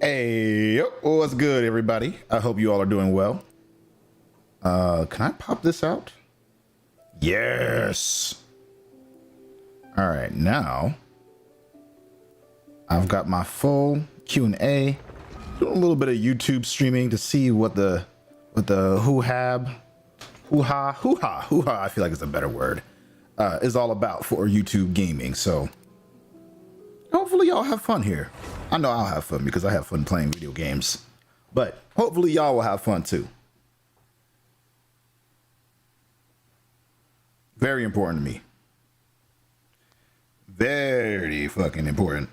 Hey, what's good, everybody? I hope you all are doing well. Can I pop this out? Yes. All right, now I've got my full Q&A. Doing a little bit of YouTube streaming to see what the hoo-ha, I feel like it's a better word, is all about for YouTube gaming. So hopefully y'all have fun here. I know I'll have fun because I have fun playing video games, but hopefully y'all will have fun too. Very important to me. Very fucking important.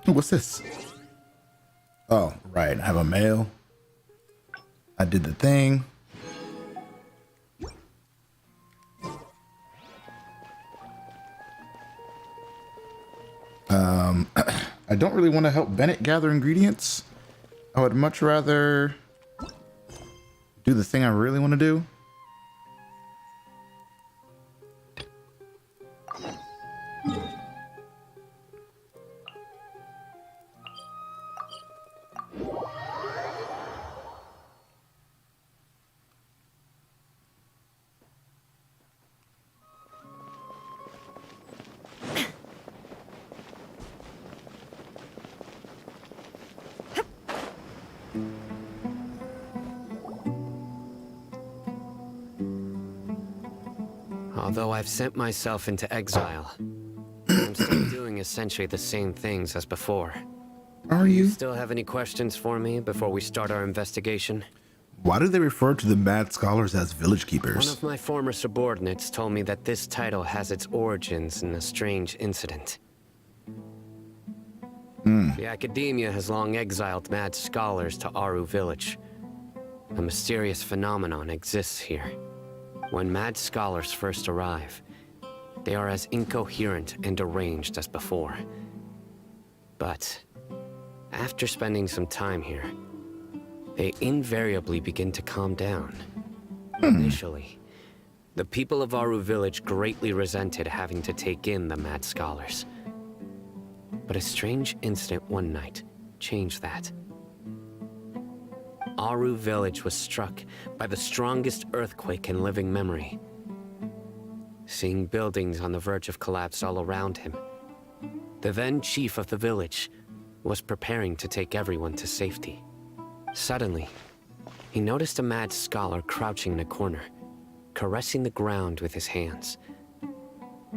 What's this? Oh, right. I have a mail. I did the thing. I don't really want to help Bennett gather ingredients. I would much rather do the thing I really want to do. Although I've sent myself into exile, I'm still doing essentially the same things as before. Are you? Still have any questions for me before we start our investigation? Why do they refer to the mad scholars as village One keepers? of my former subordinates told me that this title has its origins in a strange incident. The academia has long exiled mad scholars to Aru village. A mysterious phenomenon exists here. When mad scholars first arrive, they are as incoherent and deranged as before. But after spending some time here, they invariably begin to calm down. Initially, the people of Aru village greatly resented having to take in the mad scholars. But a strange incident one night changed that. Aru village was struck by the strongest earthquake in living memory. Seeing buildings on the verge of collapse all around him, the then chief of the village was preparing to take everyone to safety. Suddenly, he noticed a mad scholar crouching in a corner, caressing the ground with his hands.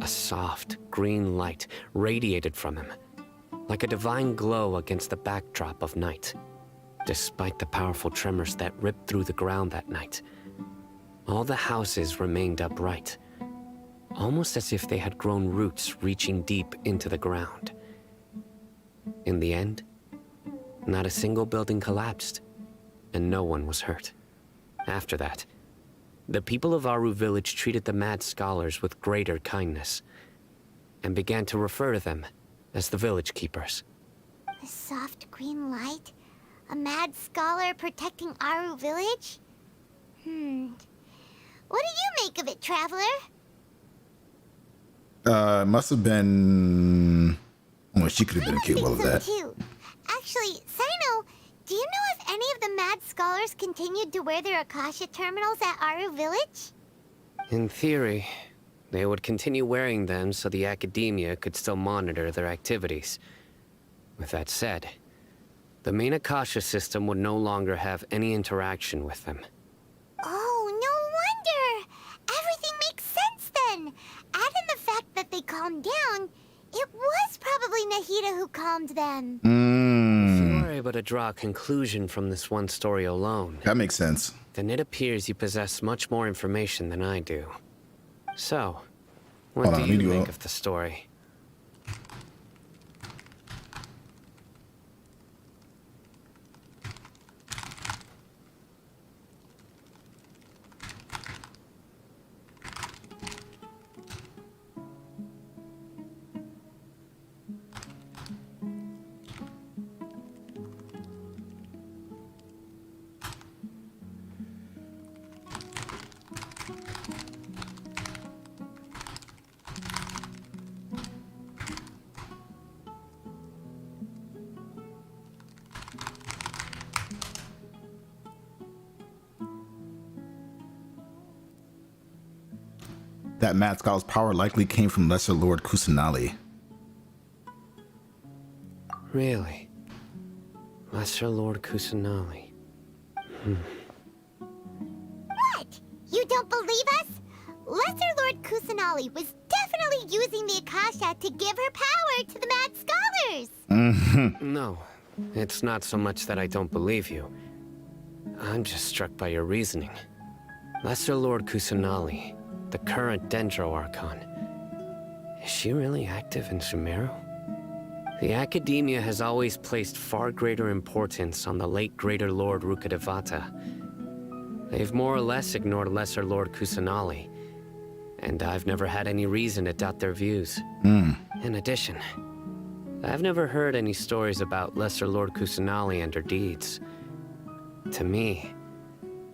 A soft, green light radiated from him, like a divine glow against the backdrop of night. Despite the powerful tremors that ripped through the ground that night, all the houses remained upright, almost as if they had grown roots reaching deep into the ground. In the end, not a single building collapsed, and no one was hurt. After that, the people of Aru village treated the mad scholars with greater kindness, and began to refer to them as the village keepers. The soft green light? A mad scholar protecting Aru village? What do you make of it, Traveler? It must have been... Well, she could have been capable of that. Too. Actually, Sino, do you know if any of the mad scholars continued to wear their Akasha terminals at Aru village? In theory, they would continue wearing them so the academia could still monitor their activities. With that said, the main Akasha system would no longer have any interaction with them. Oh, no wonder! Everything makes sense then! Add in the fact that they calmed down, it was probably Nahida who calmed them. If you are able to draw a conclusion from this one story alone, That makes sense. then it appears you possess much more information than I do. So, What Hold do on, let me you do make a- of the story? That Mad Skull's power likely came from Lesser Lord Kusanali. Really? Lesser Lord Kusanali. What? You don't believe us? Lesser Lord Kusanali was definitely using the Akasha to give her power to the Mad Scholars. No, it's not so much that I don't believe you. I'm just struck by your reasoning. Lesser Lord Kusanali, the current Dendro Archon. Is she really active in Sumeru? The Academia has always placed far greater importance on the late Greater Lord Rukkhadevata. They've more or less ignored Lesser Lord Kusanali, and I've never had any reason to doubt their views. In addition, I've never heard any stories about Lesser Lord Kusanali and her deeds. To me,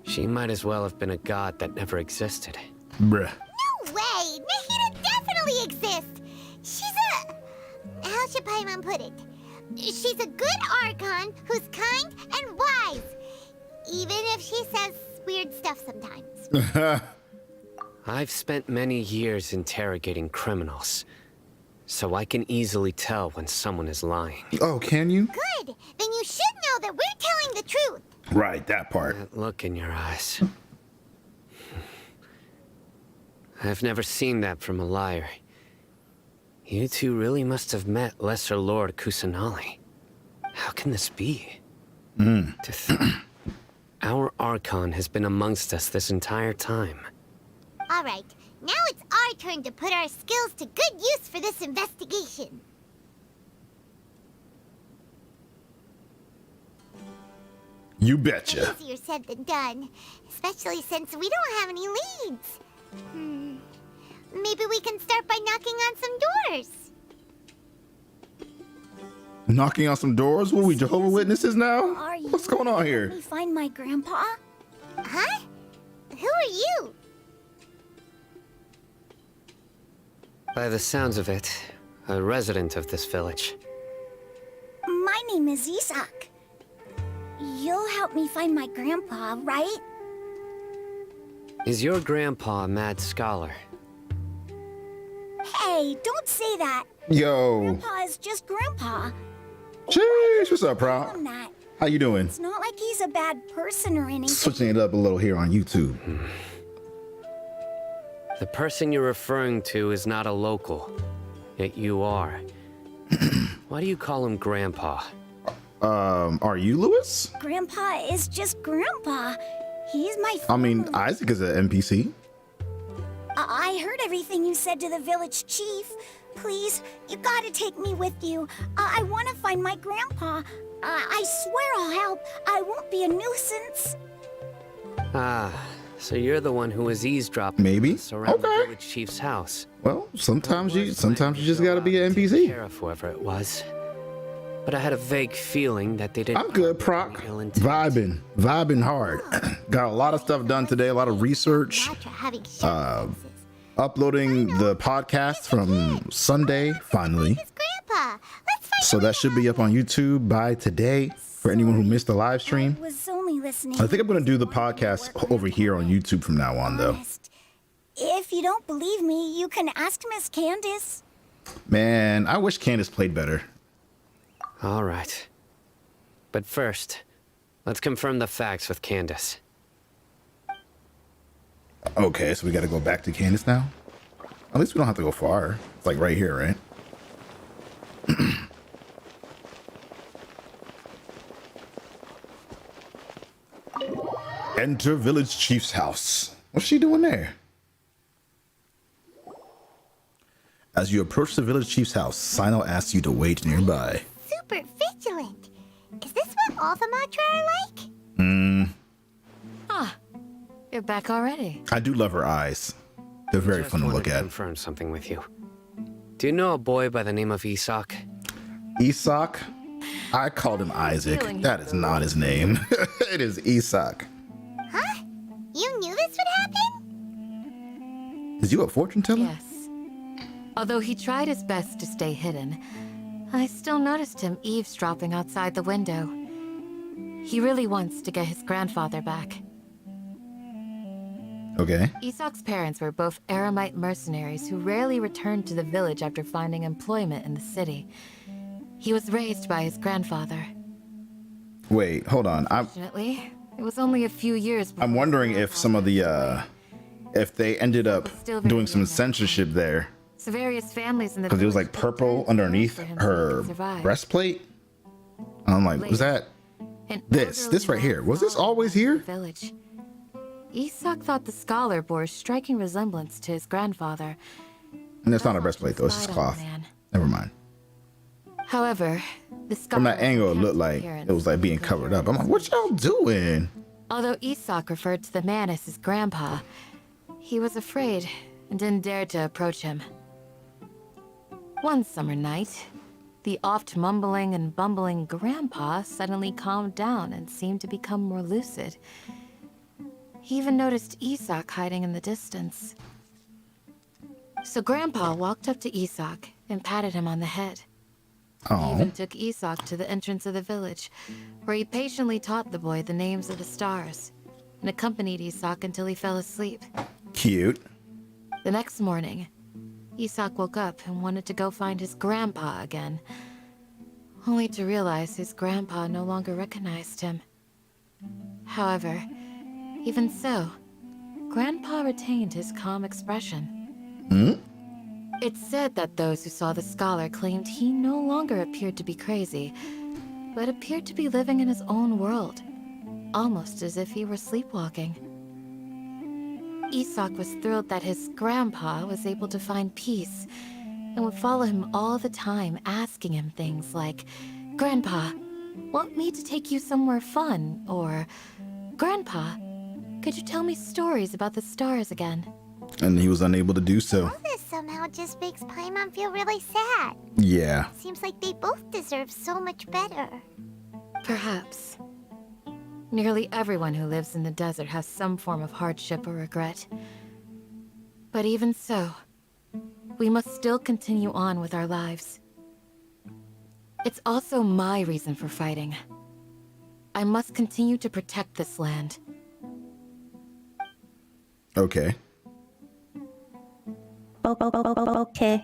she might as well have been a god that never existed. Bruh. No way! Nahida definitely exists! She's a... How should Paimon put it? She's a good Archon who's kind and wise. Even if she says weird stuff sometimes. I've spent many years interrogating criminals, so I can easily tell when someone is lying. Oh, can you? Good! Then you should know that we're telling the truth. Right, that part. That look in your eyes. I've never seen that from a liar. You two really must have met Lesser Lord Kusanali. How can this be? To think, our Archon has been amongst us this entire time. All right, now it's our turn to put our skills to good use for this investigation. You betcha. Easier said than done, especially since we don't have any leads. Maybe we can start by knocking on some doors. Knocking on some doors? What are we, Jehovah Witnesses now? Are you What's going on here? Let me find my grandpa? Huh? Who are you? By the sounds of it, a resident of this village. My name is Isak. You'll help me find my grandpa, right? Is your grandpa a mad scholar? Hey, don't say that. Yo. Grandpa is just grandpa. Jeez, what's up, Tell Proud? him that. How you doing? It's not like he's a bad person or anything. Switching it up a little here on YouTube. The person you're referring to is not a local, yet you are. Why do you call him Grandpa? Are you Lewis? Grandpa is just grandpa. He's my I mean, family. Isaac is an NPC. I heard everything you said to the village chief. Please, you gotta take me with you. I want to find my grandpa. I swear I'll help. I won't be a nuisance. Ah, so you're the one who was eavesdropping Maybe. around the Okay. village chief's house. Well, sometimes you Worst plan just to gotta go be out an and take NPC. care of whoever it was. But I had a vague feeling that they didn't. I'm good, harbor Proc. any ill intent. Vibing hard. Got a lot of stuff done today, a lot of research. Matra having shared senses. Uploading the podcast from Sunday, finally. His grandpa. Let's find So that should be up on YouTube by today for anyone who missed the live stream. I was only listening. I think I'm going to do the podcast over here on YouTube from now on, though. Honest. If you don't believe me, you can ask Miss Candace. Man, I wish Candace played better. All right. But first, let's confirm the facts with Candace. Okay, so we got to go back to Candace now? At least we don't have to go far. It's like right here, right? Enter village chief's house. What's she doing there? As you approach the village chief's house, Sino asks you to wait nearby. Super vigilant. Is this what all the Matra are like? Ah, you're back already. I do love her eyes. They're very fun to look at. Confirm something with you. Do you know a boy by the name of Isak? Isak? I called him Isaac. That is not his name. It is Isak. Huh? You knew this would happen? Is you a fortune teller? Yes. Although he tried his best to stay hidden, I still noticed him eavesdropping outside the window. He really wants to get his grandfather back. Okay. Isak's parents were both Aramite mercenaries who rarely returned to the village after finding employment in the city. He was raised by his grandfather. Wait, hold on. Fortunately, it was only a few years before I'm wondering if some of the, if they ended up doing some censorship there. so various families in the Because it was like village purple underneath for him so he her could survive. breastplate. I'm like, was that An this right elderly here? man Was this followed always him to here? the village. Isak thought the scholar bore a striking resemblance to his grandfather. And it's not a breastplate though, it's just Spied on the cloth. man. Never mind. However, the scholar From that angle, it kept looked his like appearance it was like being covered up. I'm like, what y'all doing? Although Isak referred to the man as his grandpa, he was afraid and didn't dare to approach him. One summer night, the oft mumbling and bumbling grandpa suddenly calmed down and seemed to become more lucid. He even noticed Isak hiding in the distance. So Grandpa walked up to Isak and patted him on the head. He Oh, even took Isak to the entrance of the village, where he patiently taught the boy the names of the stars, and accompanied Isak until he fell asleep. cute. The next morning, Isak woke up and wanted to go find his grandpa again, only to realize his grandpa no longer recognized him. However, even so, Grandpa retained his calm expression. It's said that those who saw the scholar claimed he no longer appeared to be crazy, but appeared to be living in his own world, almost as if he were sleepwalking. Isak was thrilled that his grandpa was able to find peace, and would follow him all the time, asking him things like, "Grandpa, want me to take you somewhere fun?" Or, "Grandpa, could you tell me stories about the stars again?" And he was unable to do so. All this somehow just makes Paimon feel really sad. Yeah. Seems like they both deserve so much better. Perhaps. Nearly everyone who lives in the desert has some form of hardship or regret. But even so, we must still continue on with our lives. It's also my reason for fighting. I must continue to protect this land. Okay. Okay.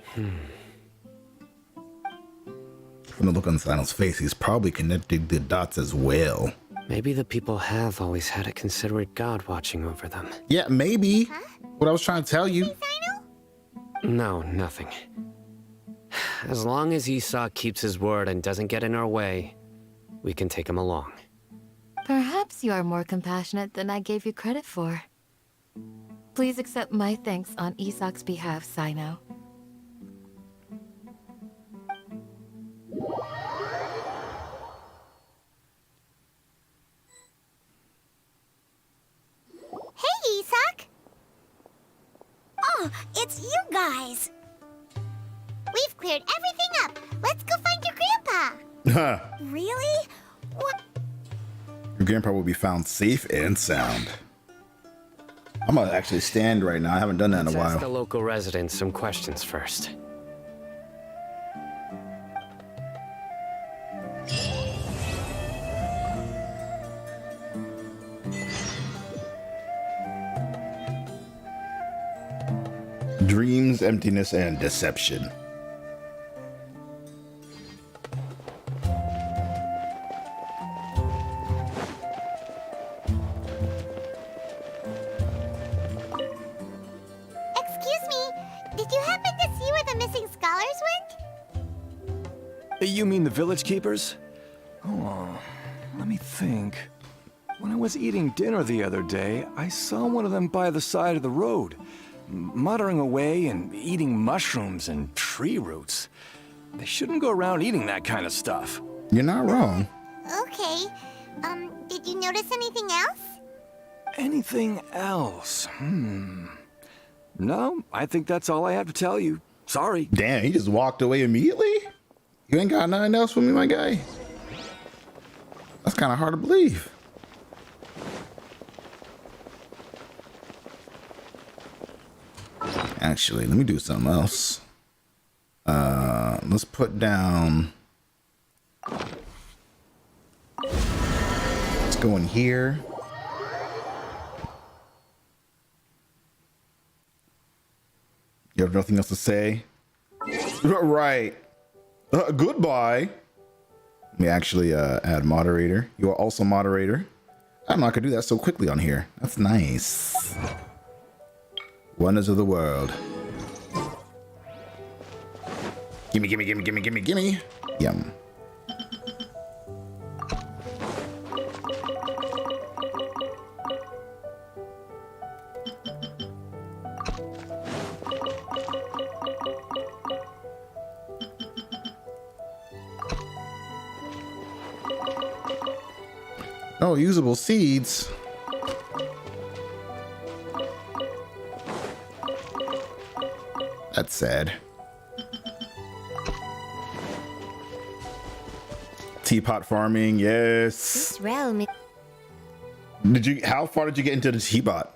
From the look on Sino's face, he's probably connected the dots as well. Maybe the people have always had a considerate god watching over them. Yeah, maybe. What I was trying to tell you. No, nothing. As long as Isak keeps his word and doesn't get in our way, we can take him along. Perhaps you are more compassionate than I gave you credit for. Please accept my thanks on Isak's behalf, Sino. Hey, Isak! Oh, it's you guys. We've cleared everything up. Let's go find your grandpa. Really? What? Your grandpa will be found safe and sound. I'm gonna actually stand right now. I haven't done that in a Let's ask the while. local residents some questions first. Dreams, emptiness, and deception. Excuse me, did you happen to see where the missing scholars went? You mean the village keepers? Oh, let me think. When I was eating dinner the other day, I saw one of them by the side of the road. muttering away and eating mushrooms and tree roots. They shouldn't go around eating that kind of stuff. You're not wrong. Okay. Did you notice anything else? Anything else? No, I think that's all I have to tell you. Sorry. Damn, he just walked away immediately? You ain't got nothing else for me, my guy? That's kind of hard to believe. Actually, let me do something else. Let's put down... Let's go in here. You have nothing else to say? Right. Goodbye. Let me actually add moderator. You are also moderator. I'm not gonna do that so quickly on here. That's nice. Wonders of the world. Gimme, gimme, gimme, gimme, gimme, gimme. Yum. Oh, usable seeds. That's sad. Teapot farming, yes. This realm is... How far did you get into the teapot?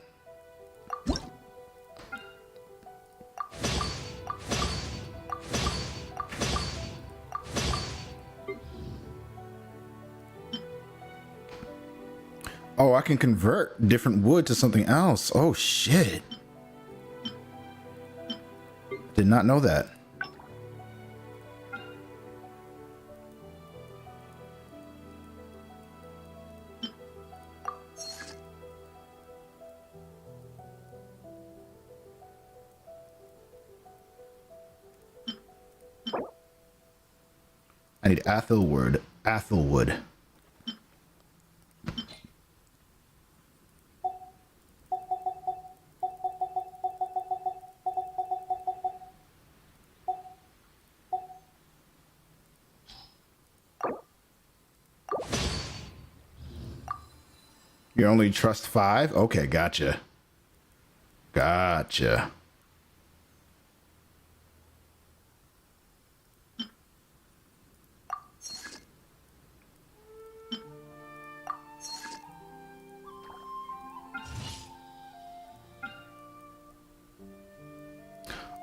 Oh, I can convert different wood to something else. Oh, shit. Did not know that. I need Athelwood. Athelwood. You only trust 5? Okay, gotcha. Gotcha.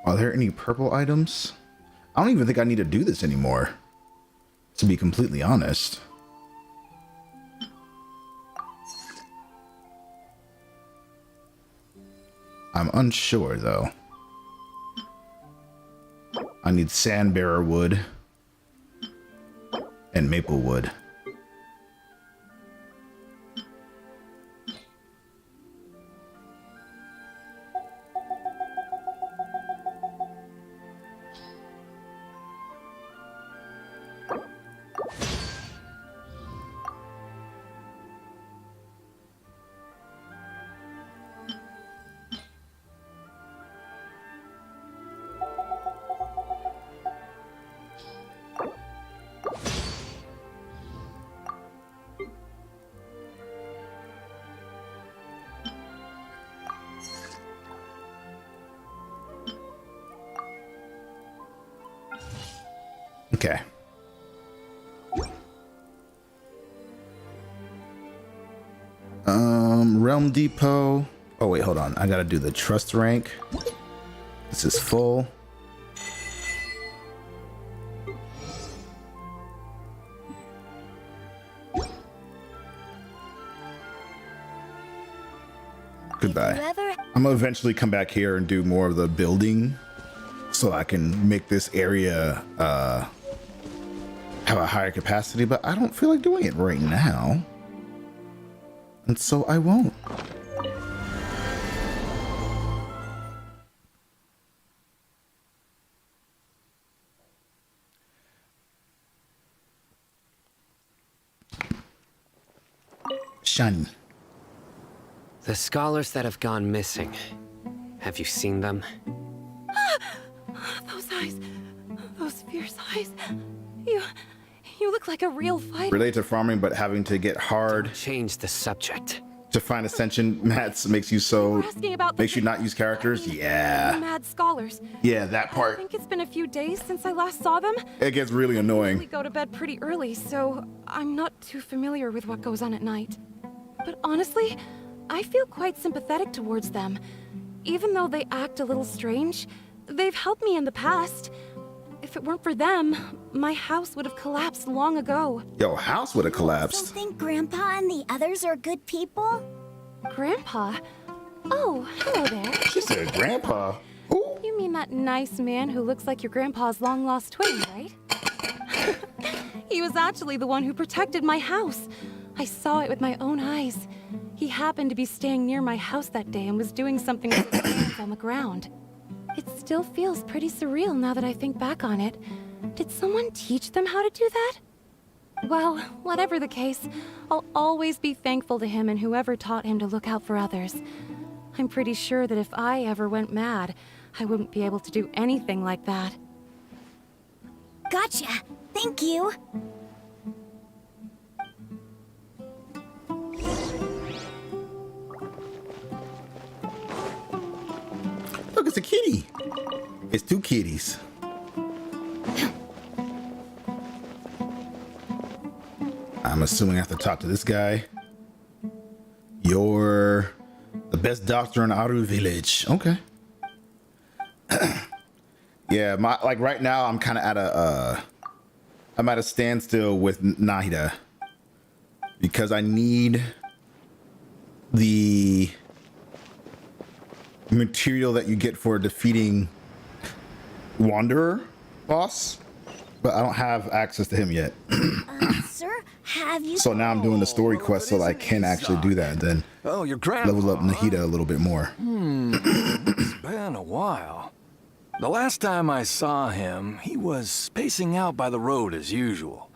Are there any purple items? I don't even think I need to do this anymore, to be completely honest. I'm unsure though. I need sandbearer wood and maple wood. Okay. Realm Depot. Oh wait, hold on. I gotta do the trust rank. This is full. Goodbye. I'm gonna eventually come back here and do more of the building so I can make this area have a higher capacity, but I don't feel like doing it right now. And so I won't. Shiny. The scholars that have gone missing. Have you seen them? Those eyes. Those fierce eyes. You look like a real fighter. Relate to farming, but having to get hard Change the subject. to find ascension mats makes you makes you not use characters. Yeah. Mad scholars. Yeah, that I part. think it's been a few days since I last saw them. It gets really We annoying. go to bed pretty early, so I'm not too familiar with what goes on at night. But honestly, I feel quite sympathetic towards them. Even though they act a little strange, they've helped me in the past. If it weren't for them, my house would have collapsed long ago. Yo, house would have So collapsed. think Grandpa and the others are good people? Grandpa? Oh, hello there. She said, Grandpa. Ooh. You mean that nice man who looks like your grandpa's long-lost twin, right? He was actually the one who protected my house. I saw it with my own eyes. He happened to be staying near my house that day and was doing something with his hands on the ground. It still feels pretty surreal now that I think back on it. Did someone teach them how to do that? Well, whatever the case, I'll always be thankful to him and whoever taught him to look out for others. I'm pretty sure that if I ever went mad, I wouldn't be able to do anything like that. Gotcha. Thank you. Look, it's a kitty. It's two kitties. I'm assuming I have to talk to this guy. You're the best doctor in Aru Village. Okay. Yeah, right now I'm kind of I'm at a standstill with Nahida because I need the material that you get for defeating Wanderer boss, but I don't have access to him yet. Sir, have you... So now I'm doing the story quest so that I can actually do that and then Oh, your grandpa. level up Nahida a little bit more. It's been a while. The last time I saw him, he was spacing out by the road as usual.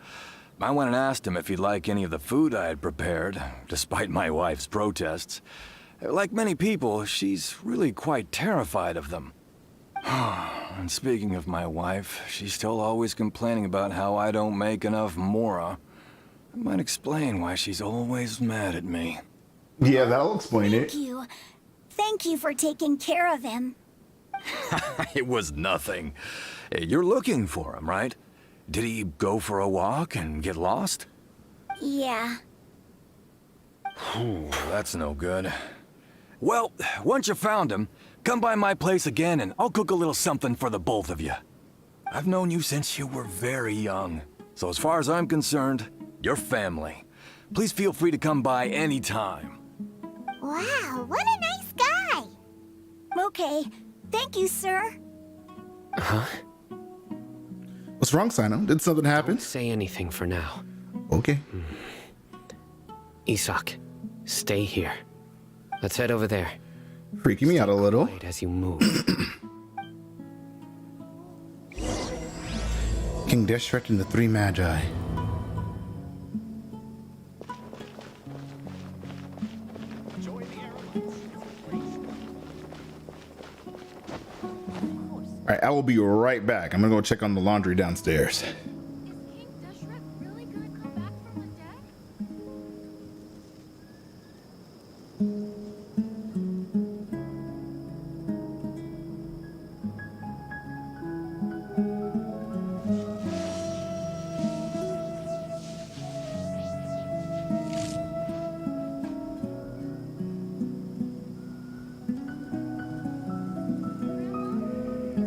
I went and asked him if he'd like any of the food I had prepared, despite my wife's protests. Like many people, she's really quite terrified of them. And speaking of my wife, she's still always complaining about how I don't make enough mora. That might explain why she's always mad at me. Yeah, that'll explain Thank you. Thank you for taking care of him. It was nothing. You're looking for him, right? Did he go for a walk and get lost? Yeah. Ooh, that's no good. Well, once you found him, come by my place again and I'll cook a little something for the both of you. I've known you since you were very young, so as far as I'm concerned, you're family. Please feel free to come by anytime. Wow, what a nice guy! Okay. Thank you, sir. Huh? What's wrong, Sino? Did something happen? Don't say anything for now. Okay. Isak, stay here. Let's head over there. Freaking me out a little. Wait as you move. King Deshret and the Three Magi. Alright, I will be right back. I'm gonna go check on the laundry downstairs. King Deshret really gonna come back from the dead?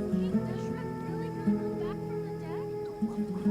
King Deshret really gonna come back from the dead?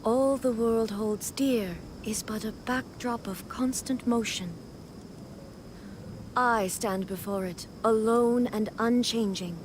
All the world holds dear is but a backdrop of constant motion. I stand before it, alone and unchanging.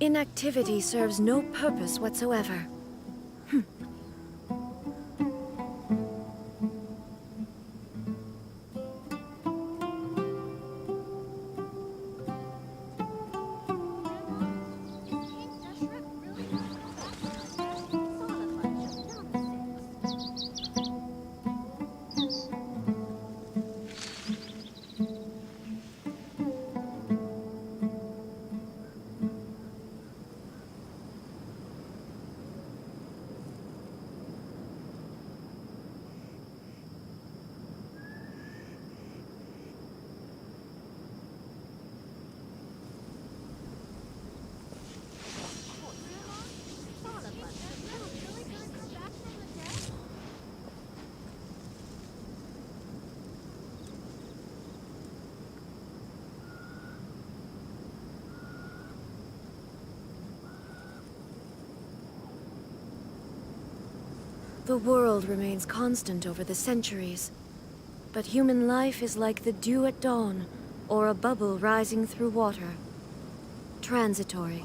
Inactivity serves no purpose whatsoever. The world remains constant over the centuries, but human life is like the dew at dawn, or a bubble rising through water. Transitory.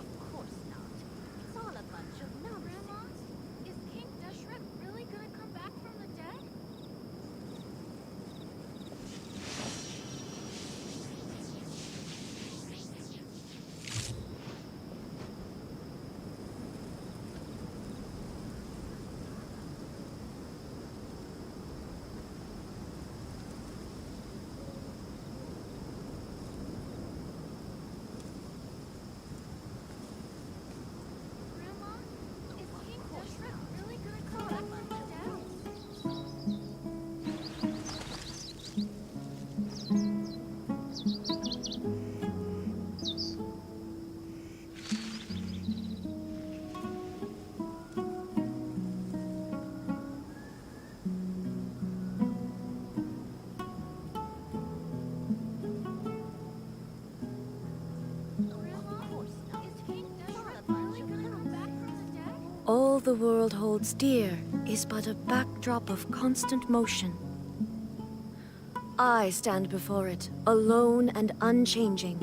All the world holds dear is but a backdrop of constant motion. I stand before it, alone and unchanging.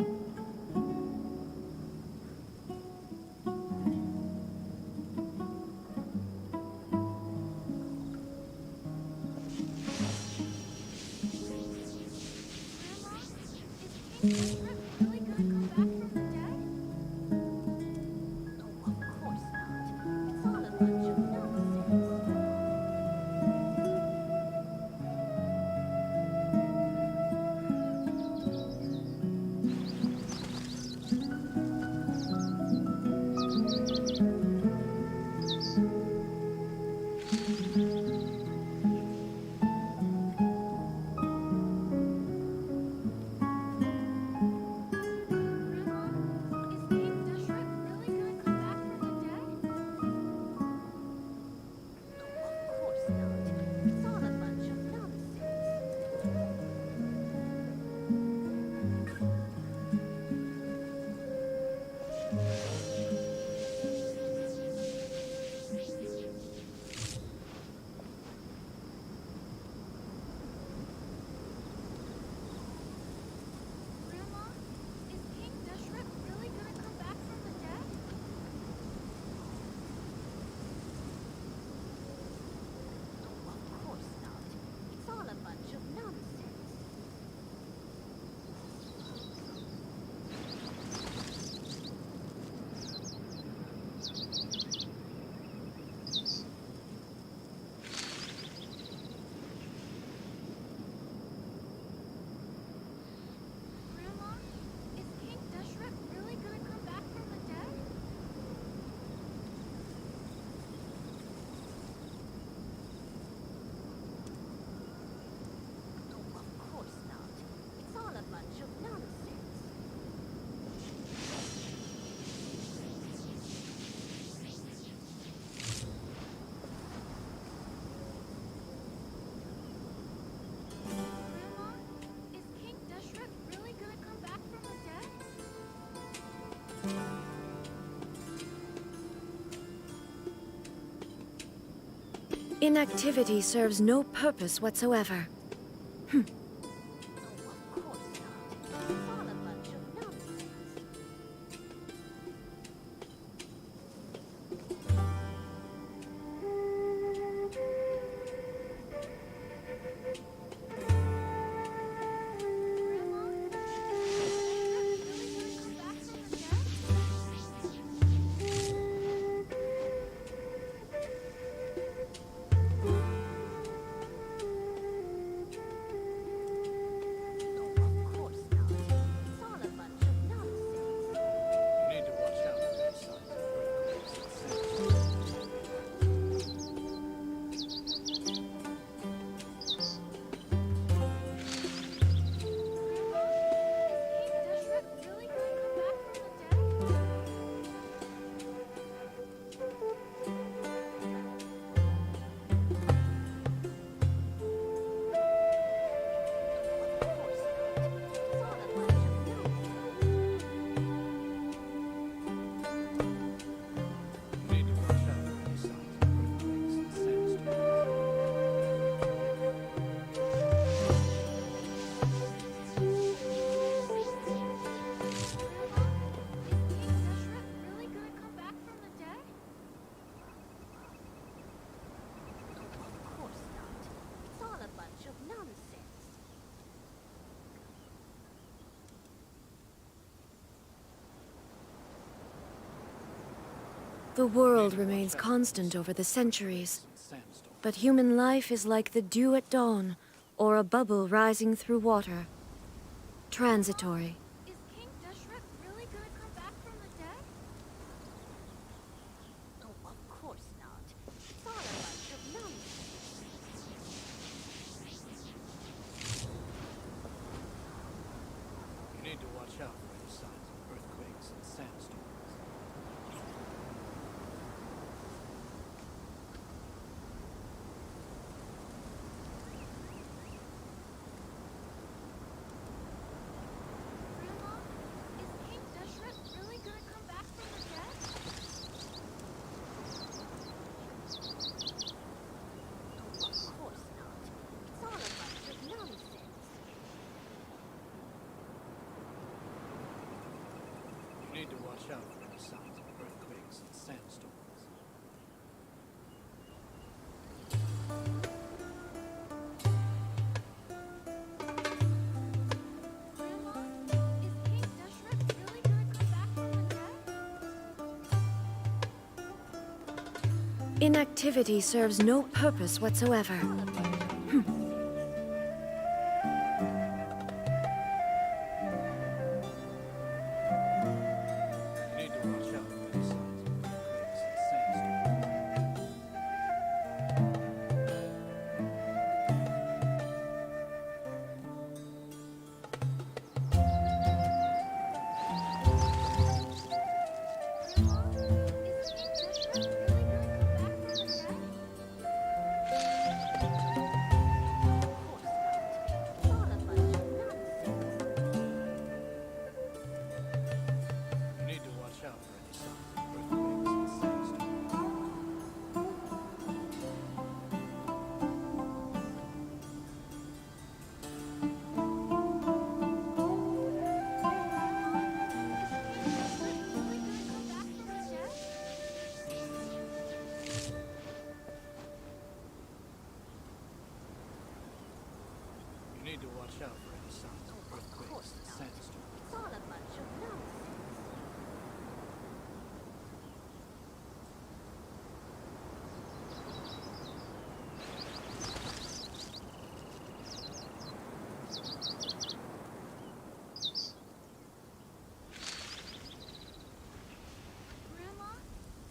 Inactivity serves no purpose whatsoever. The world remains constant over the centuries, but human life is like the dew at dawn, or a bubble rising through water. Transitory. Is King Deshret really gonna come back from the dead? Oh, of course not. It's all a bunch of nonsense. You need to watch out for any signs of earthquakes and sandstorms. Grandma, is King Deshret really gonna come back from the dead? Oh, of course not. It's all a bunch of nonsense. You need to watch out for any signs of earthquakes and sandstorms. Grandma, Inactivity serves no purpose whatsoever. You need to watch out for the signs of earthquakes and sandstorms. You need to watch out for any signs of earthquakes and sandstorms. You need to watch out for any signs of earthquakes and sandstorms. Grandma,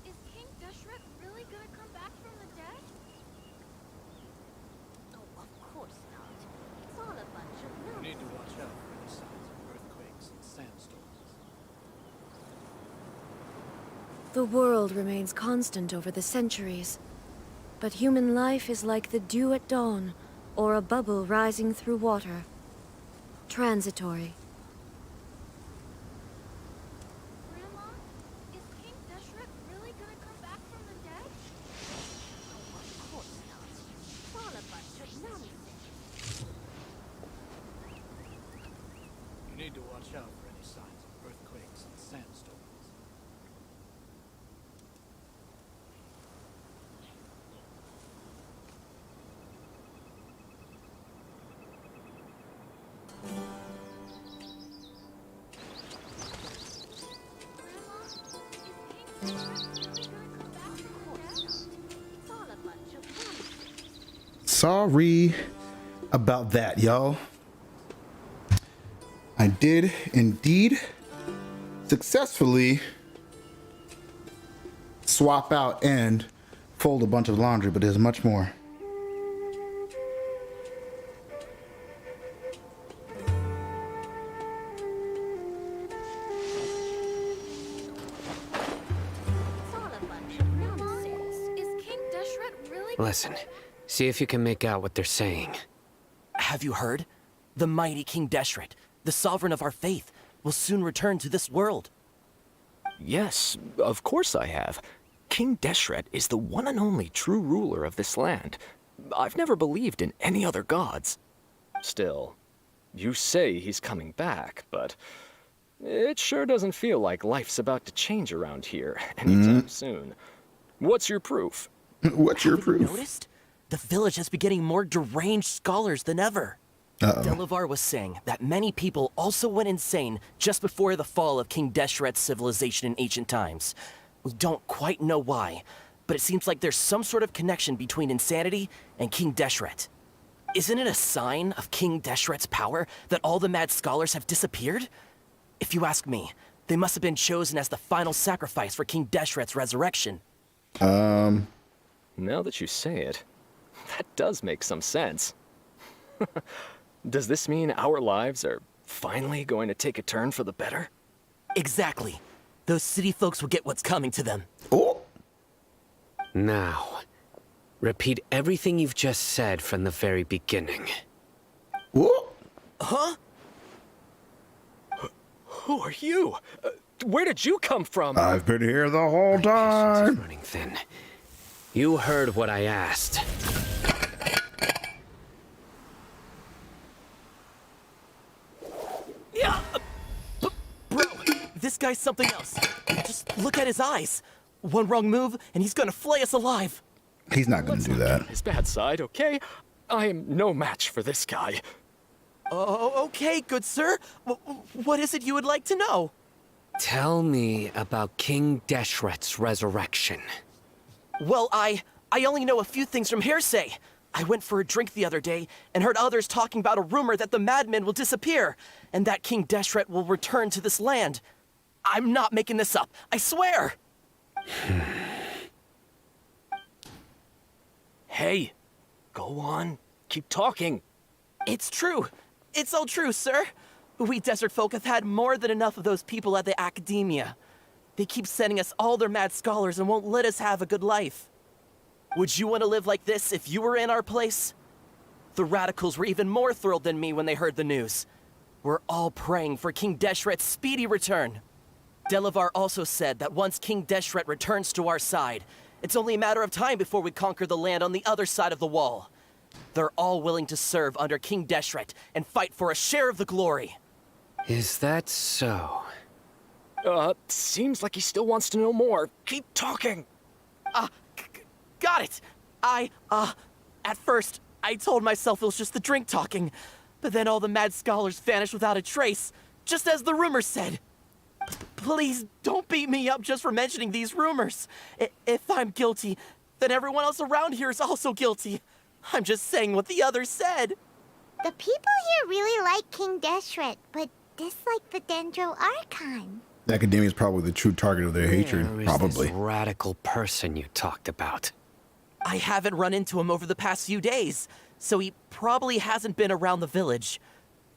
is King Deshret really gonna come back from the dead? Oh, of course not. It's all a bunch of You nonsense. need to watch out for any signs of earthquakes and sandstorms. The world remains constant over the centuries, but human life is like the dew at dawn, or a bubble rising through water. Transitory. Grandma, is King Deshret really gonna come back from the dead? Oh, of course not. It's all a bunch of nonsense. You need to watch out for any signs of earthquakes and sandstorms. Grandma, is King Deshret really gonna come back from the dead? It's all a bunch of nonsense. Sorry about that, y'all. I did indeed successfully swap out and fold a bunch of laundry, but there's much more. It's all a bunch of nonsense. Is King Deshret really? Listen, see if you can make out what they're saying. Have you heard? The mighty King Deshret, the sovereign of our faith, will soon return to this world. Yes, of course I have. King Deshret is the one and only true ruler of this land. I've never believed in any other gods. Still, you say he's coming back, but it sure doesn't feel like life's about to change around here anytime soon. What's your proof? What's your Haven't you proof? noticed? The village has been getting more deranged scholars than ever. Delavar was saying that many people also went insane just before the fall of King Deshret's civilization in ancient times. We don't quite know why, but it seems like there's some sort of connection between insanity and King Deshret. Isn't it a sign of King Deshret's power that all the mad scholars have disappeared? If you ask me, they must have been chosen as the final sacrifice for King Deshret's resurrection. Now that you say it, that does make some sense. Does this mean our lives are finally going to take a turn for the better? Exactly. Those city folks will get what's coming to them. Oh, Now, repeat everything you've just said from the very beginning. oh. Huh? Who are you? Where did you come from? I've been here the whole Patience is time. running thin. You heard what I asked. Yeah! Bro, this guy's something else. Just look at his eyes. One wrong move, and he's gonna flay us alive. He's not gonna do that. His bad side, okay? I am no match for this guy. Oh, okay, good sir. What is it you would like to know? Tell me about King Deshret's resurrection. Well, I only know a few things from hearsay. I went for a drink the other day and heard others talking about a rumor that the madmen will disappear and that King Deshret will return to this land. I'm not making this up, I swear! Hey, go on. Keep talking. It's true. It's all true, sir. We desert folk have had more than enough of those people at the academia. They keep sending us all their mad scholars and won't let us have a good life. Would you want to live like this if you were in our place? The radicals were even more thrilled than me when they heard the news. We're all praying for King Deshret's speedy return. Delavar also said that once King Deshret returns to our side, it's only a matter of time before we conquer the land on the other side of the wall. They're all willing to serve under King Deshret and fight for a share of the glory. Is that so? Seems like he still wants to know more. Keep talking. Got it! At first, I told myself it was just the drink talking, but then all the mad scholars vanished without a trace, just as the rumors said. Please don't beat me up just for mentioning these rumors. If I'm guilty, then everyone else around here is also guilty. I'm just saying what the others said. The people here really like King Deshret, but dislike the Dendro Archon. The Academia is probably the true target of their hatred, Where is probably. this radical person you talked about? I haven't run into him over the past few days, so he probably hasn't been around the village.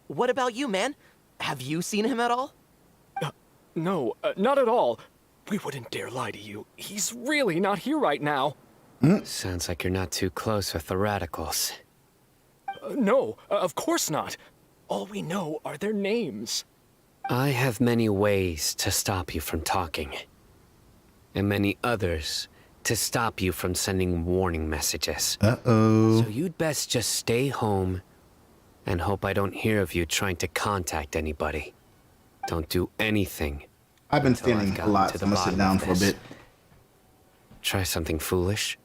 What about you, man? Have you seen him at all? No, not at all. We wouldn't dare lie to you. He's really not here right now. Sounds like you're not too close with the radicals. No, of course not. All we know are their names. I have many ways to stop you from talking. And many others to stop you from sending warning messages. Uh-oh. So you'd best just stay home and hope I don't hear of you trying to contact anybody. Don't do anything. I've been until I've standing a gotten lot, to so the I'm gonna sit bottom down of for a this. bit. Try something foolish,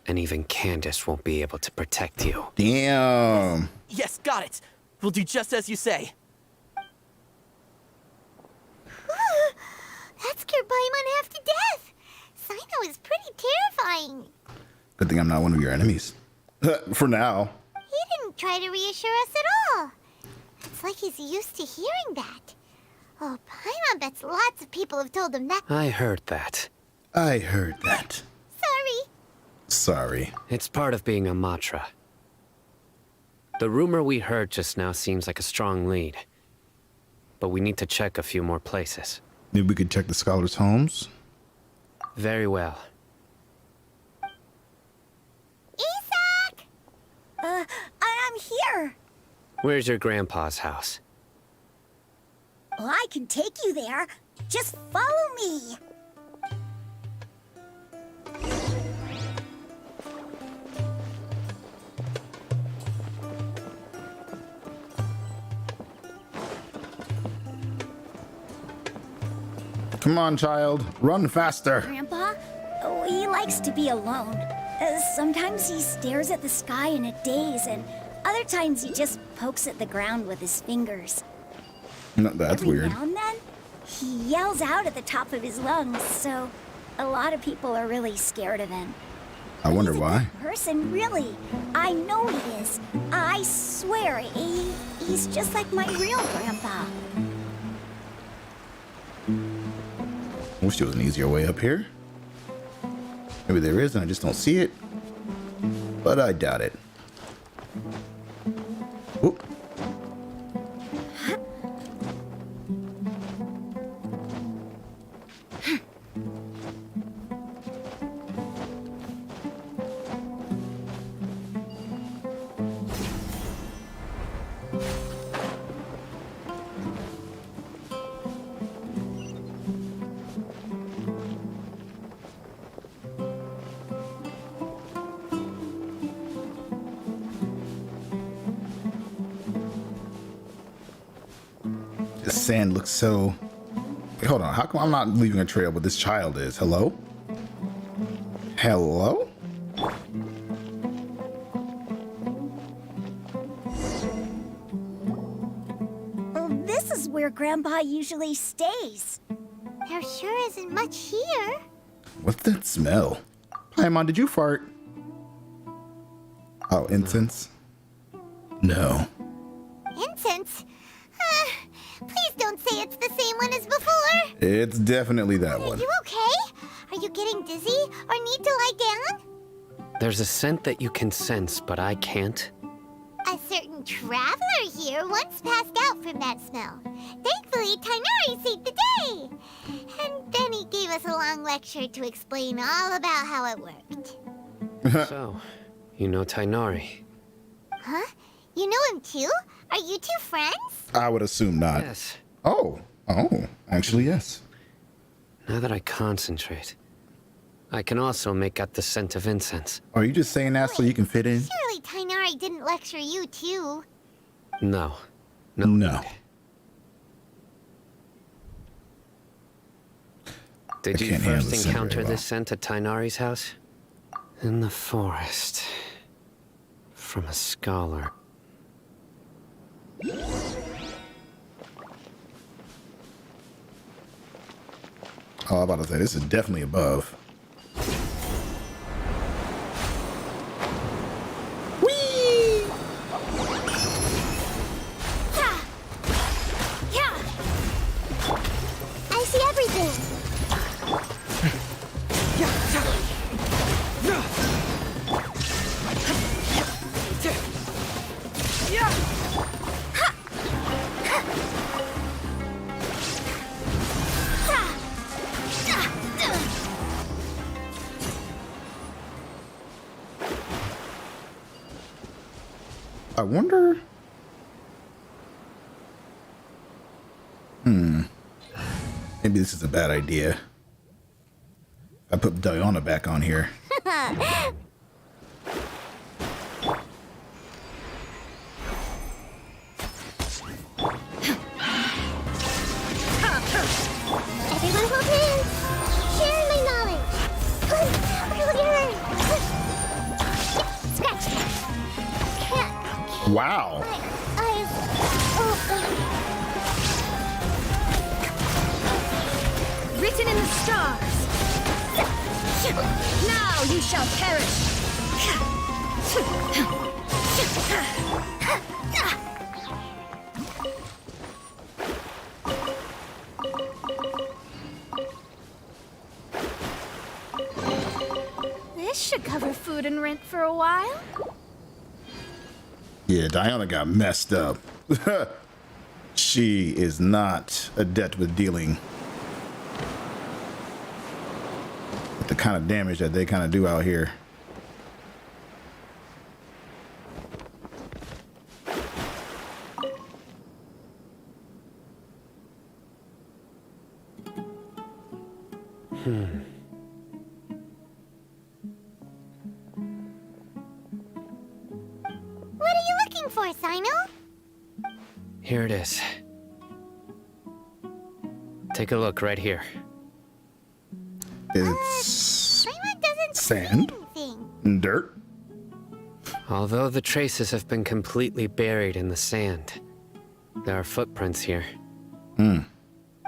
and even Candace won't be able to protect you. Damn. Yes, got it. We'll do just as you say. That scared Paimon half to death. Sino is pretty terrifying. Good thing I'm not one of your enemies. For now. He didn't try to reassure us at all. It's like he's used to hearing that. Oh, Paimon bets lots of people have told him that. I heard that. I heard that. Sorry. Sorry. It's part of being a Matra. The rumor we heard just now seems like a strong lead. But we need to check a few more places. Maybe we could check the scholars' homes? Very well. Isak! I'm here. Where's your grandpa's house? Well, I can take you there. Just follow me. Come on, child. Run faster. Grandpa? Oh, he likes to be alone. Sometimes he stares at the sky in a daze, and other times he just pokes at the ground with his fingers. No, that's Every weird. now and then, he yells out at the top of his lungs, so a lot of people are really scared of him. I wonder He's a why. good person, really. I know he is. I swear, he's just like my real grandpa. I wish there was an easier way up here. Maybe there is and I just don't see it. But I doubt it. Oop. The sand looks so... Wait, hold on. How come I'm not leaving a trail, but this child is? Hello? Hello? Well, this is where Grandpa usually stays. There sure isn't much here. What's that smell? Paimon, did you fart? Oh, incense? No. Incense? Please don't say it's the same one as before. It's definitely that Are one. you okay? Are you getting dizzy or need to lie down? There's a scent that you can sense, but I can't. A certain traveler here once passed out from that smell. Thankfully, Tainari saved the day. And then he gave us a long lecture to explain all about how it worked. So, you know Tainari? Huh? You know him too? Are you two friends? I would assume not. Yes. Oh, actually, yes. Now that I concentrate, I can also make out the scent of incense. Are you just saying that so you can fit in? Surely Tainari didn't lecture you too. No. No. Did I you can't handle first the scent encounter very well. this scent at Tainari's house? In the forest. From a scholar. Oh, I'm about to say, this is definitely above. I see everything. I wonder... Maybe this is a bad idea. I put Diana back on here. Everyone hold hands. Share my knowledge. Scratch. Can't. Wow. Written in the stars. Now you shall perish. This should cover food and rent for a while. Yeah, Diana got messed up. She is not adept with dealing with the kind of damage that they kind of do out here. What are you looking for, Sino? Here it is. Take a look right here. It's Paimon doesn't sand, say anything. dirt. Although the traces have been completely buried in the sand, there are footprints here.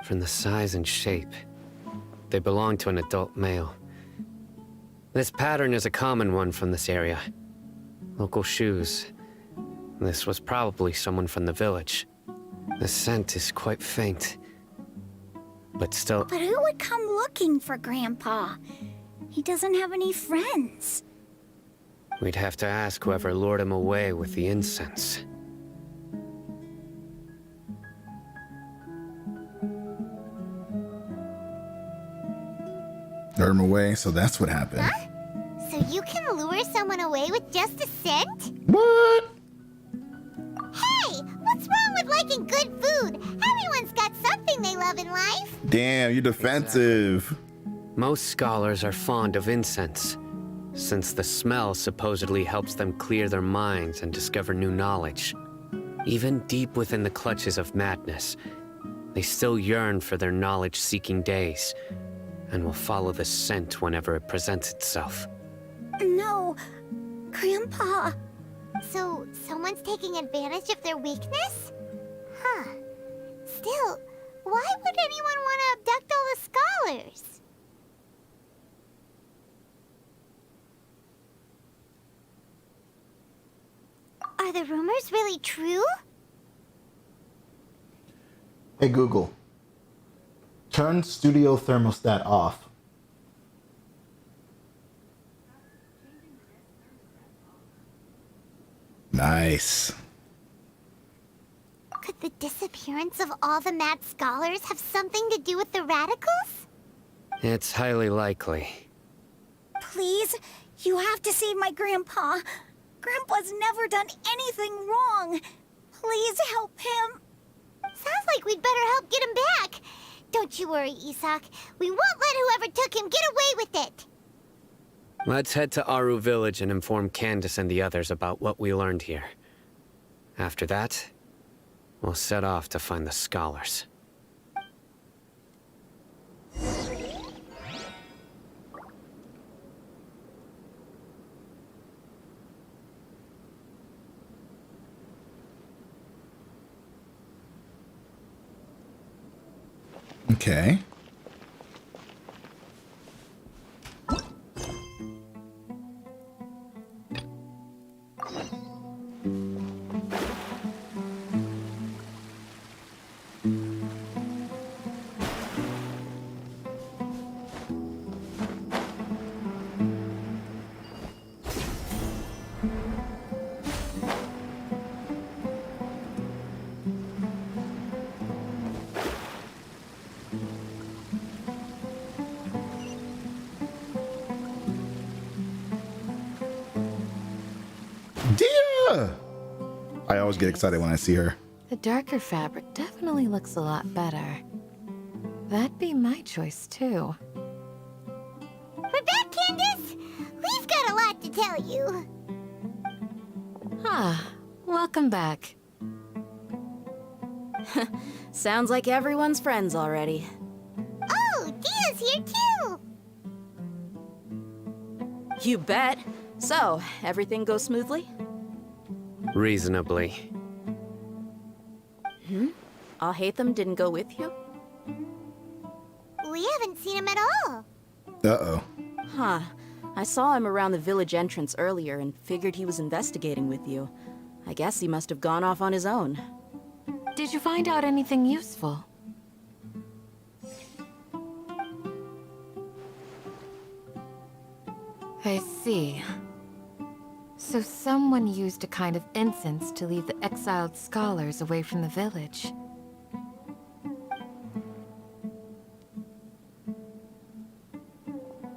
From the size and shape, they belong to an adult male. This pattern is a common one from this area. Local shoes. This was probably someone from the village. The scent is quite faint, but still... But who would come looking for Grandpa? He doesn't have any friends. We'd have to ask whoever lured him away with the incense. Lure him away, so that's what happened. Huh? So you can lure someone away with just a scent? What? Hey, what's wrong with liking good food? Everyone's got something they love in life. Damn, you're defensive. Most scholars are fond of incense, since the smell supposedly helps them clear their minds and discover new knowledge. Even deep within the clutches of madness, they still yearn for their knowledge-seeking days, and will follow the scent whenever it presents itself. No, Grandpa. So, someone's taking advantage of their weakness? Huh. Still, why would anyone want to abduct all the scholars? Are the rumors really true? Hey Google, turn studio thermostat off. Nice. Could the disappearance of all the mad scholars have something to do with the radicals? It's highly likely. Please, you have to save my grandpa. Grandpa's never done anything wrong. Please help him. Sounds like we'd better help get him back. Don't you worry, Isak. We won't let whoever took him get away with it. Let's head to Aru Village and inform Candace and the others about what we learned here. After that, we'll set off to find the scholars. Okay. Dehya! I always get excited when I see her. The darker fabric definitely looks a lot better. That'd be my choice, too. We're back, Candace! We've got a lot to tell you. Ah, welcome back. Sounds like everyone's friends already. Oh, Dia's here too! You bet. So, everything goes smoothly? Reasonably. Alhaitham didn't go with you? We haven't seen him at all. Uh-oh. Huh. I saw him around the village entrance earlier and figured he was investigating with you. I guess he must have gone off on his own. Did you find out anything useful? I see. So someone used a kind of incense to lead the exiled scholars away from the village.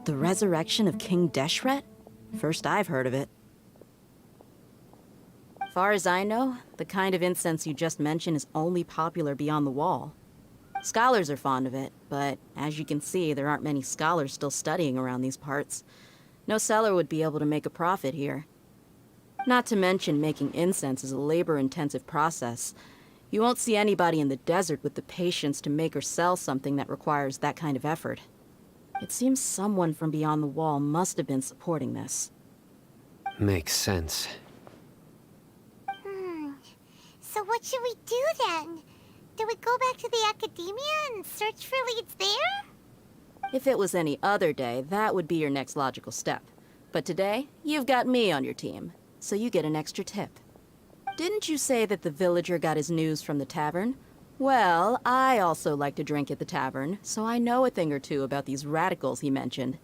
The resurrection of King Deshret? First I've heard of it. Far as I know, the kind of incense you just mentioned is only popular beyond the wall. Scholars are fond of it, but as you can see, there aren't many scholars still studying around these parts. No seller would be able to make a profit here. Not to mention making incense is a labor-intensive process. You won't see anybody in the desert with the patience to make or sell something that requires that kind of effort. It seems someone from beyond the wall must have been supporting this. Makes sense. So what should we do then? Do we go back to the academia and search for leads there? If it was any other day, that would be your next logical step. But today, you've got me on your team, so you get an extra tip. Didn't you say that the villager got his news from the tavern? Well, I also like to drink at the tavern, so I know a thing or two about these radicals he mentioned.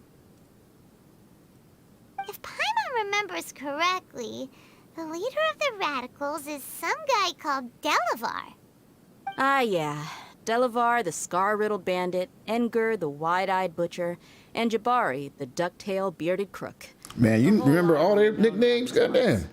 If Paimon remembers correctly, the leader of the radicals is some guy called Delavar. Ah, yeah. Delavar, the scar-riddled bandit, Engur, the wide-eyed butcher, and Jabari, the duck-tail bearded crook. Man, you remember all their nicknames? Goddamn.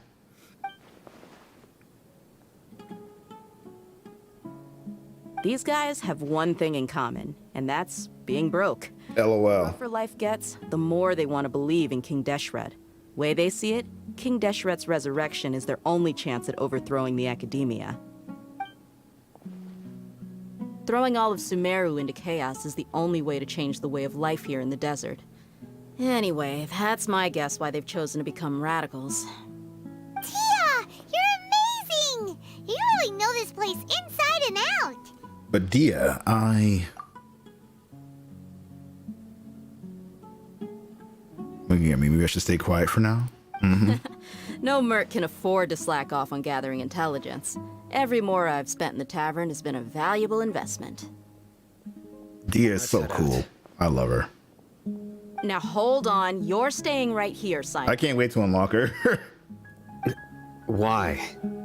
These guys have one thing in common, and that's being broke. LOL. The rougher life gets, the more they want to believe in King Deshret. Way they see it, King Deshret's resurrection is their only chance at overthrowing the academia. Throwing all of Sumeru into chaos is the only way to change the way of life here in the desert. Anyway, that's my guess why they've chosen to become radicals. Tia, you're amazing! You really know this place inside and out. But Dehya, maybe I should stay quiet for now. No merc can afford to slack off on gathering intelligence. Every more I've spent in the tavern has been a valuable investment. Dehya is so cool. I love her. Now hold on, you're staying right here, Simon. I can't wait to unlock her. Why?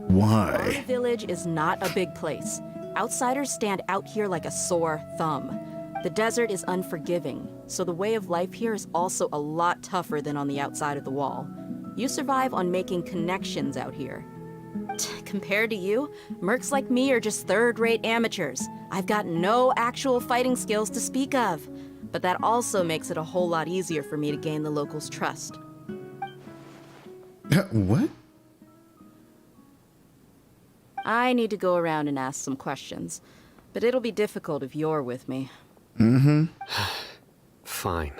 Why? The village is not a big place. Outsiders stand out here like a sore thumb. The desert is unforgiving, so the way of life here is also a lot tougher than on the outside of the wall. You survive on making connections out here. Compared to you, mercs like me are just third-rate amateurs. I've got no actual fighting skills to speak of, but that also makes it a whole lot easier for me to gain the locals' trust. What? I need to go around and ask some questions, but it'll be difficult if you're with me. Mm-hmm. Fine.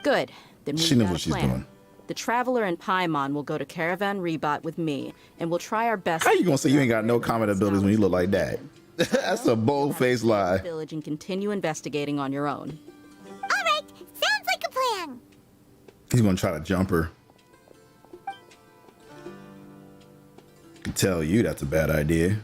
Good. Then She we've knows got what a she's plan. doing. The Traveler and Paimon will go to Caravan Rebot with me, and we'll try our best. How you gonna say you ain't got no combat abilities when you look like that? That's a bold-faced lie. Village and continue investigating on your own. All right, sounds like a plan. He's gonna try to jump her. Can tell you that's a bad idea.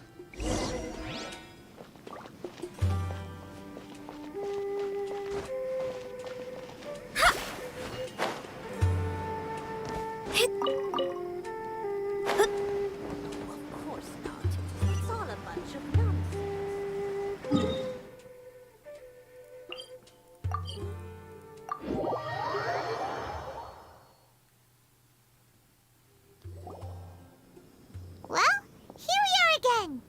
Of course not. It's all a bunch of nonsense. Well, here we are again.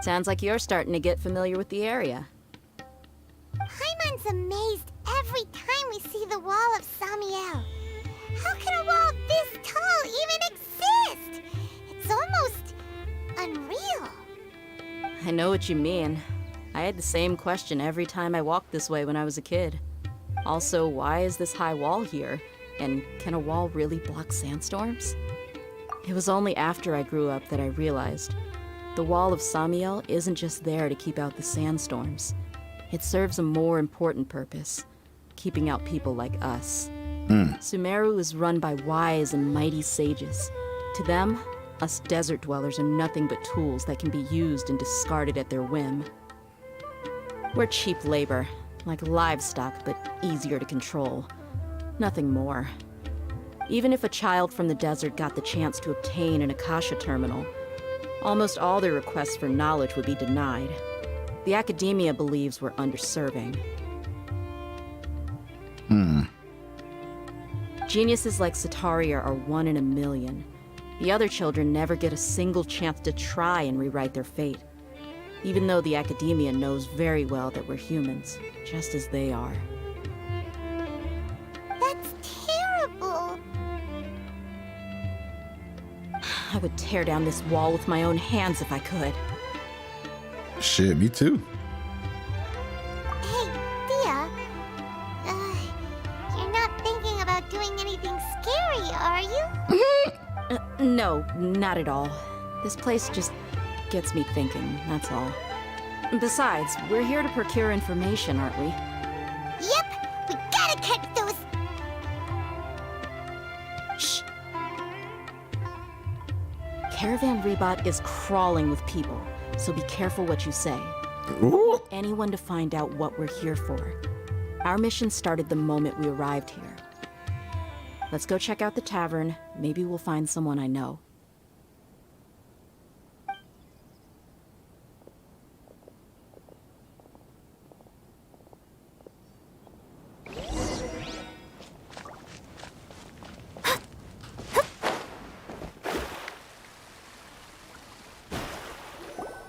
Sounds like you're starting to get familiar with the area. Paimon's amazed every time we see the wall of Samiel. How can a wall this tall even exist? It's almost unreal. I know what you mean. I had the same question every time I walked this way when I was a kid. Also, why is this high wall here? And can a wall really block sandstorms? It was only after I grew up that I realized the wall of Samiel isn't just there to keep out the sandstorms. It serves a more important purpose, keeping out people like us. Sumeru is run by wise and mighty sages. To them, us desert dwellers are nothing but tools that can be used and discarded at their whim. We're cheap labor, like livestock, but easier to control. Nothing more. Even if a child from the desert got the chance to obtain an Akasha terminal, almost all their requests for knowledge would be denied. The academia believes we're underserving. Geniuses like Sataria are one in a million. The other children never get a single chance to try and rewrite their fate, even though the academia knows very well that we're humans, just as they are. That's terrible. I would tear down this wall with my own hands if I could. Shit, me too. Hey, Dehya. You're not thinking about doing anything scary, are you? No, not at all. This place just gets me thinking, that's all. Besides, we're here to procure information, aren't we? Yep, we gotta catch those. Shh. Caravan Rebot is crawling with people, so be careful what you say. Ooh. Anyone to find out what we're here for. Our mission started the moment we arrived here. Let's go check out the tavern. Maybe we'll find someone I know.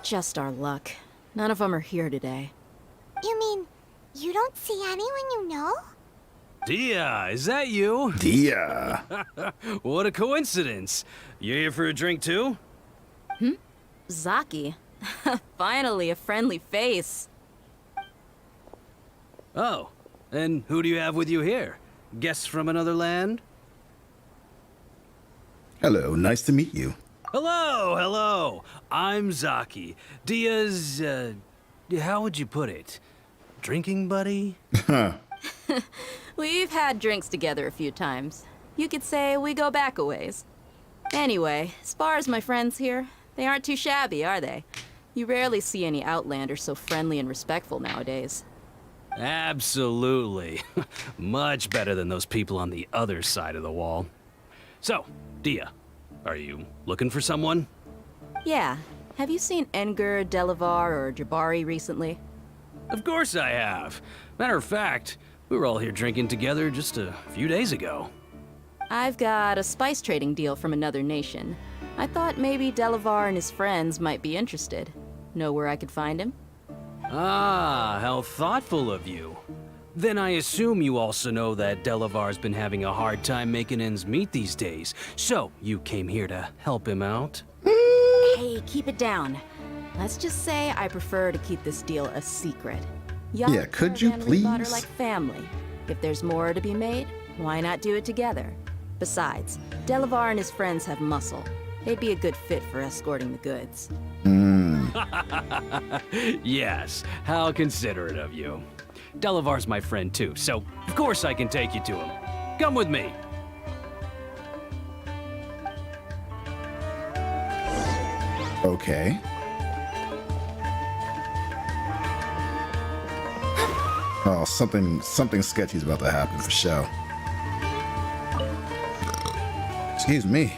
Just our luck. None of them are here today. You mean you don't see anyone you know? Dehya, is that you? Dehya. What a coincidence. You here for a drink too? Zaki. Finally, a friendly face. Oh, and who do you have with you here? Guests from another land? Hello, nice to meet you. Hello, hello. I'm Zaki. Dehya's, how would you put it? Drinking buddy? We've had drinks together a few times. You could say we go back a ways. Anyway, as far as my friends here, they aren't too shabby, are they? You rarely see any Outlanders so friendly and respectful nowadays. Absolutely. Much better than those people on the other side of the wall. So, Dehya, are you looking for someone? Yeah. Have you seen Edgar, Delavar, or Jabari recently? Of course I have. Matter of fact, we were all here drinking together just a few days ago. I've got a spice trading deal from another nation. I thought maybe Delavar and his friends might be interested. Know where I could find him? Ah, how thoughtful of you. Then I assume you also know that Delavar's been having a hard time making ends meet these days. So, you came here to help him out? Hey, keep it down. Let's just say I prefer to keep this deal a secret. Young Yeah, could you caravan we thought are please? like family. If there's more to be made, why not do it together? Besides, Delavar and his friends have muscle. They'd be a good fit for escorting the goods. Yes, how considerate of you. Delavar's my friend too, so of course I can take you to him. Come with me. Okay. Oh, something sketchy's about to happen for sure. Excuse me.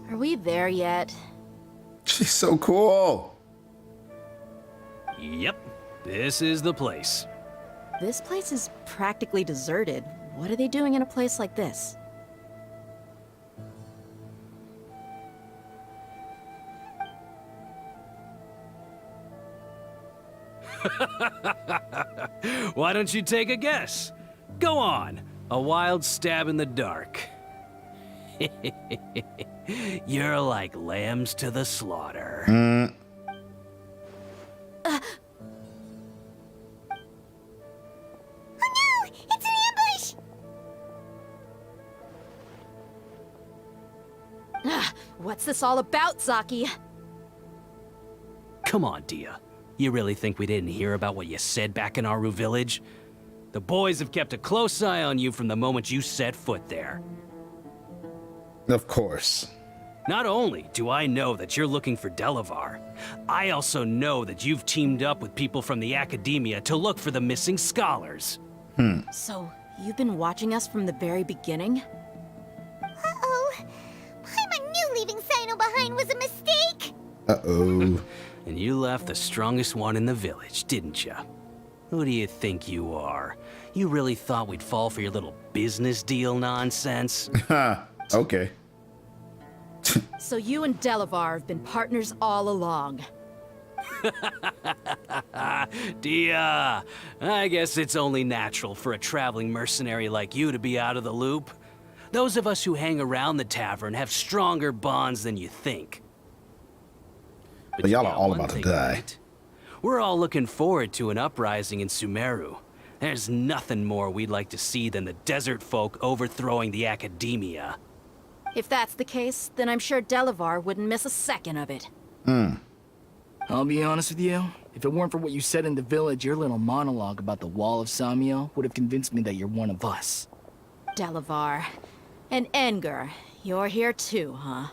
Are we there yet? She's so cool. Yep, this is the place. This place is practically deserted. What are they doing in a place like this? Why don't you take a guess? Go on, a wild stab in the dark. You're like lambs to the slaughter. Oh no! It's an ambush! What's this all about, Zaki? Come on, Dehya. You really think we didn't hear about what you said back in Aru village? The boys have kept a close eye on you from the moment you set foot there. Of course. Not only do I know that you're looking for Delavar, I also know that you've teamed up with people from the academia to look for the missing scholars. So, you've been watching us from the very beginning? Uh-oh. Paimon knew leaving Sino behind was a mistake! Uh-oh. And you left the strongest one in the village, didn't you? Who do you think you are? You really thought we'd fall for your little business deal nonsense? Okay. So you and Delavar have been partners all along. Dehya, I guess it's only natural for a traveling mercenary like you to be out of the loop. Those of us who hang around the tavern have stronger bonds than you think. But y'all you are got all one about to thing die. right. We're all looking forward to an uprising in Sumeru. There's nothing more we'd like to see than the desert folk overthrowing the academia. If that's the case, then I'm sure Delavar wouldn't miss a second of it. I'll be honest with you. If it weren't for what you said in the village, your little monologue about the Wall of Samiel would have convinced me that you're one of us. Delavar. And Edgar, you're here too, huh?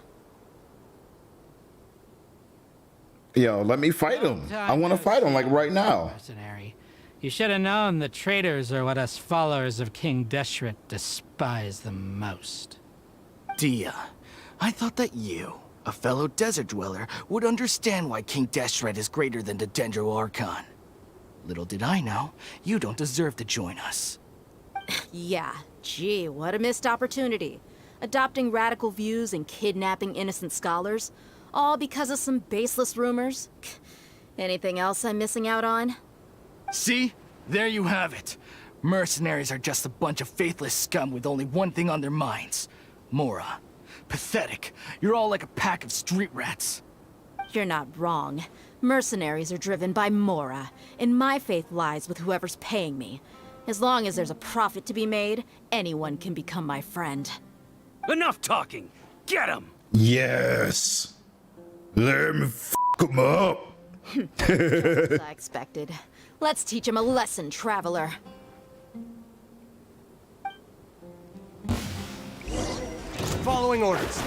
Yo, let me fight him. I want to fight him like right now. Mercenary. You should have known the traitors are what us followers of King Deshret despise the most. Dehya, I thought that you, a fellow desert dweller, would understand why King Deshret is greater than the Dendro Archon. Little did I know, you don't deserve to join us. Yeah, gee, what a missed opportunity. Adopting radical views and kidnapping innocent scholars, all because of some baseless rumors. Anything else I'm missing out on? See? There you have it. Mercenaries are just a bunch of faithless scum with only one thing on their minds. Mora. Pathetic. You're all like a pack of street rats. You're not wrong. Mercenaries are driven by Mora, and my faith lies with whoever's paying me. As long as there's a profit to be made, anyone can become my friend. Enough talking! Get him! Yes. Let me fuck him up. As I expected. Let's teach him a lesson, traveler. Following orders.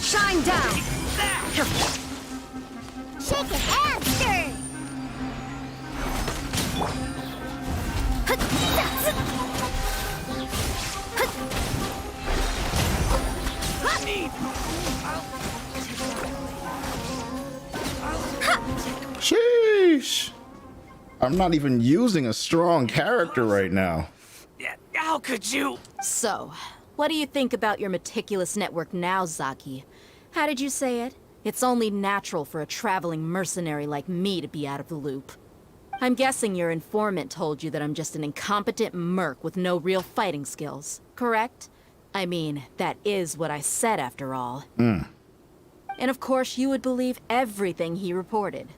Shine down! Shake it and stir! Sheesh. I'm not even using a strong character right now. How could you? So, what do you think about your meticulous network now, Zaki? How did you say it? It's only natural for a traveling mercenary like me to be out of the loop. I'm guessing your informant told you that I'm just an incompetent merc with no real fighting skills, correct? I mean, that is what I said after all. And of course you would believe everything he reported.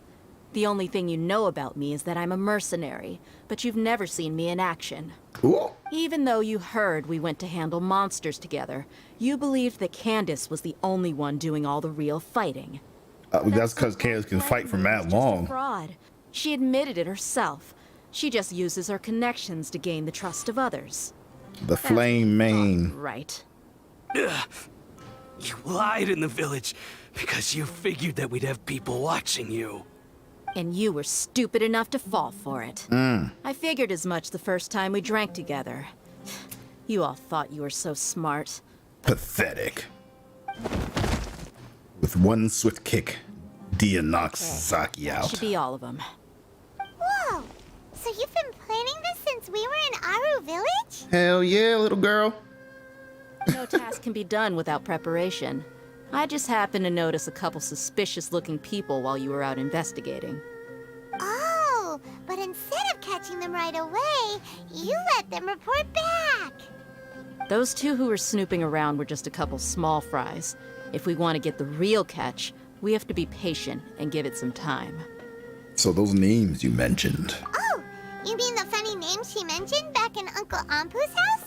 The only thing you know about me is that I'm a mercenary, but you've never seen me in action. Ooh. Even though you heard we went to handle monsters together, you believed that Candace was the only one doing all the real fighting. That's because Candace can fight for mad long. Fraud. She admitted it herself. She just uses her connections to gain the trust of others. The flame mane. Right. Ugh. You lied in the village because you figured that we'd have people watching you. And you were stupid enough to fall for it. I figured as much the first time we drank together. You all thought you were so smart. Pathetic. With one swift kick, Dehya knocks Zaki That out. should be all of them. Whoa! So you've been planning this since we were in Aru Village? Hell yeah, little girl. No task can be done without preparation. I just happened to notice a couple suspicious-looking people while you were out investigating. Oh, but instead of catching them right away, you let them report back. Those two who were snooping around were just a couple small fries. If we want to get the real catch, we have to be patient and give it some time. So those names you mentioned. Oh, you mean the funny name she mentioned back in Uncle Ampu's house?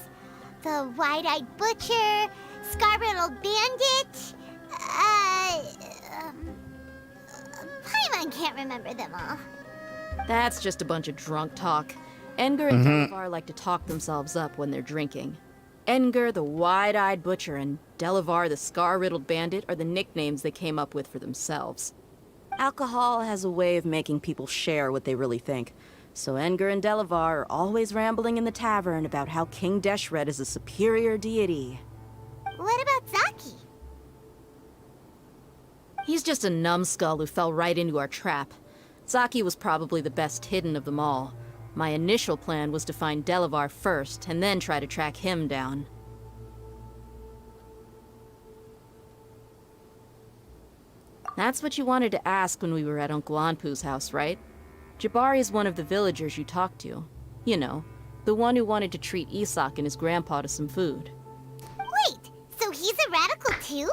The wide-eyed butcher, scar-riddled bandit, Paimon can't remember them all. That's just a bunch of drunk talk. Edgar and Delavar like to talk themselves up when they're drinking. Edgar, the wide-eyed butcher, and Delavar, the scar-riddled bandit, are the nicknames they came up with for themselves. Alcohol has a way of making people share what they really think. So Edgar and Delavar are always rambling in the tavern about how King Deshret is a superior deity. What about Zaki? He's just a numbskull who fell right into our trap. Zaki was probably the best hidden of them all. My initial plan was to find Delavar first, and then try to track him down. That's what you wanted to ask when we were at Uncle Anpu's house, right? Jabari is one of the villagers you talked to. You know, the one who wanted to treat Isak and his grandpa to some food. Wait, so he's a radical too?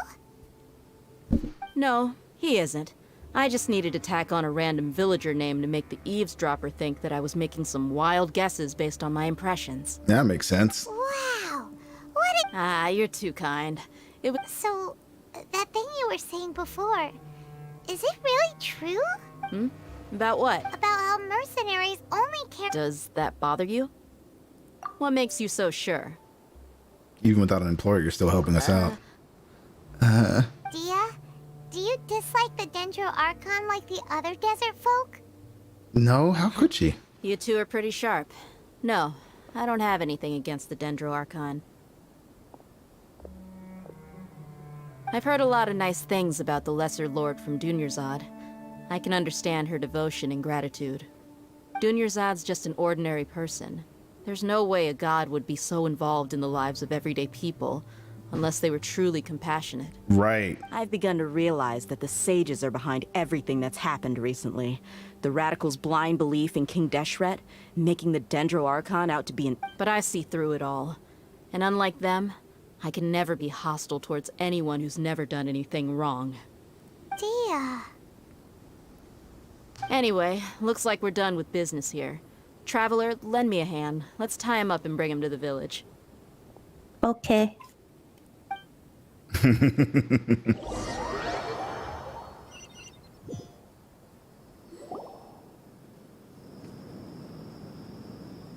No, he isn't. I just needed to tack on a random villager name to make the eavesdropper think that I was making some wild guesses based on my impressions. That makes sense. Wow, what a... Ah, you're too kind. It was... So, that thing you were saying before, is it really true? About what? About how mercenaries only care... Does that bother you? What makes you so sure? Even without an employer, you're still helping us out. Dehya, do you dislike the Dendro Archon like the other desert folk? No, how could she? You two are pretty sharp. No, I don't have anything against the Dendro Archon. I've heard a lot of nice things about the Lesser Lord from Dunyarzad. I can understand her devotion and gratitude. Dunyarzad's just an ordinary person. There's no way a god would be so involved in the lives of everyday people, unless they were truly compassionate. Right. I've begun to realize that the sages are behind everything that's happened recently. The radicals' blind belief in King Deshret, making the Dendro Archon out to be an... But I see through it all. And unlike them, I can never be hostile towards anyone who's never done anything wrong. Dehya. Anyway, looks like we're done with business here. Traveler, lend me a hand. Let's tie him up and bring him to the village. Okay.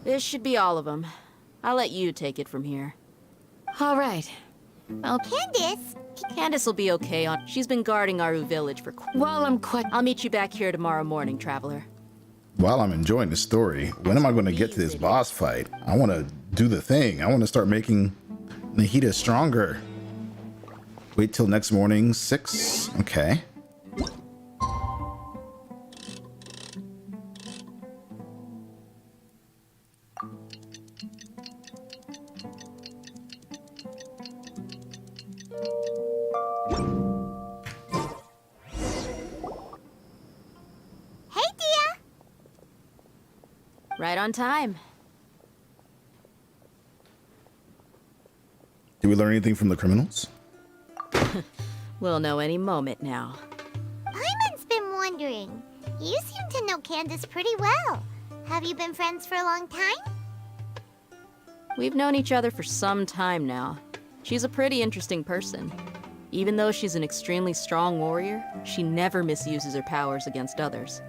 This should be all of them. I'll let you take it from here. All right. Candace will be okay on. She's been guarding Aru village for. I'll meet you back here tomorrow morning, Traveler. While I'm enjoying the story, when am I going to get to this boss fight? I want to do the thing. I want to start making Nahida stronger. Wait till next morning, 6. Okay. Hey, Dehya. Right on time. Did we learn anything from the criminals? We'll know any moment now. Paimon's been wondering. You seem to know Candace pretty well. Have you been friends for a long time? We've known each other for some time now. She's a pretty interesting person. Even though she's an extremely strong warrior, she never misuses her powers against others.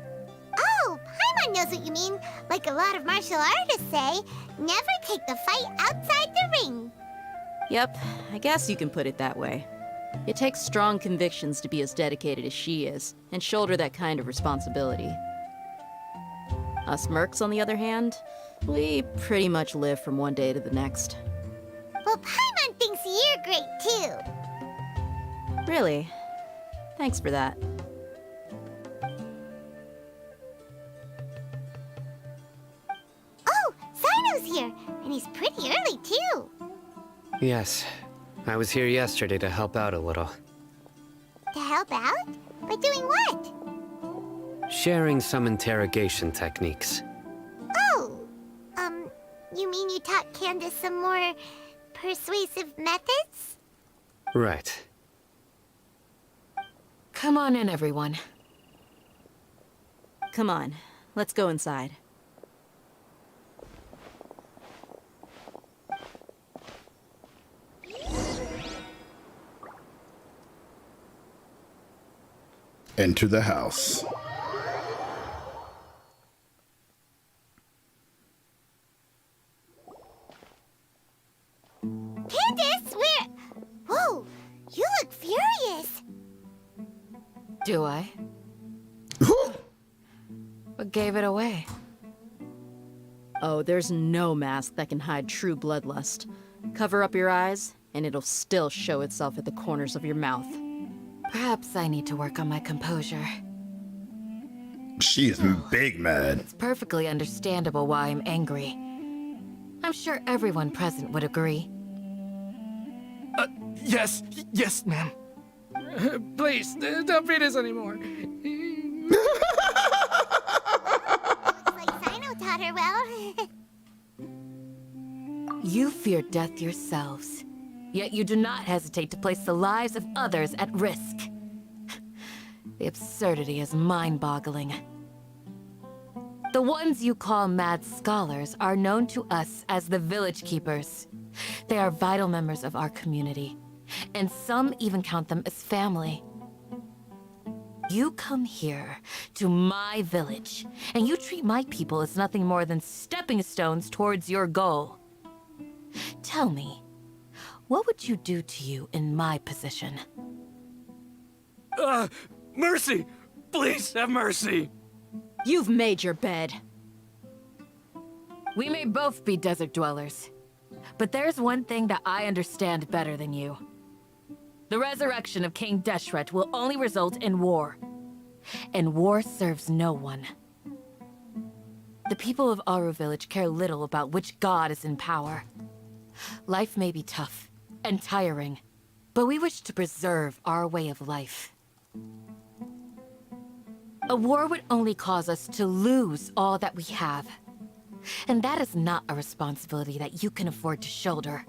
Oh, Paimon knows what you mean. Like a lot of martial artists say, never take the fight outside the ring. Yep, I guess you can put it that way. It takes strong convictions to be as dedicated as she is, and shoulder that kind of responsibility. Us mercs, on the other hand, we pretty much live from one day to the next. Well, Paimon thinks you're great too. Really? Thanks for that. Oh, Sino's here, and he's pretty early too. Yes. I was here yesterday to help out a little. To help out? By doing what? Sharing some interrogation techniques. Oh, you mean you taught Candace some more persuasive methods? Right. Come on in, everyone. Come on, let's go inside. Enter the house. Candace, whoa, you look furious. Do I? What gave it away? Oh, there's no mask that can hide true bloodlust. Cover up your eyes, and it'll still show itself at the corners of your mouth. Perhaps I need to work on my composure. She is big mad. It's perfectly understandable why I'm angry. I'm sure everyone present would agree. Yes, ma'am. Please, don't beat us anymore. Looks like Sino taught her well. You fear death yourselves, yet you do not hesitate to place the lives of others at risk. The absurdity is mind-boggling. The ones you call mad scholars are known to us as the Village Keepers. They are vital members of our community, and some even count them as family. You come here to my village, and you treat my people as nothing more than stepping stones towards your goal. Tell me, what would you do to you in my position? Mercy! Please have mercy! You've made your bed. We may both be desert dwellers, but there's one thing that I understand better than you. The resurrection of King Deshret will only result in war, and war serves no one. The people of Aru Village care little about which god is in power. Life may be tough and tiring, but we wish to preserve our way of life. A war would only cause us to lose all that we have. And that is not a responsibility that you can afford to shoulder.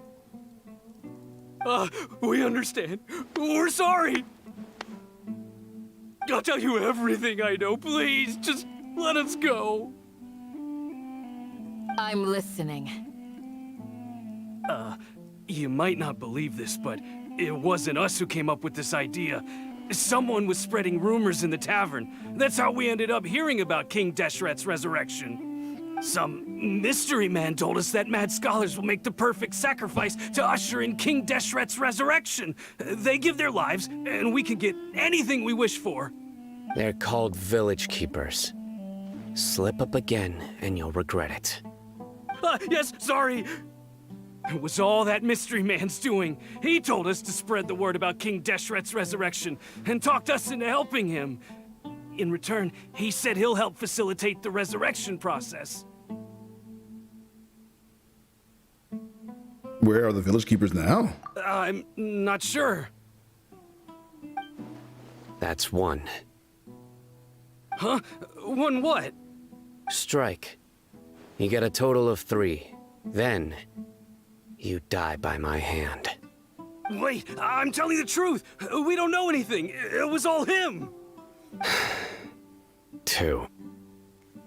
We understand. We're sorry. I'll tell you everything I know. Please, just let us go. I'm listening. You might not believe this, but it wasn't us who came up with this idea. Someone was spreading rumors in the tavern. That's how we ended up hearing about King Deshret's resurrection. Some mystery man told us that mad scholars will make the perfect sacrifice to usher in King Deshret's resurrection. They give their lives, and we can get anything we wish for. They're called village keepers. Slip up again, and you'll regret it. Yes, sorry. It was all that mystery man's doing. He told us to spread the word about King Deshret's resurrection and talked us into helping him. In return, he said he'll help facilitate the resurrection process. Where are the village keepers now? I'm not sure. That's one. Huh? One what? Strike. You get a total of 3. Then, you die by my hand. Wait, I'm telling the truth. We don't know anything. It was all him. 2.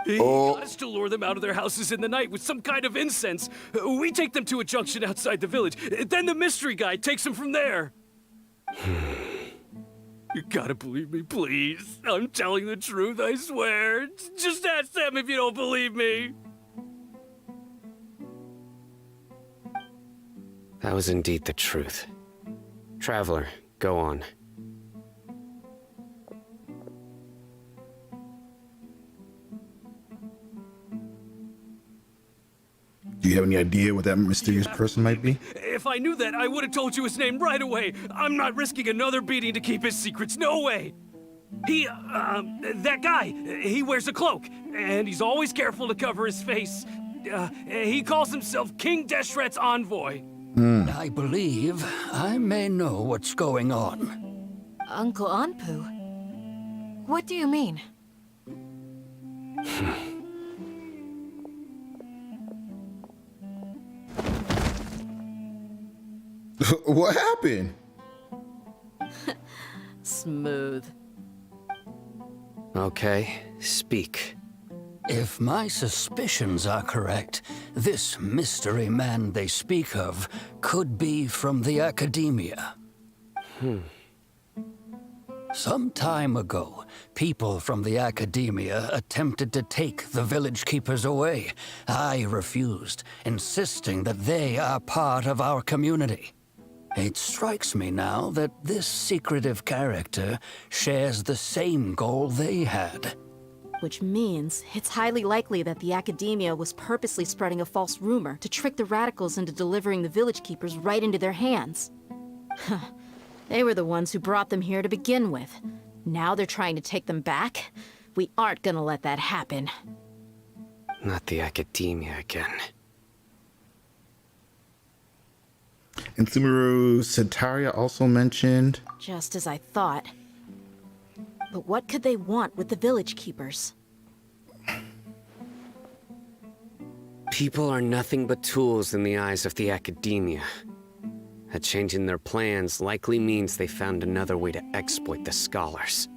He got us to lure them out of their houses in the night with some kind of incense. We take them to a junction outside the village. Then the mystery guy takes them from there. You gotta believe me, please. I'm telling the truth, I swear. Just ask them if you don't believe me. That was indeed the truth. Traveler, go on. Do you have any idea what that mysterious person might be? If I knew that, I would have told you his name right away. I'm not risking another beating to keep his secrets. No way. That guy, he wears a cloak, and he's always careful to cover his face. He calls himself King Deshret's envoy. I believe I may know what's going on. Uncle Anpu? What do you mean? What happened? Smooth. Okay, speak. If my suspicions are correct, this mystery man they speak of could be from the Academia. Some time ago, people from the Academia attempted to take the village keepers away. I refused, insisting that they are part of our community. It strikes me now that this secretive character shares the same goal they had. Which means it's highly likely that the Academia was purposely spreading a false rumor to trick the radicals into delivering the village keepers right into their hands. They were the ones who brought them here to begin with. Now they're trying to take them back? We aren't gonna let that happen. Not the Academia again. And Sumeru Setaria also mentioned. Just as I thought. But what could they want with the village keepers? People are nothing but tools in the eyes of the Academia. A change in their plans likely means they found another way to exploit the scholars.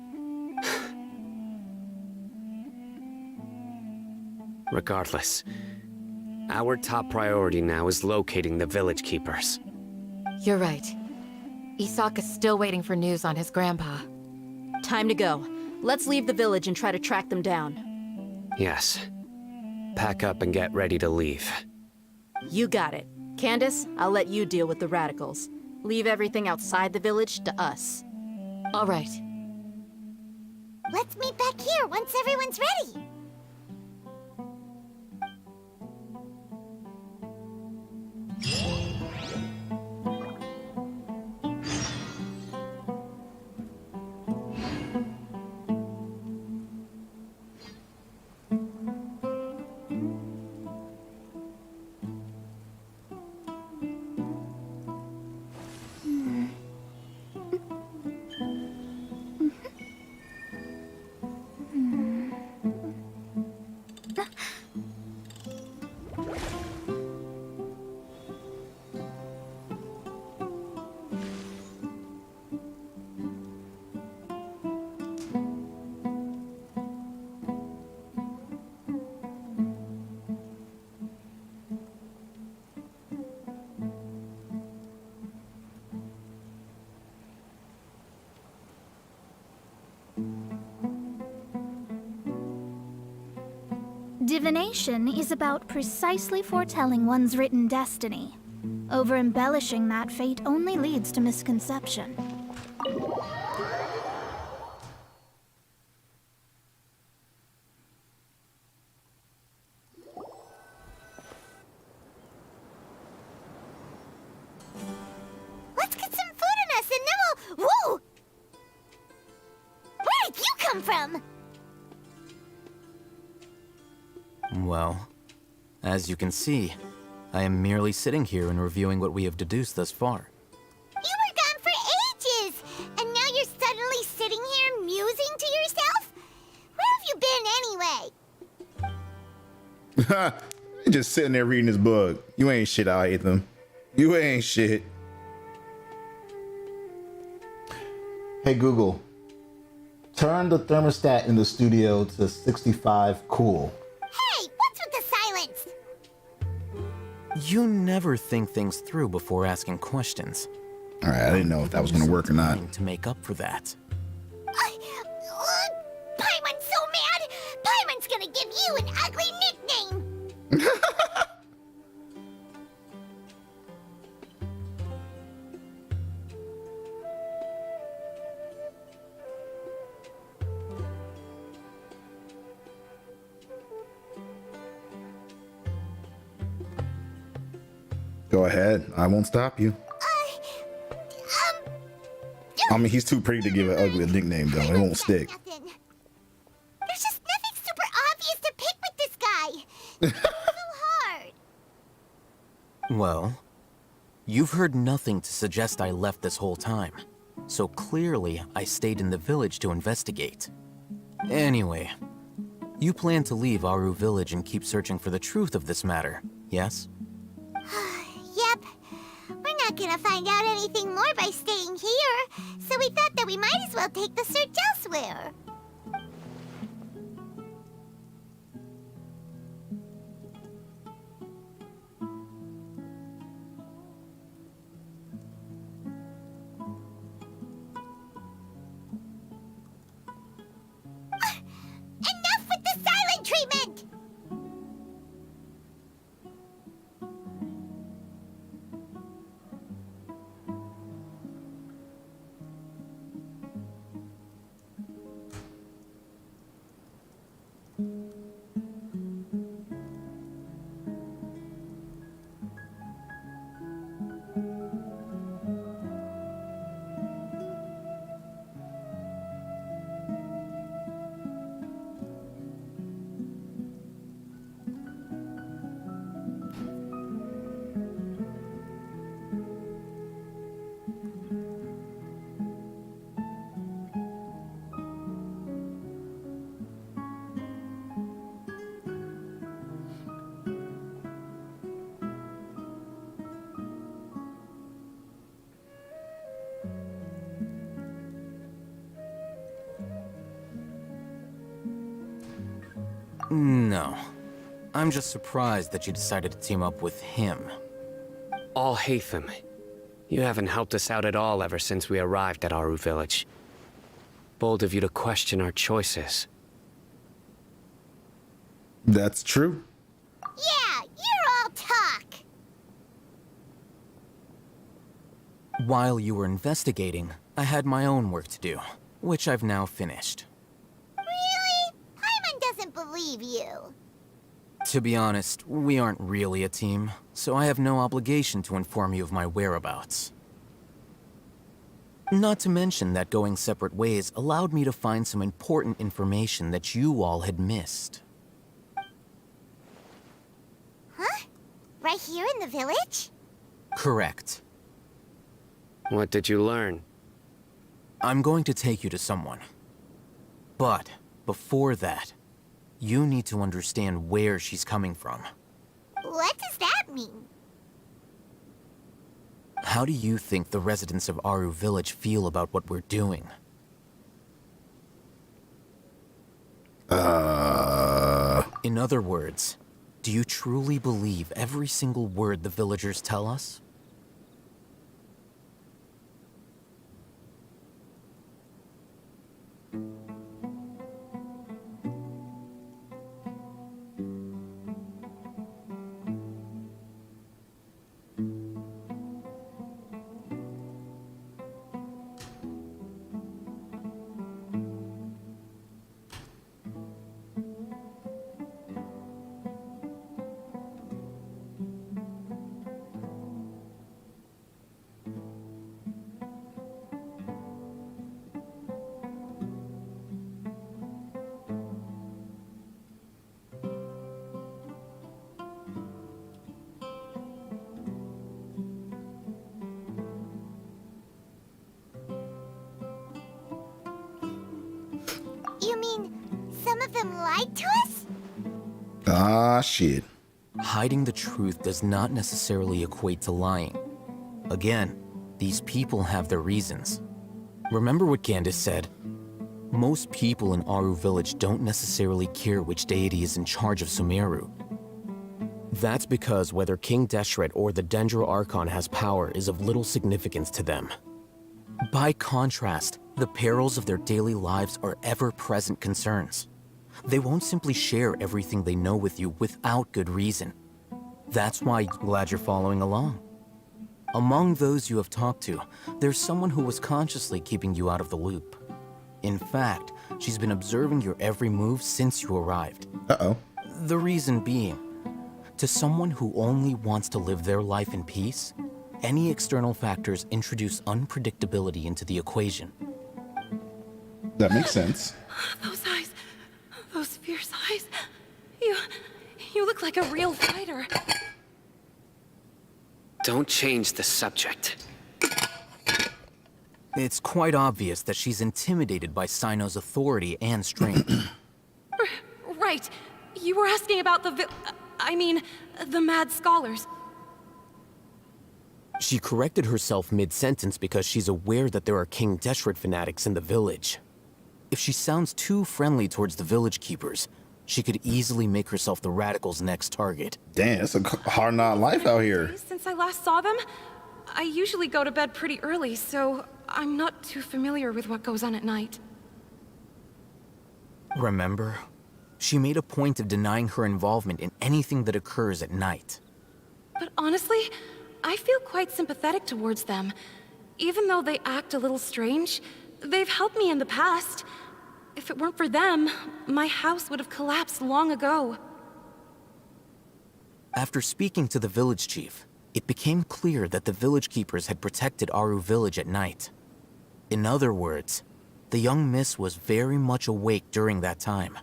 Regardless, our top priority now is locating the village keepers. You're right. Isak is still waiting for news on his grandpa. Time to go. Let's leave the village and try to track them down. Yes. Pack up and get ready to leave. You got it. Candace, I'll let you deal with the radicals. Leave everything outside the village to us. All right. Let's meet back here once everyone's ready. Divination is about precisely foretelling one's written destiny. Over-embellishing that fate only leads to misconception. Let's get some food in us and then we'll... Whoa! Where did you come from? Well, as you can see, I am merely sitting here and reviewing what we have deduced thus far. You were gone for ages, and now you're suddenly sitting here musing to yourself? Where have you been anyway? You're just sitting there reading this book. You ain't shit, I hate them. You ain't shit. Hey Google, turn the thermostat in the studio to 65 cool. Hey, what's with the silence? You never think things through before asking questions. All right, I didn't know if that was gonna work or not. To make up for that. Paimon's so mad! Paimon's gonna give you an ugly nickname! Go ahead, I won't stop you. I mean, he's too pretty to give an ugly nickname, though. It won't stick. There's just nothing super obvious to pick with this guy. It's so hard. Well, you've heard nothing to suggest I left this whole time. So clearly, I stayed in the village to investigate. Anyway, you plan to leave Aru village and keep searching for the truth of this matter, yes? Yep. We're not gonna find out anything more by staying here, so we thought that we might as well take the search elsewhere. Enough with the silent treatment! No. I'm just surprised that you decided to team up with him. Alhaitham, you haven't helped us out at all ever since we arrived at Aru village. Bold of you to question our choices. That's true. Yeah, you're all talk. While you were investigating, I had my own work to do, which I've now finished. Really? Paimon doesn't believe you. To be honest, we aren't really a team, so I have no obligation to inform you of my whereabouts. Not to mention that going separate ways allowed me to find some important information that you all had missed. Huh? Right here in the village? Correct. What did you learn? I'm going to take you to someone. But before that, you need to understand where she's coming from. What does that mean? How do you think the residents of Aru village feel about what we're doing? In other words, do you truly believe every single word the villagers tell us? of them lied to us? Ah, shit. Hiding the truth does not necessarily equate to lying. Again, these people have their reasons. Remember what Candace said. Most people in Aru Village don't necessarily care which deity is in charge of Sumeru. That's because whether King Deshret or the Dendro Archon has power is of little significance to them. By contrast, the perils of their daily lives are ever-present concerns. They won't simply share everything they know with you without good reason. That's why I'm glad you're following along. Among those you have talked to, there's someone who was consciously keeping you out of the loop. In fact, she's been observing your every move since you arrived. Uh-oh. The reason being, to someone who only wants to live their life in peace, any external factors introduce unpredictability into the equation. That makes sense. Those eyes, those fierce eyes. You look like a real fighter. Don't change the subject. It's quite obvious that she's intimidated by Sino's authority and strength. Right. You were asking about the the mad scholars. She corrected herself mid-sentence because she's aware that there are King Deshret fanatics in the village. If she sounds too friendly towards the village keepers, she could easily make herself the radicals' next target. Damn, it's a hard-knock life out here. Since I last saw them, I usually go to bed pretty early, so I'm not too familiar with what goes on at night. Remember? She made a point of denying her involvement in anything that occurs at night. But honestly, I feel quite sympathetic towards them. Even though they act a little strange, they've helped me in the past. If it weren't for them, my house would have collapsed long ago. After speaking to the village chief, it became clear that the village keepers had protected Aru Village at night. In other words, the young miss was very much awake during that time.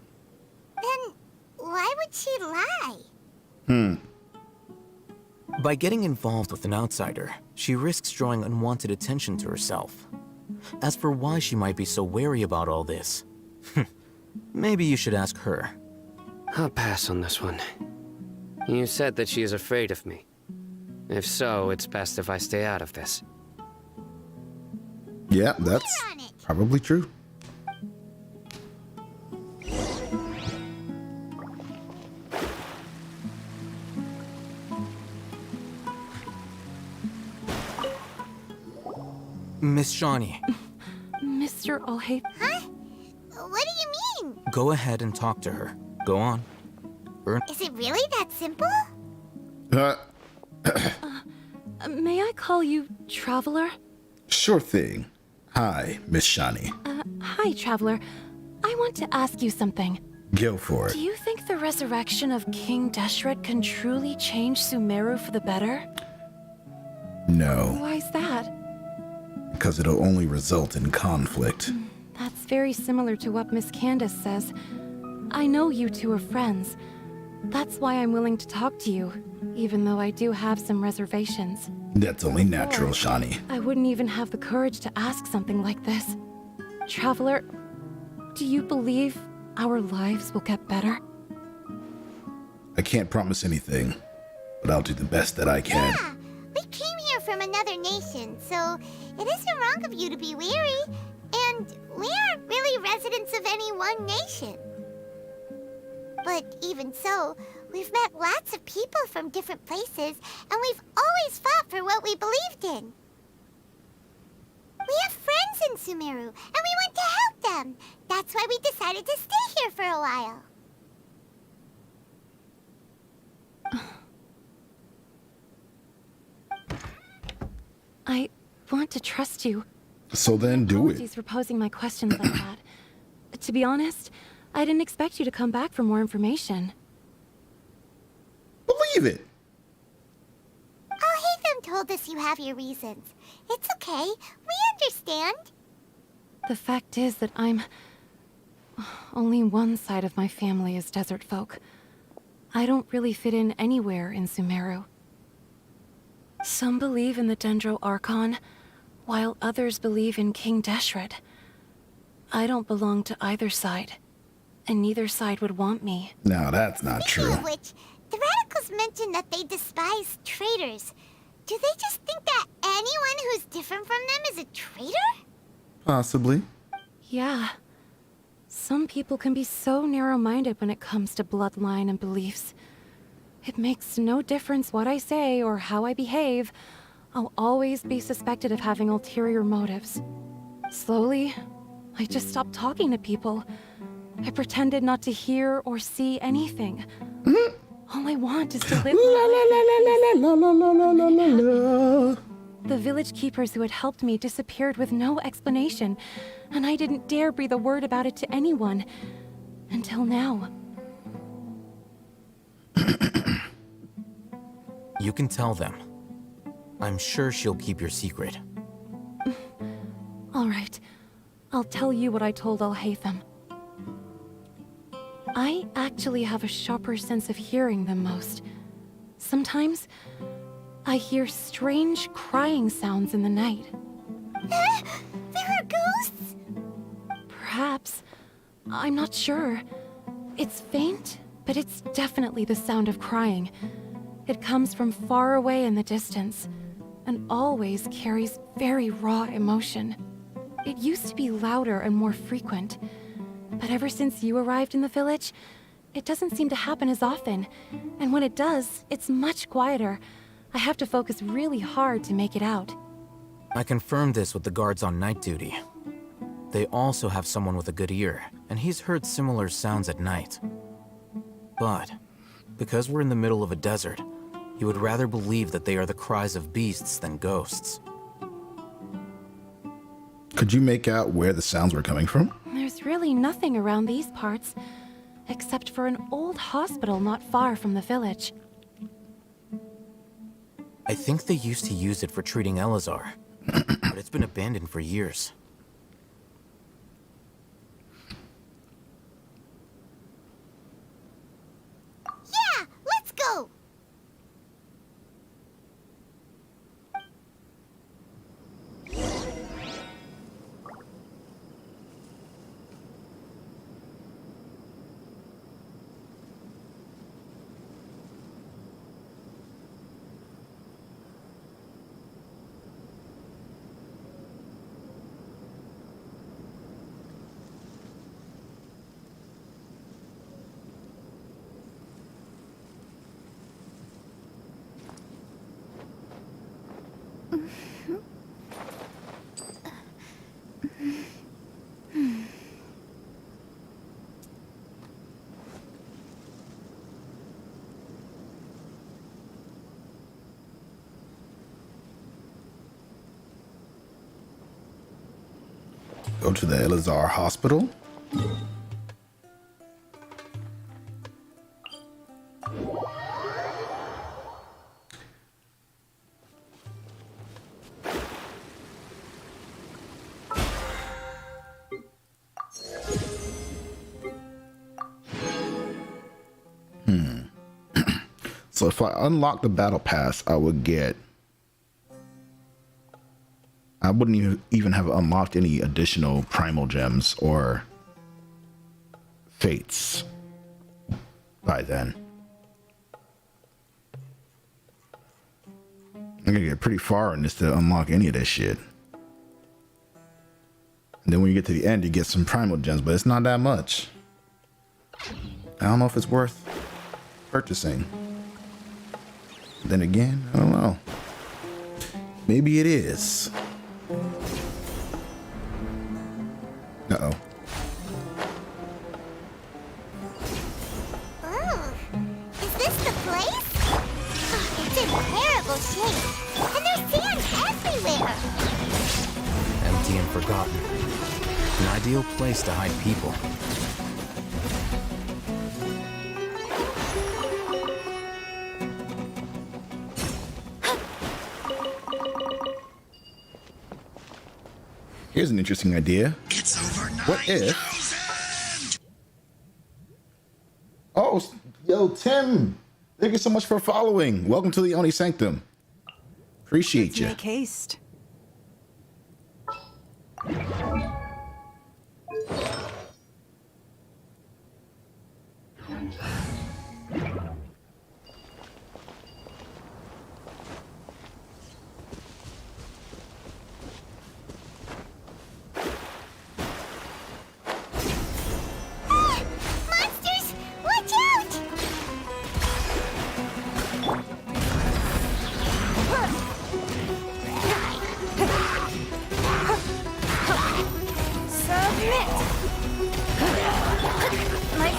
Then why would she lie? By getting involved with an outsider, she risks drawing unwanted attention to herself. As for why she might be so wary about all this, maybe you should ask her. I'll pass on this one. You said that she is afraid of me. If so, it's best if I stay out of this. Yeah, that's probably true. Miss Shawnee. Mr. Olhape. Huh? What do you mean? Go ahead and talk to her. Go on. Is it really that simple? May I call you Traveler? Sure thing. Hi, Miss Shawnee. Hi, Traveler. I want to ask you something. Go for it. Do you think the resurrection of King Deshret can truly change Sumeru for the better? No, Why's that? because it'll only result in conflict. That's very similar to what Miss Candace says. I know you two are friends. That's why I'm willing to talk to you, even though I do have some reservations. That's only natural, Shawnee. I wouldn't even have the courage to ask something like this. Traveler, do you believe our lives will get better? I can't promise anything, but I'll do the best that I can. Yeah, we came here from another nation, so it isn't wrong of you to be weary. And we aren't really residents of any one nation. But even so, we've met lots of people from different places, and we've always fought for what we believed in. We have friends in Sumeru, and we want to help them. That's why we decided to stay here for a while. I want to trust you. So then do it. Apologies for posing my questions like that. To be honest, I didn't expect you to come back for more information. Believe it. Alhaitham told us you have your reasons. It's okay. We understand. The fact is that only one side of my family is desert folk. I don't really fit in anywhere in Sumeru. Some believe in the Dendro Archon, while others believe in King Deshret. I don't belong to either side. and neither side would want me. No, that's not true. Speaking of which, the radicals mentioned that they despise traitors. Do they just think that anyone who's different from them is a traitor? Possibly. Yeah. Some people can be so narrow-minded when it comes to bloodline and beliefs. It makes no difference what I say or how I behave. I'll always be suspected of having ulterior motives. Slowly, I just stopped talking to people. I pretended not to hear or see anything. All I want is to live my life. The village keepers who had helped me disappeared with no explanation, and I didn't dare breathe a word about it to anyone. Until now. You can tell them. I'm sure she'll keep your secret. All right. I'll tell you what I told Al-Haytham. I actually have a sharper sense of hearing than most. Sometimes, I hear strange crying sounds in the night. There are ghosts? Perhaps. I'm not sure. It's faint, but it's definitely the sound of crying. It comes from far away in the distance, and always carries very raw emotion. It used to be louder and more frequent, but ever since you arrived in the village, it doesn't seem to happen as often, and when it does, it's much quieter. I have to focus really hard to make it out. I confirmed this with the guards on night duty. They also have someone with a good ear, and he's heard similar sounds at night. But, because we're in the middle of a desert, you would rather believe that they are the cries of beasts than ghosts. Could you make out where the sounds were coming from? There's really nothing around these parts, except for an old hospital not far from the village. I think they used to use it for treating Elazar, but it's been abandoned for years. Yeah, let's go! Go to the Elazar hospital. So if I unlock the battle pass, I would get... I wouldn't even have unlocked any additional primal gems or fates by then. I'm gonna get pretty far in this to unlock any of this shit. And then when you get to the end, you get some primal gems, but it's not that much. I don't know if it's worth purchasing. Then again, I don't know. Maybe it is. Uh-oh. Oh, is this the place? Oh, it's in terrible shape, and there's sand everywhere. Empty and forgotten. An ideal place to hide people. Here's an interesting idea. What if... Oh, yo, Tim! Thank you so much for following. Welcome to the Oni Sanctum. Appreciate you. Make haste.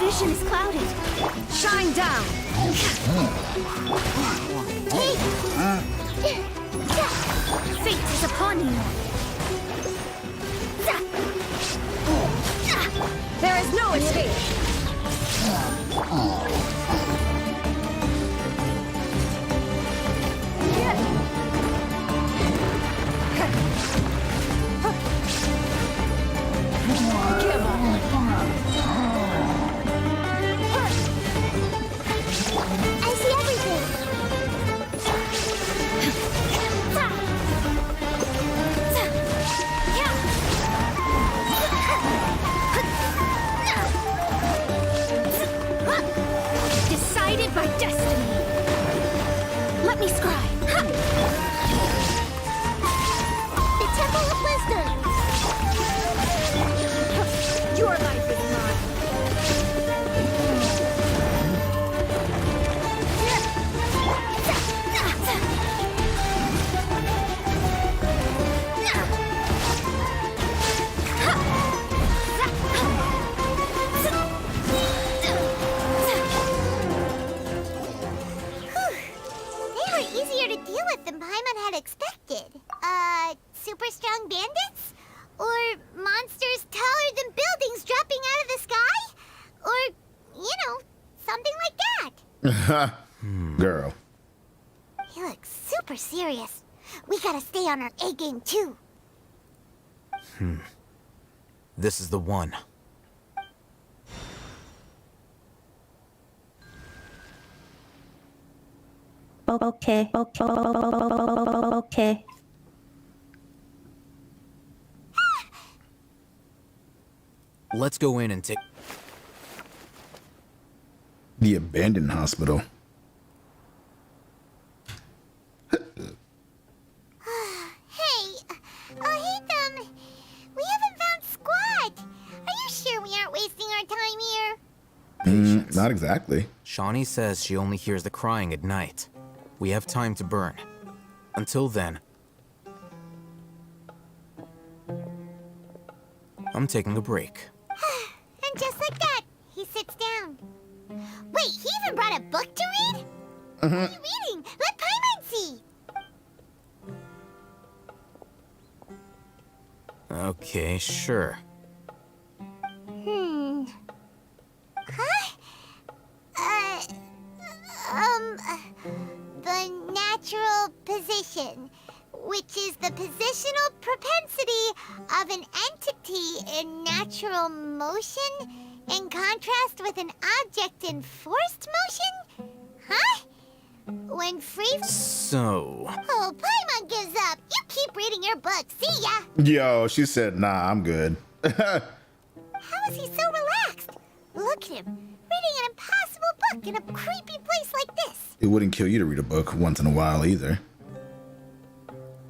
vision is clouded. Shine down. Fate is upon you. There is no escape. Give up. I see everything. Decided by destiny. Let me scry. The Temple of Wisdom. Your life is They were easier to deal with than Paimon had expected. Super strong bandits? Or monsters taller than buildings dropping out of the sky? Or, something like that. Girl. He looks super serious. We gotta stay on our A game too. This is the one. Okay. Let's go in and take... The abandoned hospital. We haven't found Squat. Are you sure we aren't wasting our time here? Not exactly. Shawnee says she only hears the crying at night. We have time to burn. Until then, I'm taking a break. And just like that, he sits down. Wait, he even brought a book to read? What are you reading? Let Paimon see. Okay, sure. The natural position, which is the positional propensity of an entity in natural motion in contrast with an object in forced motion? Huh? When free... So... Oh, Paimon gives up. You keep reading your book. See ya. Yo, she said, nah, I'm good. How is he so relaxed? Look at him, reading an impossible book in a creepy place like this. It wouldn't kill you to read a book once in a while either.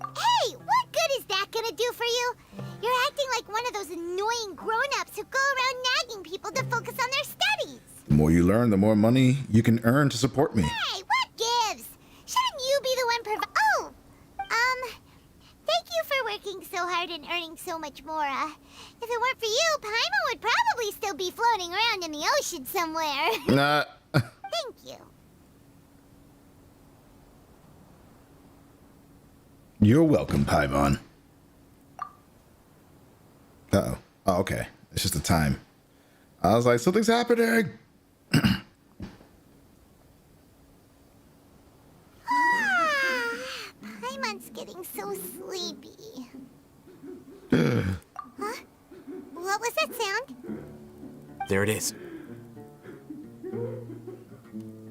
Hey, what good is that gonna do for you? You're acting like one of those annoying grown-ups who go around nagging people to focus on their studies. The more you learn, the more money you can earn to support me. Hey, what gives? Shouldn't you be the one thank you for working so hard and earning so much more. If it weren't for you, Paimon would probably still be floating around in the ocean somewhere. Nah. Thank you. You're welcome, Paimon. Uh-oh. Oh, okay. It's just the time. I was like, something's happening. Paimon's getting so sleepy. Huh? What was that sound? There it is.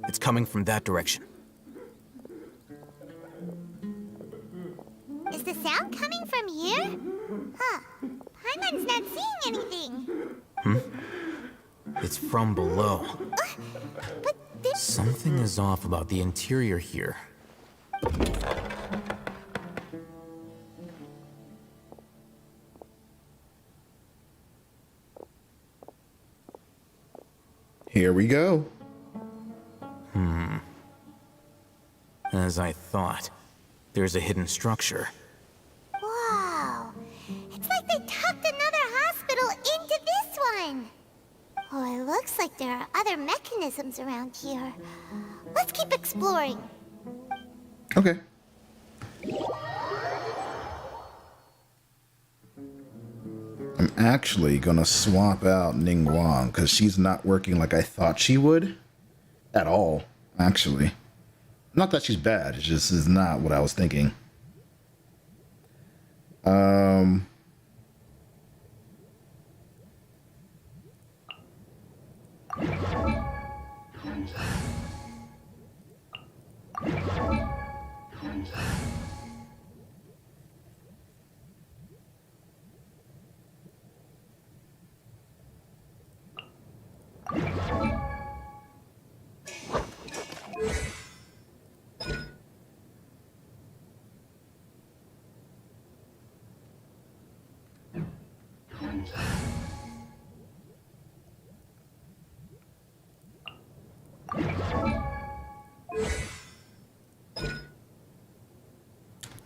It's coming from that direction. Is the sound coming from here? Huh. Paimon's not seeing anything. It's from below. But this... Something is off about the interior here. Here we go. As I thought, there's a hidden structure. Wow. It's like they tucked another hospital into this one. Oh, it looks like there are other mechanisms around here. Let's keep exploring. Okay. I'm actually gonna swap out Ning Wang because she's not working like I thought she would at all, actually. Not that she's bad, it just is not what I was thinking.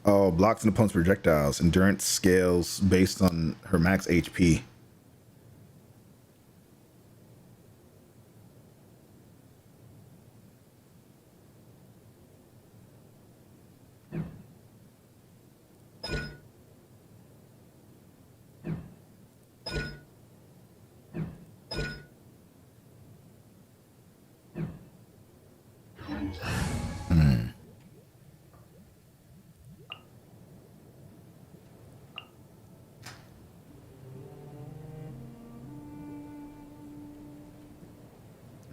Oh, blocks an opponent's projectiles. Endurance scales based on her max HP.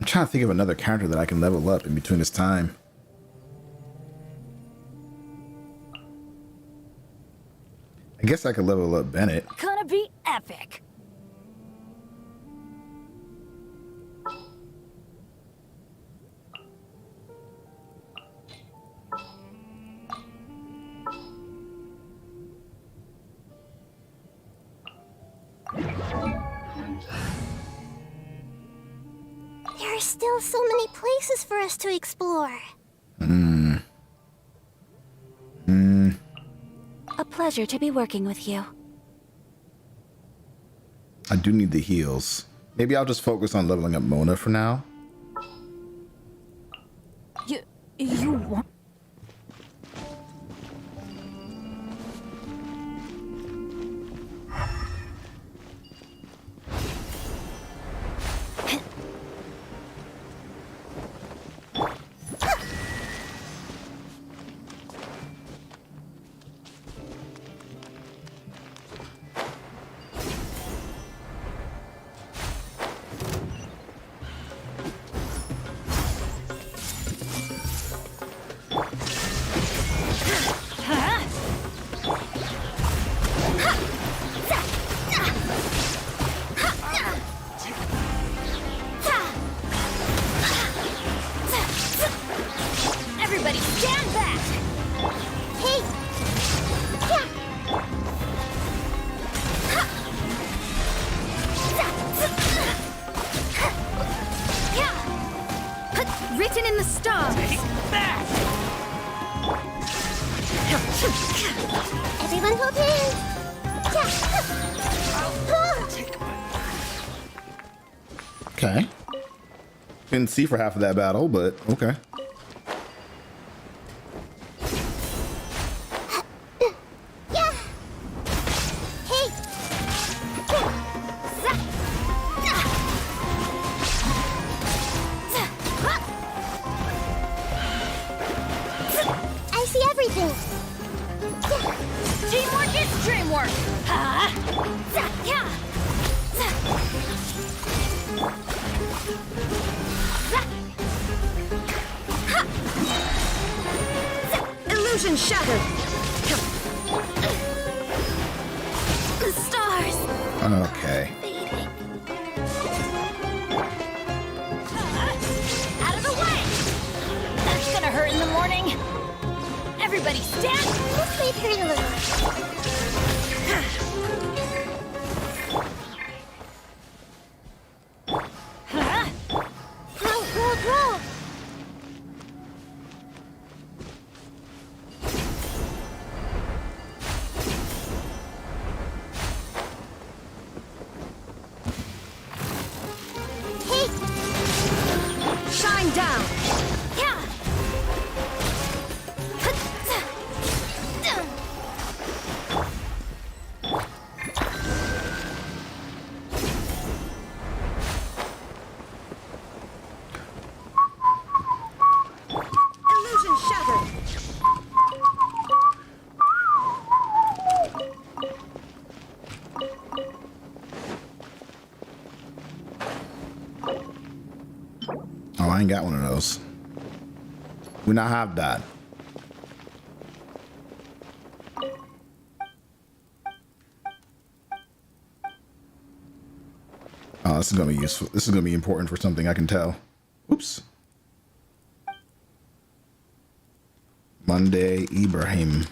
I'm trying to think of another character that I can level up in between this time. I guess I could level up Bennett. Gonna be epic. There are still so many places for us to explore. A pleasure to be working with you. I do need the heals. Maybe I'll just focus on leveling up Mona for now. You want... Everybody stand back! Hey! Written in the stars. Everyone hold hands! Okay. Couldn't see for half of that battle, but okay. I see everything! Teamwork is dreamwork. Illusion shattered. The stars. Okay. Out of the way. That's gonna hurt in the morning. Everybody stand. This might hurt a little. Roll. Hey! I ain't got one of those. We not have that. Oh, this is gonna be useful. This is gonna be important for something, I can tell. Oops. Monday, Ibrahim.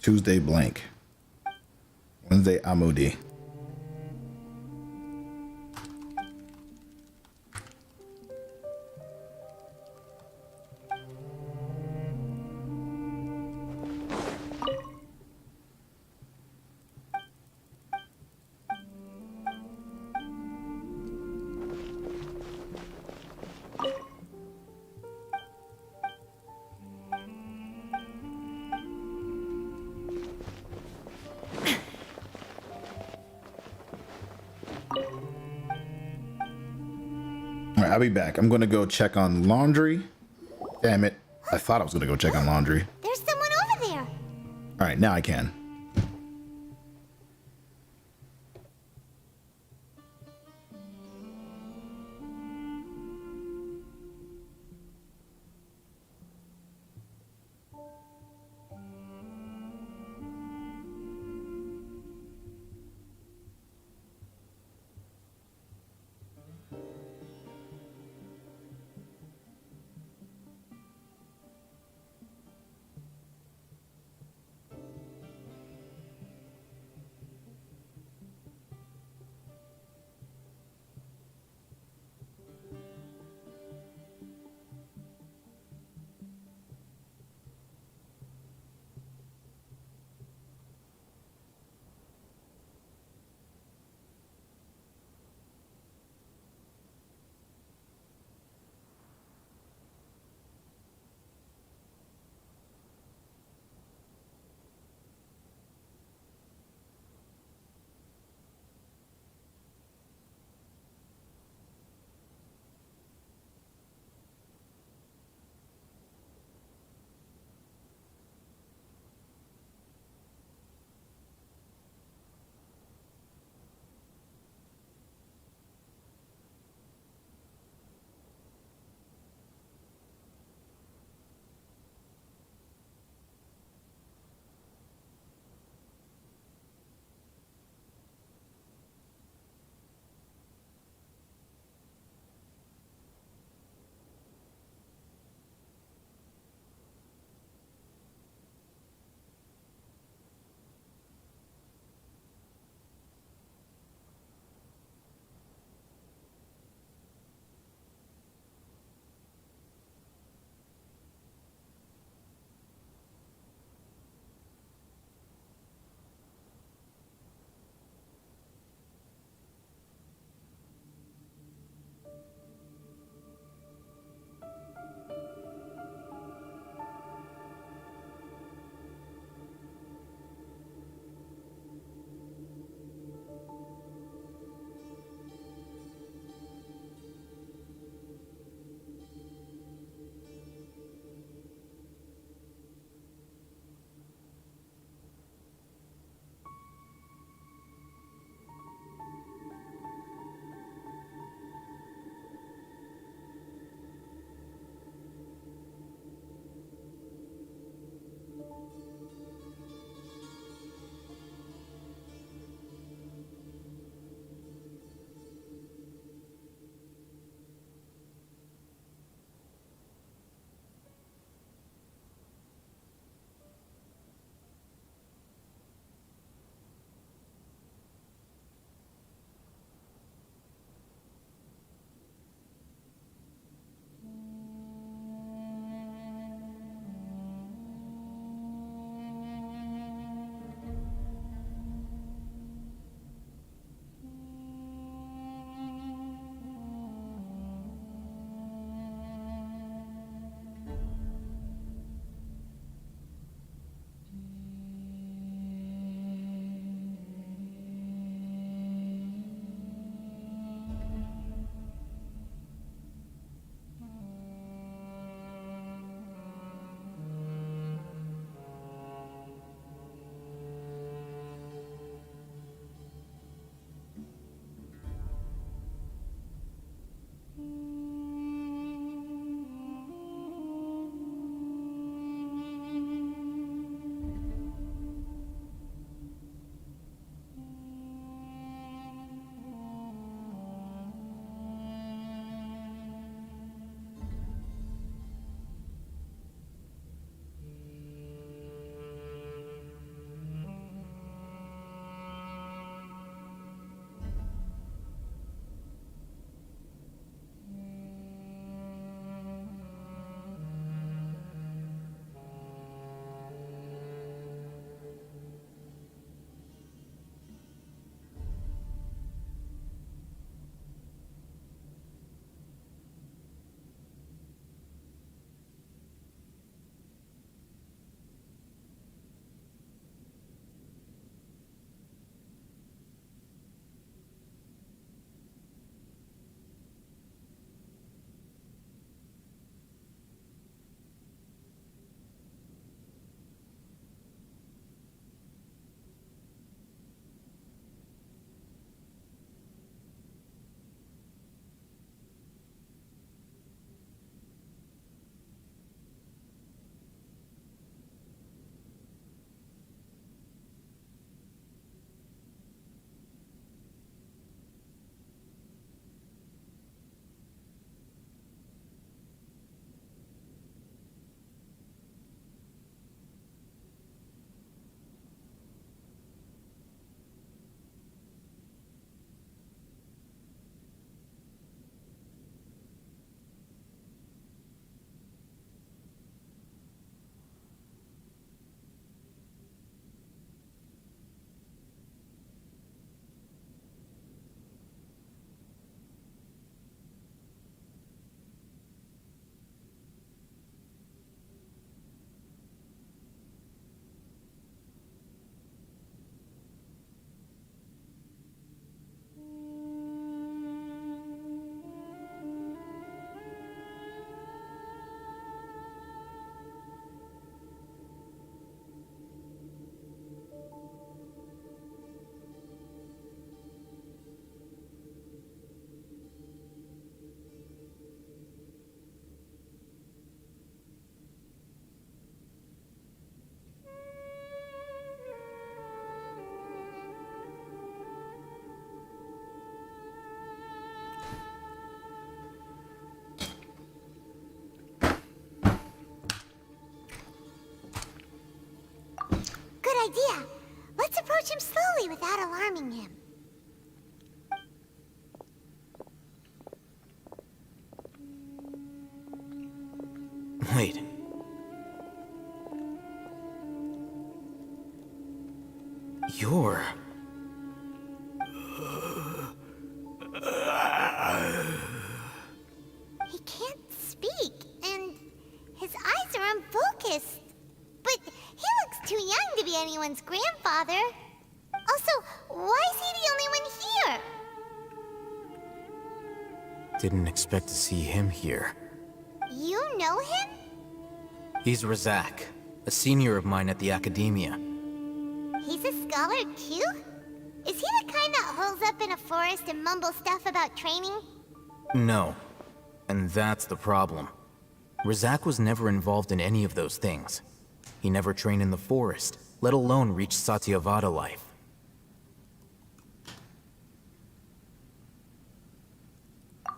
Tuesday, blank. Wednesday, Amudi. All right, I'll be back. I'm gonna go check on laundry. Damn it. I thought I was gonna go check on laundry. There's someone over there. All right, now I can. idea. Let's approach him slowly without alarming him. Wait. You're... He can't speak, and his eyes are unfocused. But he looks too young to be anyone's grandfather. Also, why is he the only one here? Didn't expect to see him here. You know him? He's Razak, a senior of mine at the Academia. He's a scholar too? Is he the kind that holes up in a forest and mumbles stuff about training? No. And that's the problem. Razak was never involved in any of those things. He never trained in the forest, let alone reach Satyavada life.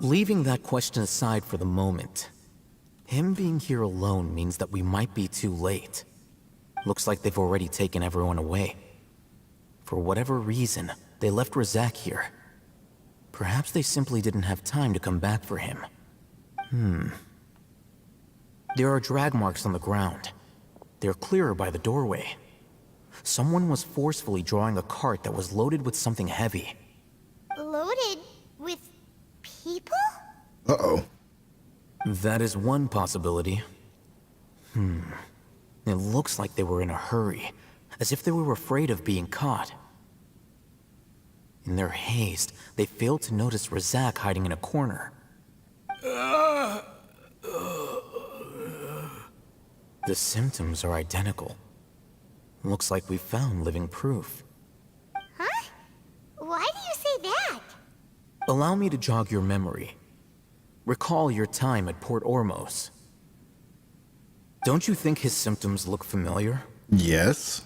Leaving that question aside for the moment, him being here alone means that we might be too late. Looks like they've already taken everyone away. For whatever reason, they left Razak here. Perhaps they simply didn't have time to come back for him. There are drag marks on the ground. They're clearer by the doorway. Someone was forcefully drawing a cart that was loaded with something heavy. Loaded with people? Uh-oh. That is one possibility. It looks like they were in a hurry, as if they were afraid of being caught. In their haste, they failed to notice Razak hiding in a corner. The symptoms are identical. Looks like we found living proof. Huh? Why do you say that? Allow me to jog your memory. Recall your time at Port Ormos. Don't you think his symptoms look familiar? Yes.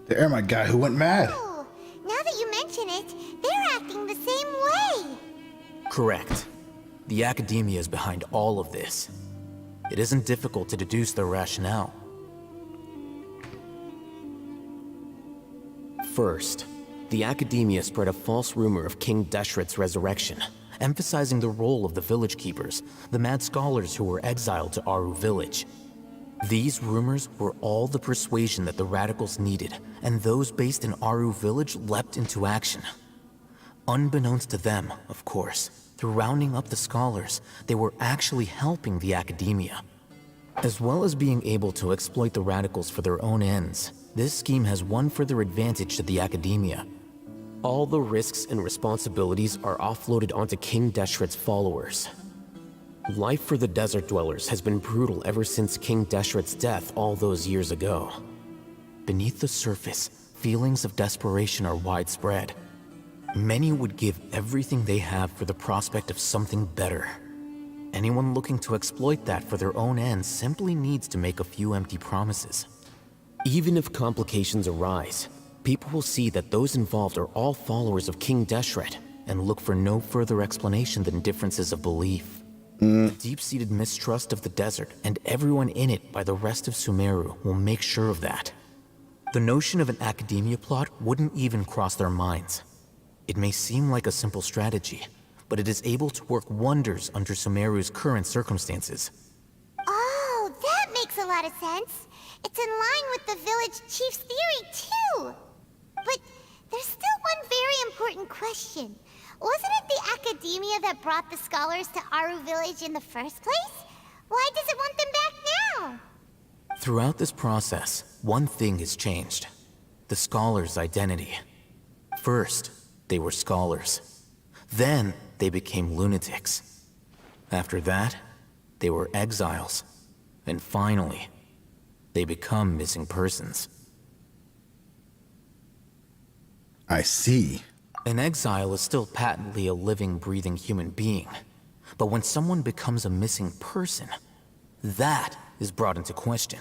The Airmite guy who went mad. Oh, now that you mention it, they're acting the same way. Correct. The Academia is behind all of this. It isn't difficult to deduce their rationale. First, the Academia spread a false rumor of King Deshret's resurrection, emphasizing the role of the village keepers, the mad scholars who were exiled to Aru village. These rumors were all the persuasion that the radicals needed, and those based in Aru village leapt into action. Unbeknownst to them, of course, through rounding up the scholars, they were actually helping the Academia. As well as being able to exploit the radicals for their own ends, this scheme has one further advantage to the Academia. All the risks and responsibilities are offloaded onto King Deshret's followers. Life for the desert dwellers has been brutal ever since King Deshret's death all those years ago. Beneath the surface, feelings of desperation are widespread. Many would give everything they have for the prospect of something better. Anyone looking to exploit that for their own ends simply needs to make a few empty promises. Even if complications arise, people will see that those involved are all followers of King Deshret and look for no further explanation than differences of belief. The deep-seated mistrust of the desert and everyone in it by the rest of Sumeru will make sure of that. The notion of an Academia plot wouldn't even cross their minds. It may seem like a simple strategy, but it is able to work wonders under Sumeru's current circumstances. Oh, that makes a lot of sense. It's in line with the village chief's theory, too. But there's still one very important question. Wasn't it the Academia that brought the scholars to Aru village in the first place? Why does it want them back now? Throughout this process, one thing has changed. The scholars' identity. First, they were scholars. Then, they became lunatics. After that, they were exiles. And finally, they become missing persons. I see. An exile is still patently a living, breathing human being. But when someone becomes a missing person, that is brought into question.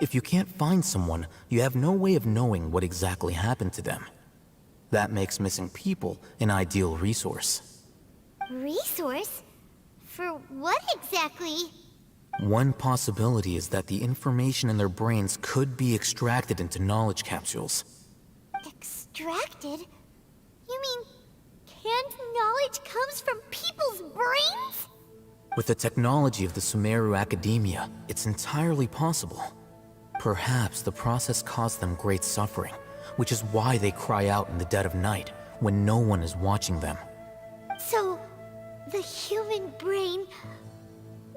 If you can't find someone, you have no way of knowing what exactly happened to them. That makes missing people an ideal resource. Resource? For what exactly? One possibility is that the information in their brains could be extracted into knowledge capsules. Extracted? You mean canned knowledge comes from people's brains? With the technology of the Sumeru Academia, it's entirely possible. Perhaps the process caused them great suffering, which is why they cry out in the dead of night when no one is watching them. So, the human brain...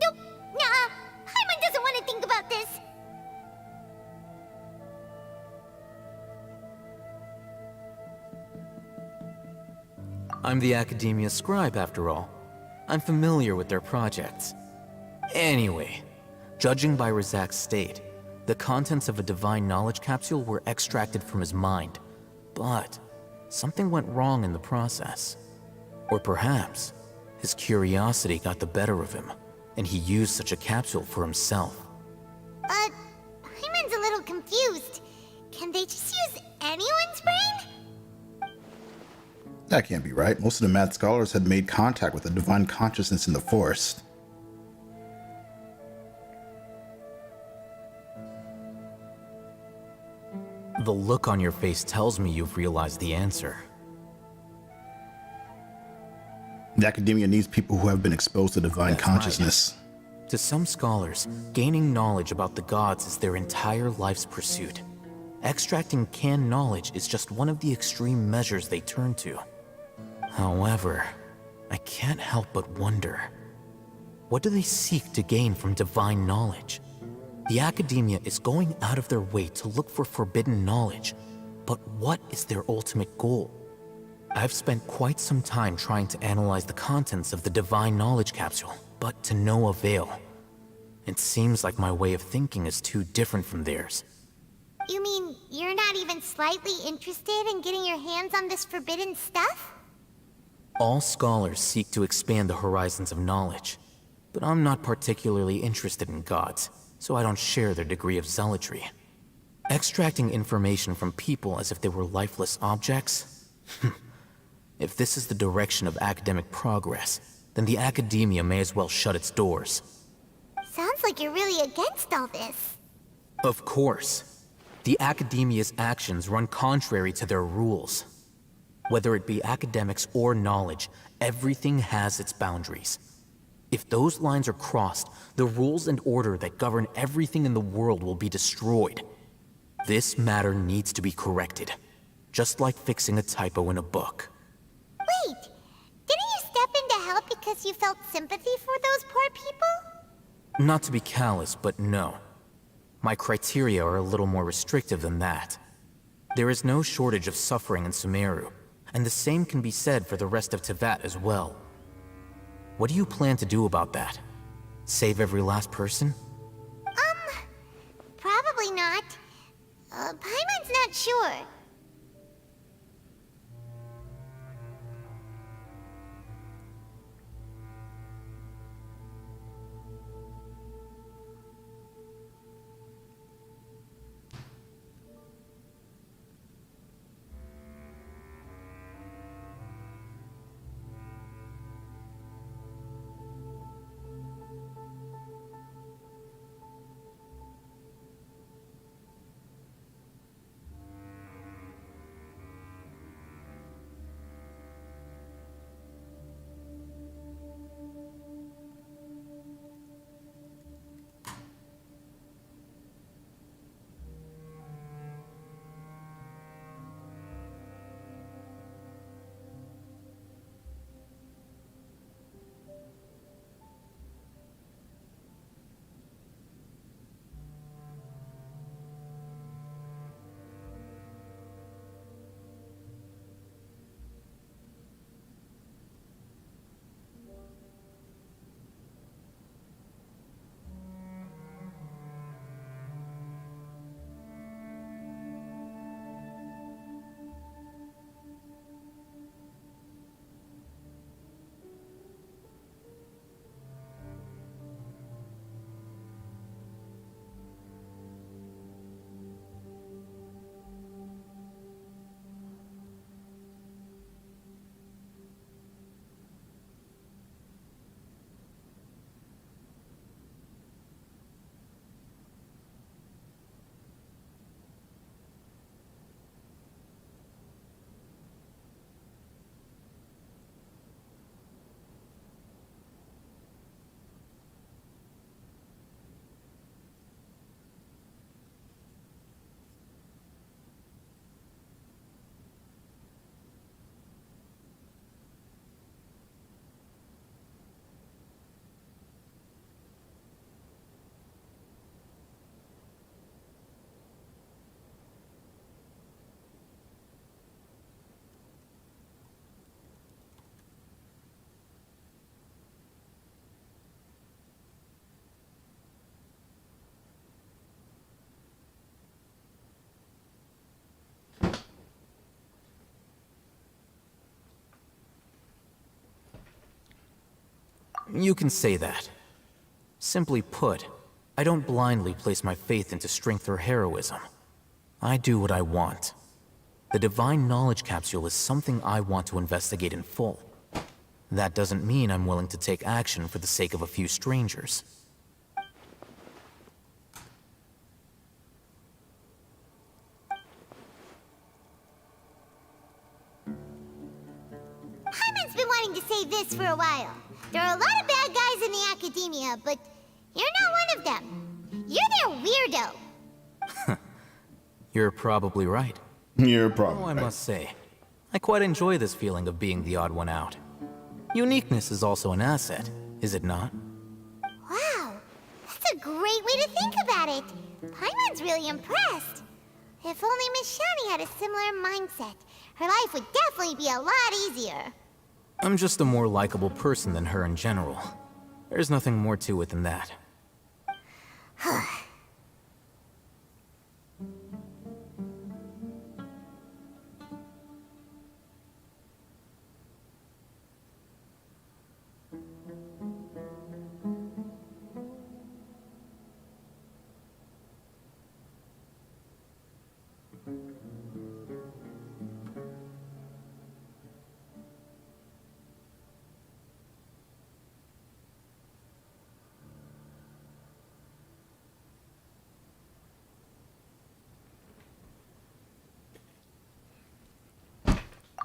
Nope, nah, Paimon doesn't want to think about this. I'm the Academia scribe, after all. I'm familiar with their projects. Anyway, judging by Razak's state, the contents of a divine knowledge capsule were extracted from his mind. But something went wrong in the process. Or perhaps his curiosity got the better of him, and he used such a capsule for himself. Paimon's a little confused. Can they just use anyone's brain? That can't be right. Most of the mad scholars had made contact with the divine consciousness in the forest. The look on your face tells me you've realized the answer. The Academia needs people who have been exposed to divine consciousness. Right. To some scholars, gaining knowledge about the gods is their entire life's pursuit. Extracting canned knowledge is just one of the extreme measures they turn to. However, I can't help but wonder, what do they seek to gain from divine knowledge? The Academia is going out of their way to look for forbidden knowledge, but what is their ultimate goal? I've spent quite some time trying to analyze the contents of the divine knowledge capsule, but to no avail. It seems like my way of thinking is too different from theirs. You mean you're not even slightly interested in getting your hands on this forbidden stuff? All scholars seek to expand the horizons of knowledge, but I'm not particularly interested in gods, so I don't share their degree of zealotry. Extracting information from people as if they were lifeless objects? If this is the direction of academic progress, then the Academia may as well shut its doors. Sounds like you're really against all this. Of course. The Academia's actions run contrary to their rules. Whether it be academics or knowledge, everything has its boundaries. If those lines are crossed, the rules and order that govern everything in the world will be destroyed. This matter needs to be corrected, just like fixing a typo in a book. Wait, didn't you step in to help because you felt sympathy for those poor people? Not to be callous, but no. My criteria are a little more restrictive than that. There is no shortage of suffering in Sumeru, and the same can be said for the rest of Teyvat as well. What do you plan to do about that? Save every last person? Probably not. Paimon's not sure. You can say that. Simply put, I don't blindly place my faith into strength or heroism. I do what I want. The Divine Knowledge Capsule is something I want to investigate in full. That doesn't mean I'm willing to take action for the sake of a few strangers. Paimon's been wanting to say this for a while. There are a lot of bad guys in the academia, but you're not one of them. You're their weirdo. You're probably right. You're probably I must say, I quite enjoy this feeling of being the odd one out. Uniqueness is also an asset, is it not? Wow, that's a great way to think about it. Paimon's really impressed. If only Miss Shani had a similar mindset, her life would definitely be a lot easier. I'm just a more likable person than her in general. There's nothing more to it than that.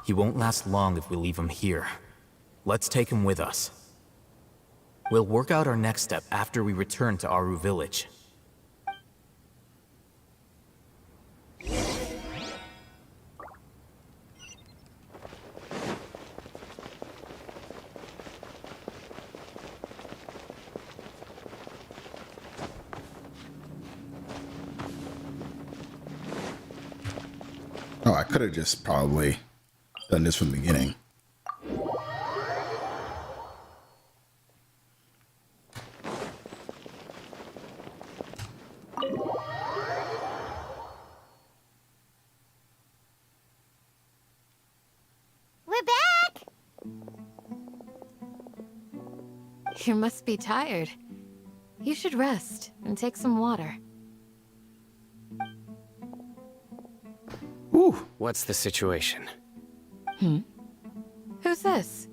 He won't last long if we leave him here. Let's take him with us. We'll work out our next step after we return to Aru Village. Oh, I could have just probably done this from the beginning. We're back! You must be tired. You should rest and take some water. What's the situation? Who's this?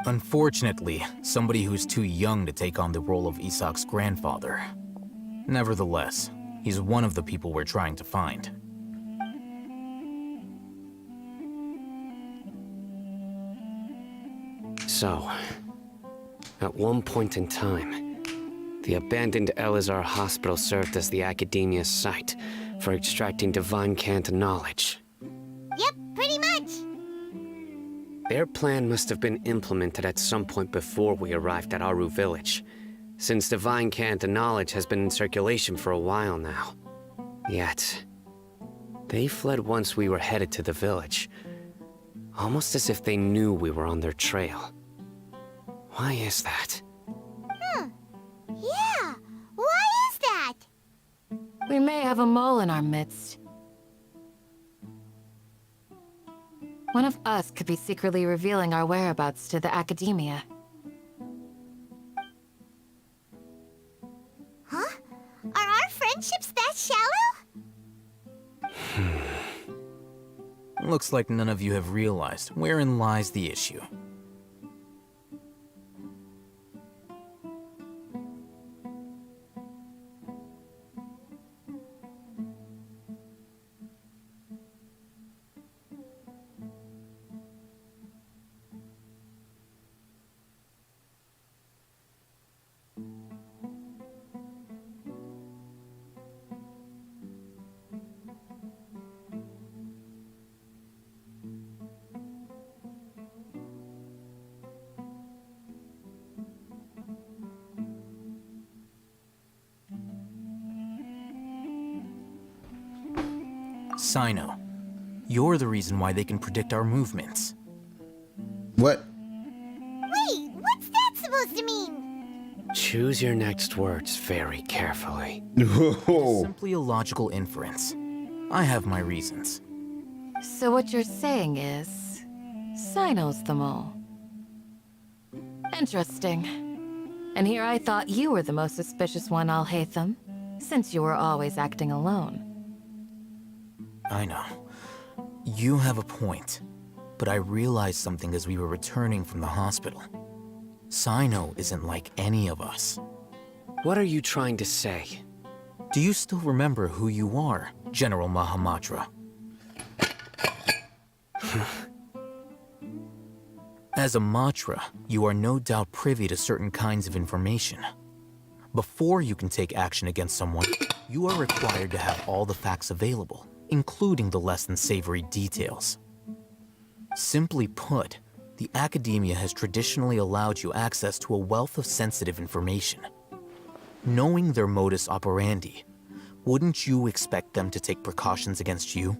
Unfortunately, somebody who's too young to take on the role of Isak's grandfather. Nevertheless, he's one of the people we're trying to find. So, at one point in time, the abandoned Elazar Hospital served as the Academia's site for extracting divine cant knowledge. Yep, pretty much. Their plan must have been implemented at some point before we arrived at Aru Village, since divine cant knowledge has been in circulation for a while now. Yet, they fled once we were headed to the village, almost as if they knew we were on their trail. Why is that? Yeah, why is that? We may have a mole in our midst. One of us could be secretly revealing our whereabouts to the Academia. Huh? Are our friendships that shallow? Looks like none of you have realized wherein lies the issue. Sino, you're the reason why they can predict our movements. What? Wait, what's that supposed to mean? Choose your next words very carefully. Simply a logical inference. I have my reasons. So what you're saying is... Sino's the mole. Interesting. And here I thought you were the most suspicious one, Alhaitham, since you were always acting alone. I know. You have a point. But I realized something as we were returning from the hospital. Sino isn't like any of us. What are you trying to say? Do you still remember who you are, General Mahamatra? As a Matra, you are no doubt privy to certain kinds of information. Before you can take action against someone, you are required to have all the facts available, including the less than savory details. Simply put, the academia has traditionally allowed you access to a wealth of sensitive information. Knowing their modus operandi, wouldn't you expect them to take precautions against you?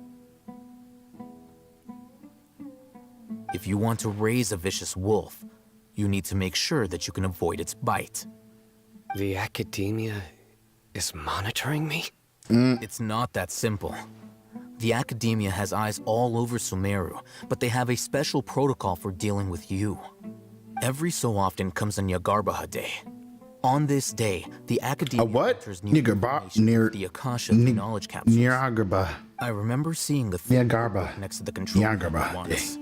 If you want to raise a vicious wolf, you need to make sure that you can avoid its bite. The academia is monitoring me? It's not that simple. The academia has eyes all over Sumeru, but they have a special protocol for dealing with you. Every so often comes a Nyagarbaha Day. On this day, the academia enters new information with the Akasha knowledge capsules. Nyagarba. I remember seeing the Nyagarba next to the control room once.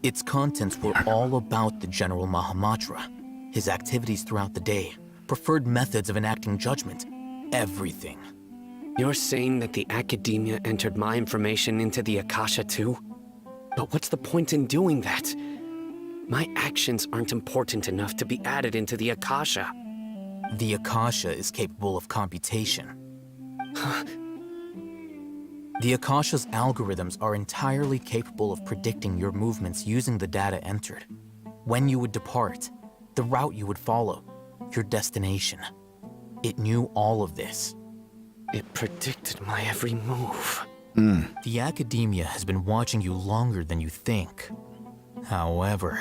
Its contents were all about the General Mahamatra, his activities throughout the day, preferred methods of enacting judgment, everything. You're saying that the academia entered my information into the Akasha too? But what's the point in doing that? My actions aren't important enough to be added into the Akasha. The Akasha is capable of computation. The Akasha's algorithms are entirely capable of predicting your movements using the data entered. When you would depart, the route you would follow, your destination. It knew all of this. It predicted my every move. The academia has been watching you longer than you think. However,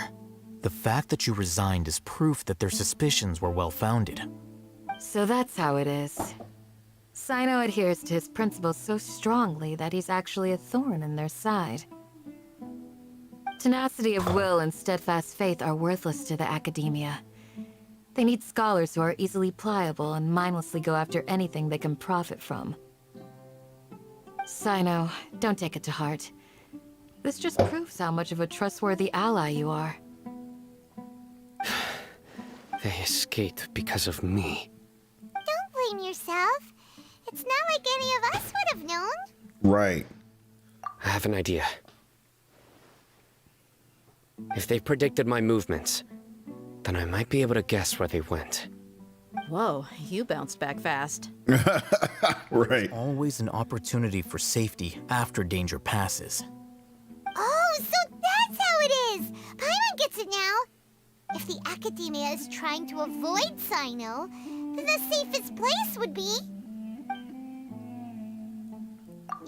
the fact that you resigned is proof that their suspicions were well-founded. So that's how it is. Sino adheres to his principles so strongly that he's actually a thorn in their side. Tenacity of will and steadfast faith are worthless to the academia. They need scholars who are easily pliable and mindlessly go after anything they can profit from. Sino, don't take it to heart. This just proves how much of a trustworthy ally you are. They escaped because of me. Don't blame yourself. It's not like any of us would have known. Right. I have an idea. If they predicted my movements, then I might be able to guess where they went. Whoa, you bounced back fast. Right. There's always an opportunity for safety after danger passes. Oh, so that's how it is! Paimon gets it now! If the academia is trying to avoid Sino, then the safest place would be...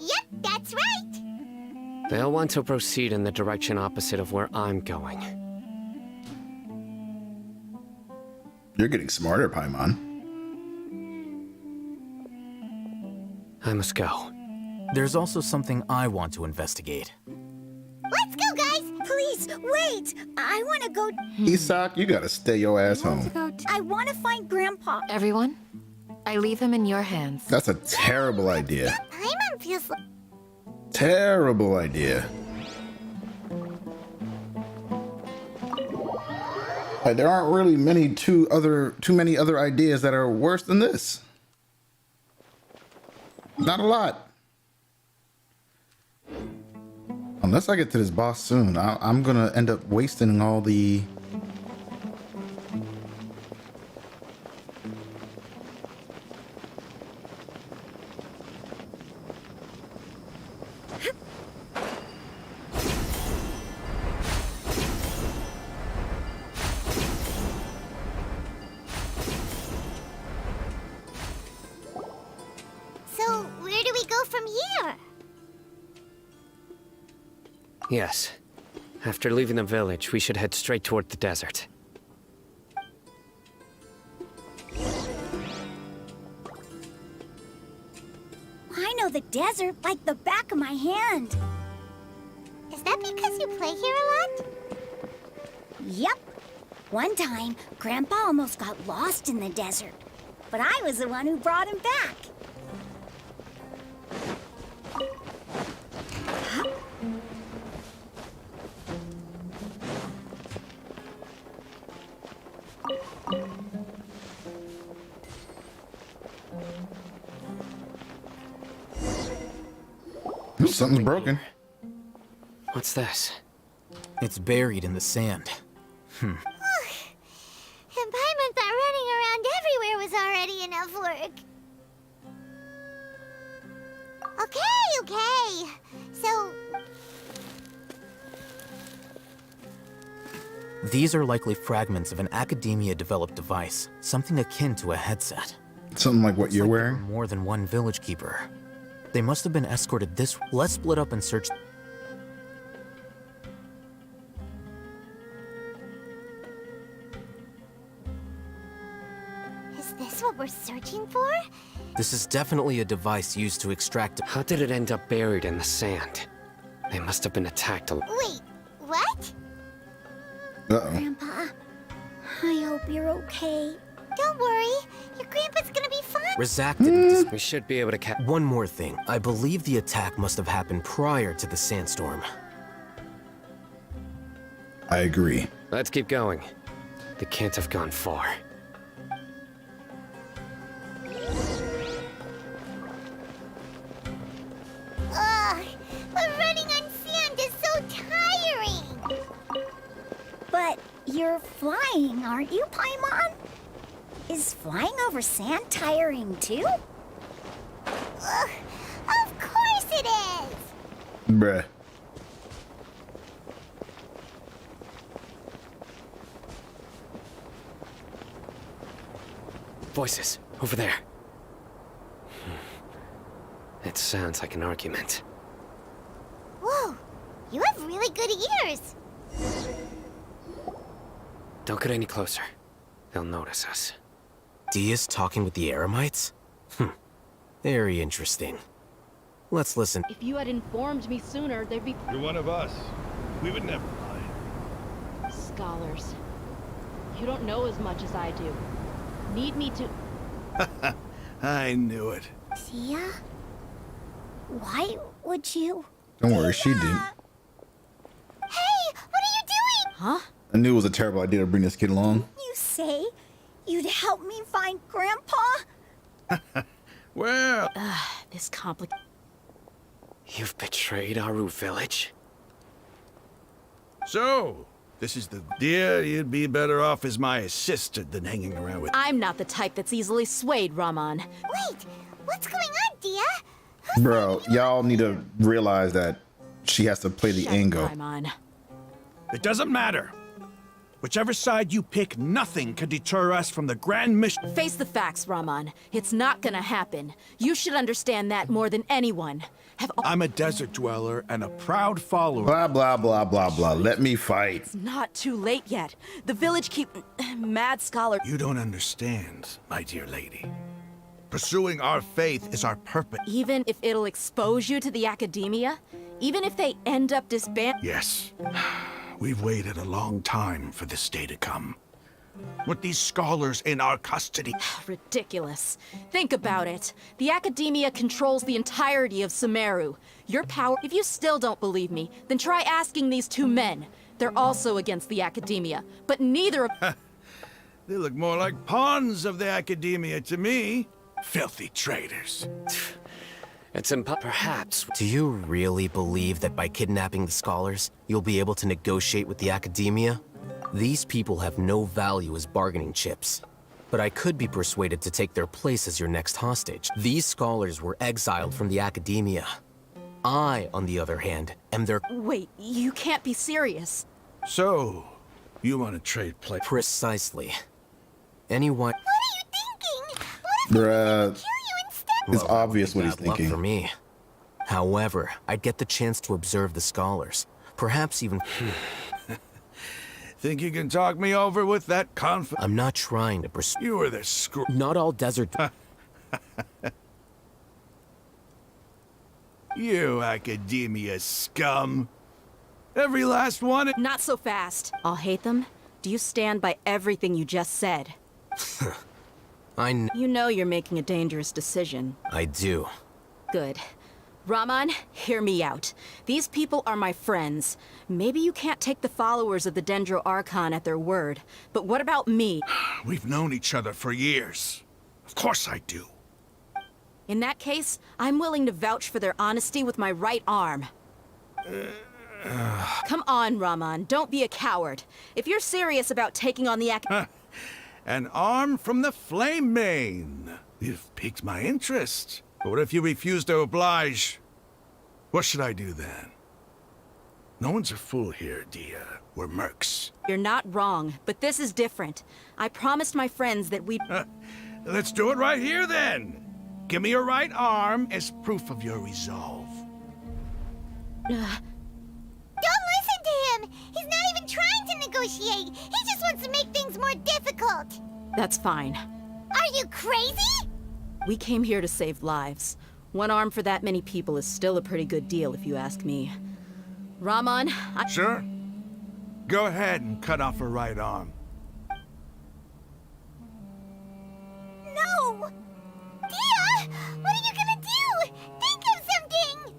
Yep, that's right! They'll want to proceed in the direction opposite of where I'm going. You're getting smarter, Paimon. I must go. There's also something I want to investigate. Let's go, guys! Please, wait! I want to go... Isak, you gotta stay your ass home. I want to find Grandpa. Everyone, I leave him in your hands. That's a terrible idea. Paimon feels like... Terrible idea. There aren't really too many other ideas that are worse than this. Not a lot. Unless I get to this boss soon, I'm gonna end up wasting all the... So, where do we go from here? Yes. After leaving the village, we should head straight toward the desert. I know the desert like the back of my hand. Is that because you play here a lot? Yep. One time, Grandpa almost got lost in the desert, but I was the one who brought him back. Something's broken. What's this? It's buried in the sand. And Paimon thought running around everywhere was already enough work. Okay. So, These are likely fragments of an Academia-developed device, something akin to a headset. Something like what you're wearing? More than one village keeper. They must have been escorted this. Let's split up and search. is this what we're searching for? This is definitely a device used to extract. How did it end up buried in the sand? They must have been attacked. Wait, what? Uh-oh. Grandpa, I hope you're okay. Don't worry, your grandpa's gonna be fine. Razak didn't. We should be able to catch. One more thing. I believe the attack must have happened prior to the sandstorm. I agree. Let's keep going. They can't have gone far. Ugh, but running on sand is so tiring. But you're flying, aren't you, Paimon? Is flying over sand tiring too? Ugh, of course it is. Bruh. Voices, over there. It sounds like an argument. Whoa, you have really good ears. Don't get any closer. They'll notice us. Dehya's talking with the Eremites? Very interesting. Let's listen. If you had informed me sooner, there'd be... You're one of us. We would never lie. Scholars. You don't know as much as I do. Need me to... I knew it. Dehya? Why would you... Don't worry, she didn't. Hey, what are you doing? Huh? I knew it was a terrible idea to bring this kid along. You say you'd help me find Grandpa? Well... This complicated... You've betrayed Aru village? So, this is the... Dear, you'd be better off as my assistant than hanging around with... I'm not the type that's easily swayed, Raman. Wait, what's going on, Dehya? Bro, y'all need to realize that she has to play the angle. Raman. It doesn't matter. Whichever side you pick, nothing can deter us from the grand mission. Face the facts, Raman. It's not gonna happen. You should understand that more than anyone. I'm a desert dweller and a proud follower. Blah, blah, blah, blah, blah. Let me fight. It's not too late yet. The village keep... Mad Scholar... You don't understand, my dear lady. Pursuing our faith is our purpose. Even if it'll expose you to the Academia? Even if they end up disbanding... Yes. We've waited a long time for this day to come. With these scholars in our custody. Ridiculous. Think about it. The Academia controls the entirety of Sumeru. Your power... If you still don't believe me, then try asking these two men. They're also against the Academia, but neither of... They look more like pawns of the Academia to me. Filthy traitors. It's perhaps... Do you really believe that by kidnapping the scholars, you'll be able to negotiate with the Academia? These people have no value as bargaining chips. But I could be persuaded to take their place as your next hostage. These scholars were exiled from the Academia. I, on the other hand, am their... Wait, you can't be serious. So, you want to trade play? Precisely. Anyone... What are you thinking? What if Bruh. kill you instead? It's obvious what he's Bad luck thinking. for me. However, I'd get the chance to observe the scholars. Perhaps even... Think you can talk me over with that confidence? I'm not trying to pursue... You were the screw... Not all desert... You Academia scum. Every last one... Not so fast. I'll hate them, Do you stand by everything you just said? You know you're making a dangerous decision. I do. Good. Raman, hear me out. These people are my friends. Maybe you can't take the followers of the Dendro Archon at their word, but what about me? We've known each other for years. Of course I do. In that case, I'm willing to vouch for their honesty with my right arm. Come on, Raman, don't be a coward. If you're serious about taking on the An arm from the Flame Mane. You've piqued my interest. But what if you refuse to oblige? What should I do then? No one's a fool here, Dehya. We're mercs. You're not wrong, but this is different. I promised my friends that we'd... Let's do it right here then. Give me your right arm as proof of your resolve. Don't listen to him! He's not even trying to negotiate! He just wants to make things more difficult! That's fine. Are you crazy? We came here to save lives. One arm for that many people is still a pretty good deal, if you ask me. Raman, Sure. Go ahead and cut off her right arm. No! Dehya! What are you gonna do? Think of something!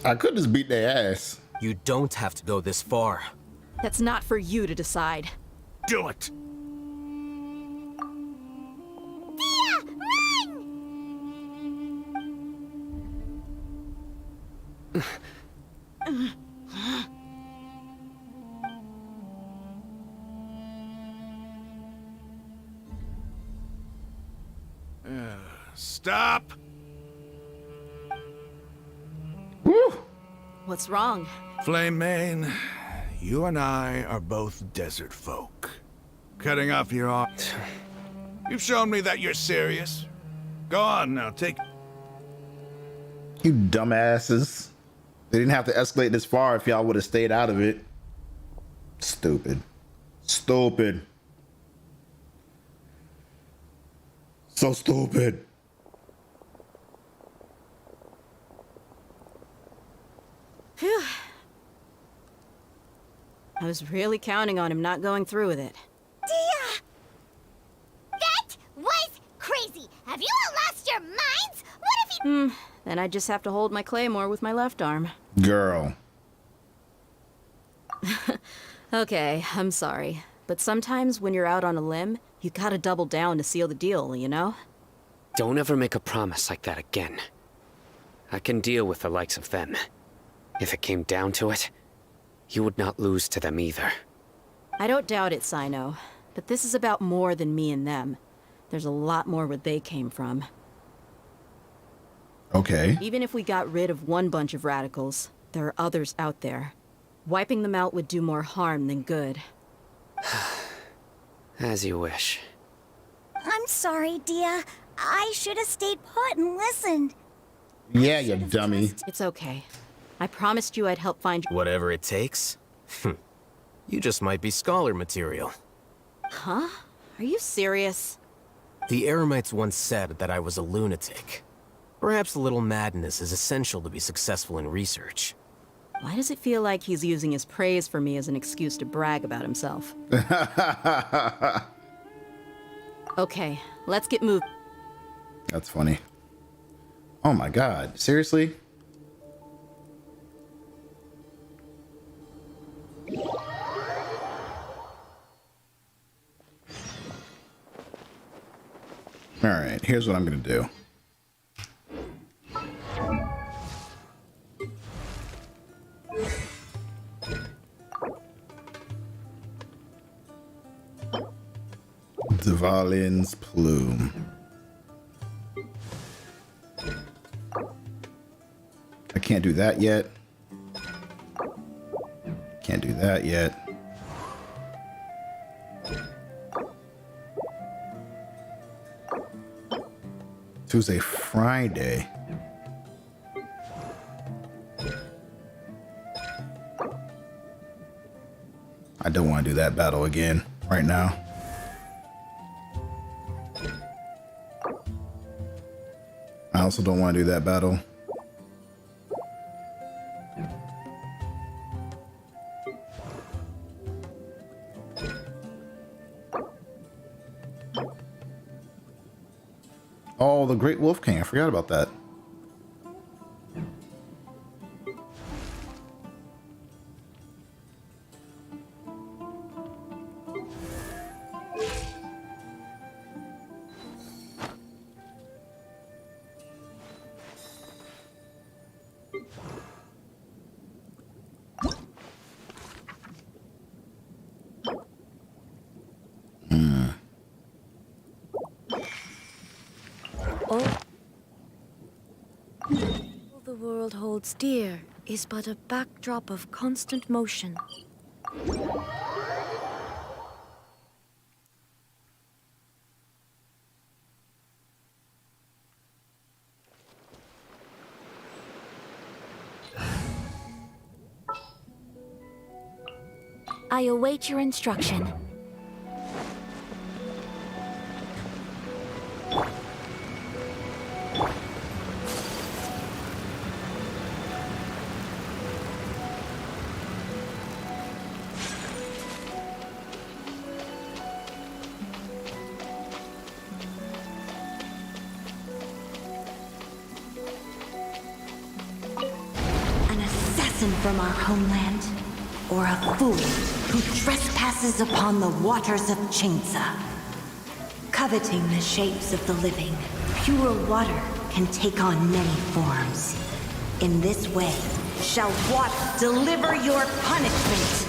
I could just beat their ass. You don't have to go this far. That's not for you to decide. Do it! Dehya! Run! Stop! Woo! What's wrong? Flame Mane, you and I are both desert folk. Cutting off your arm. You've shown me that you're serious. Go on now, take... You dumbasses. They didn't have to escalate this far if y'all would have stayed out of it. Stupid. Stupid. So stupid. Phew. I was really counting on him not going through with it. Dehya! That was crazy! Have you all lost your minds? What if he... Then I just have to hold my claymore with my left arm. Girl. Okay, I'm sorry. But sometimes when you're out on a limb, you gotta double down to seal the deal, you know? Don't ever make a promise like that again. I can deal with the likes of them. If it came down to it, you would not lose to them either. I don't doubt it, Sino. But this is about more than me and them. There's a lot more where they came from. Okay. Even if we got rid of one bunch of radicals, there are others out there. Wiping them out would do more harm than good. As you wish. I'm sorry, Dehya. I should have stayed put and listened. Yeah, you dummy. It's okay. I promised you I'd help find... Whatever it takes? You just might be scholar material. Huh? Are you serious? The Eremites once said that I was a lunatic. Perhaps a little madness is essential to be successful in research. Why does it feel like he's using his praise for me as an excuse to brag about himself? Okay, let's get moving. That's funny. Oh my god. Seriously? Alright, here's what I'm gonna do. Dvalin's plume. I can't do that yet. Can't do that yet. Tuesday, Friday. I don't want to do that battle again right now. I also don't want to do that battle. Oh, the Great Wolf King. I forgot about that. All the world holds dear is but a backdrop of constant motion. I await your instruction. From our homeland, or a fool who trespasses upon the waters of Chainsa. Coveting the shapes of the living, pure water can take on many forms. In this way, shall water deliver your punishment.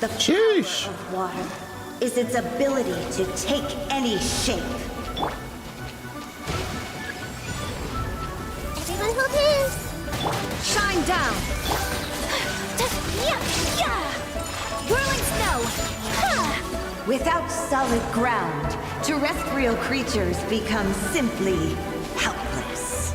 The power of water is its ability to take any shape. Hold his. Shine down! Whirling snow! Without solid ground, terrestrial creatures become simply helpless.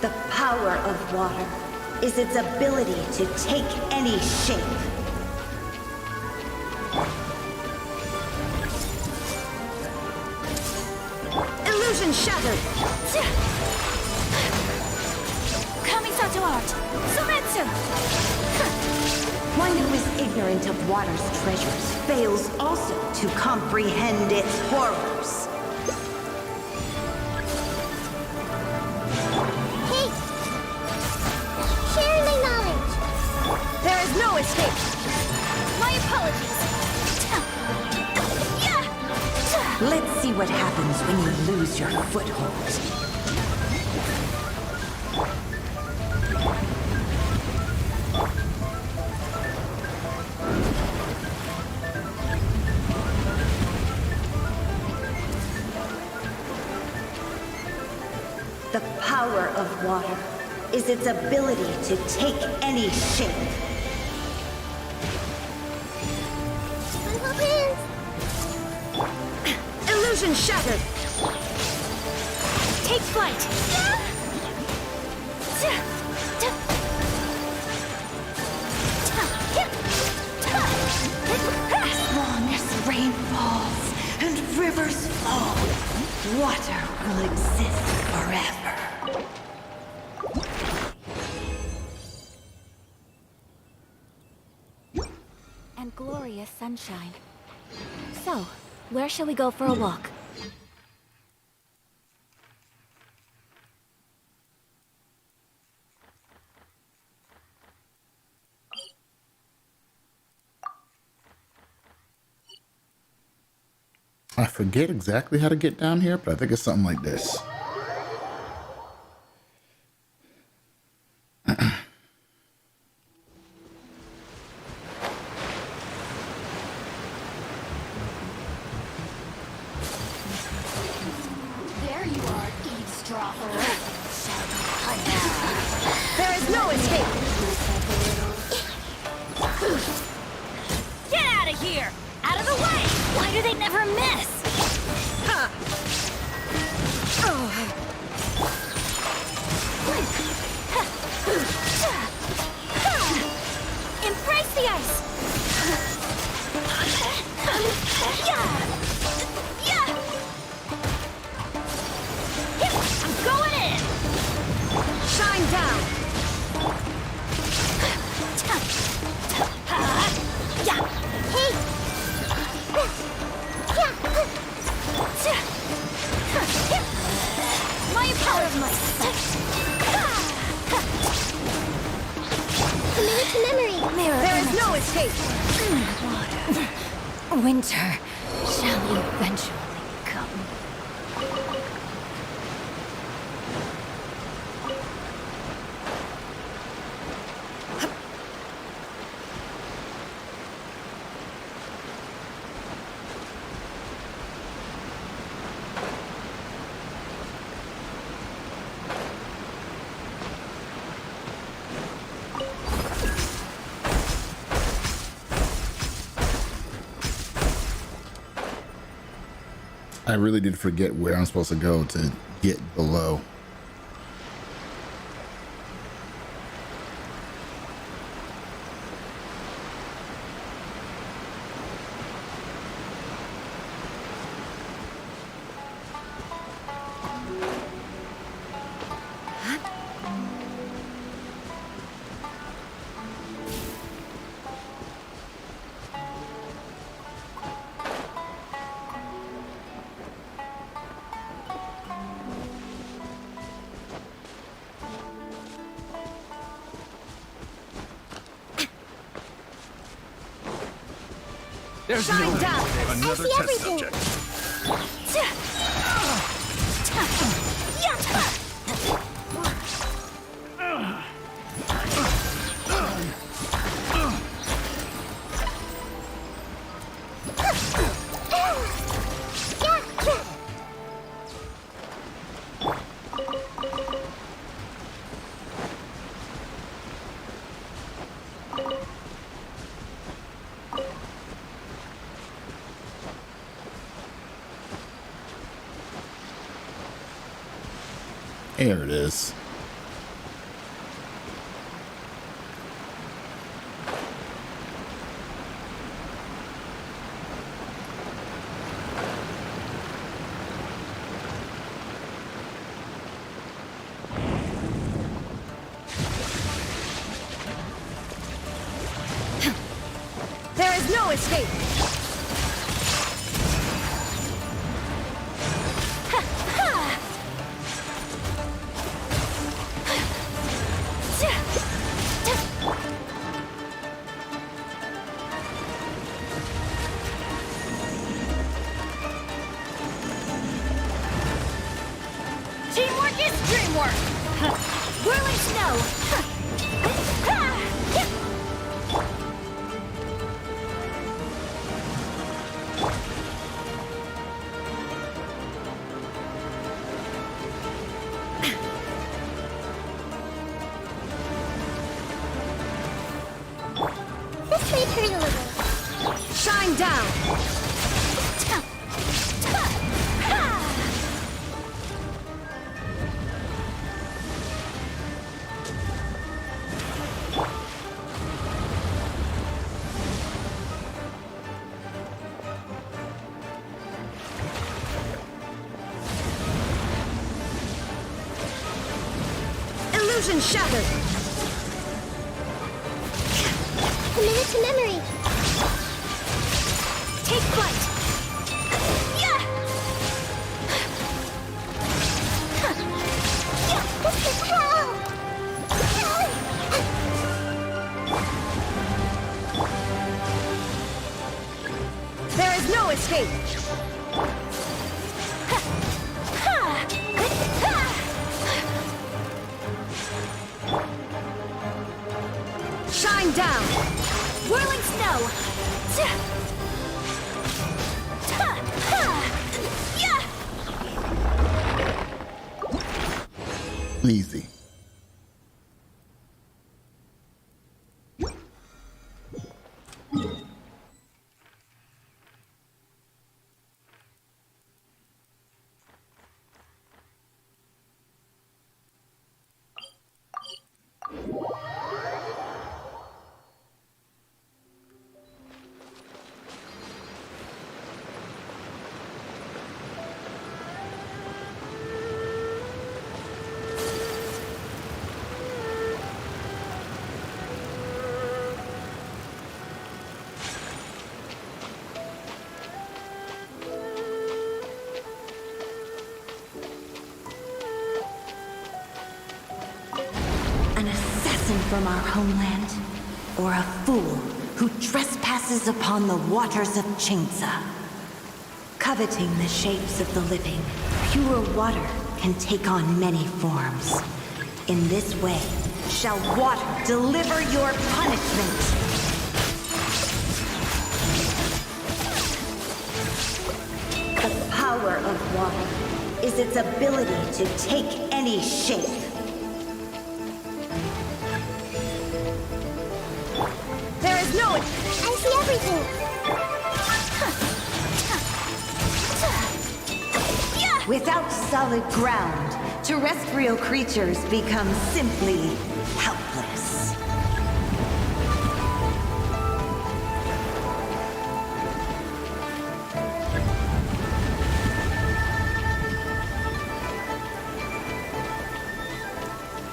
The power of water is its ability to take any shape. Illusion shattered! Kamisato art! Sumetsu! One who is ignorant of water's treasures fails also to comprehend its horrors. No escape! My apologies! Let's see what happens when you lose your foothold. The power of water is its ability to take any shape. Illusion shattered! Take flight! Long as rain falls and rivers flow, water will exist forever. And glorious sunshine. So, where shall we go for a walk? I forget exactly how to get down here, but I think it's something like this. There you are, eavesdropper. There is no escape! Get out of here! Out of the way! Why do they never miss? Ha! Embrace the ice! down! My power of might! Committed to memory. There is no escape! Winter shall eventually come. I really did forget where I'm supposed to go to get below. There's Shine no way down. to save I another see test everything. subject. There it is. There is no escape! Teamwork is dreamwork! Whirling snow! This may hurt a little. Shine down! Illusion shattered! Committed to memory. Take flight! Yeah! This is hell. There is no escape! Shine down! Whirling snow! Easy. from our homeland, or a fool who trespasses upon the waters of Chingsa. Coveting the shapes of the living, pure water can take on many forms. In this way, shall water deliver your punishment. The power of water is its ability to take any shape. There is no... I see everything! Without solid ground, terrestrial creatures become simply helpless.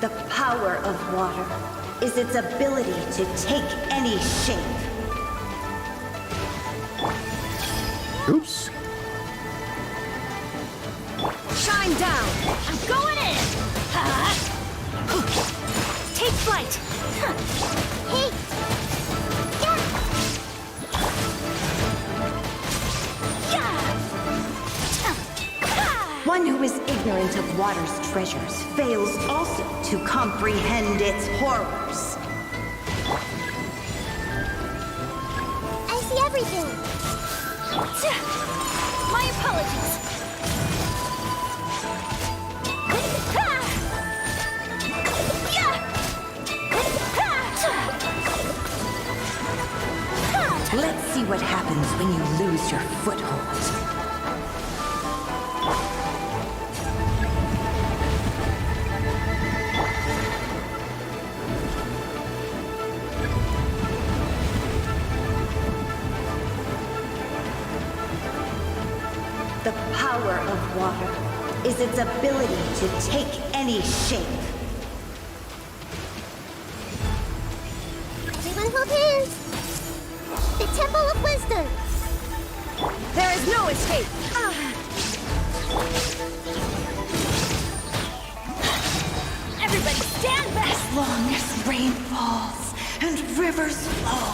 The power of water is its ability to take any shape. Oops. Shine down! I'm going in! Take flight! Hey! One who is ignorant of water's treasures fails also to comprehend its horrors. I see everything! My apologies! Let's see what happens when you lose your foothold. The power of water is its ability to take any shape. Everyone hold hands! The Temple of Wisdom! There is no escape! Everybody stand back! As long as rain falls and rivers flow,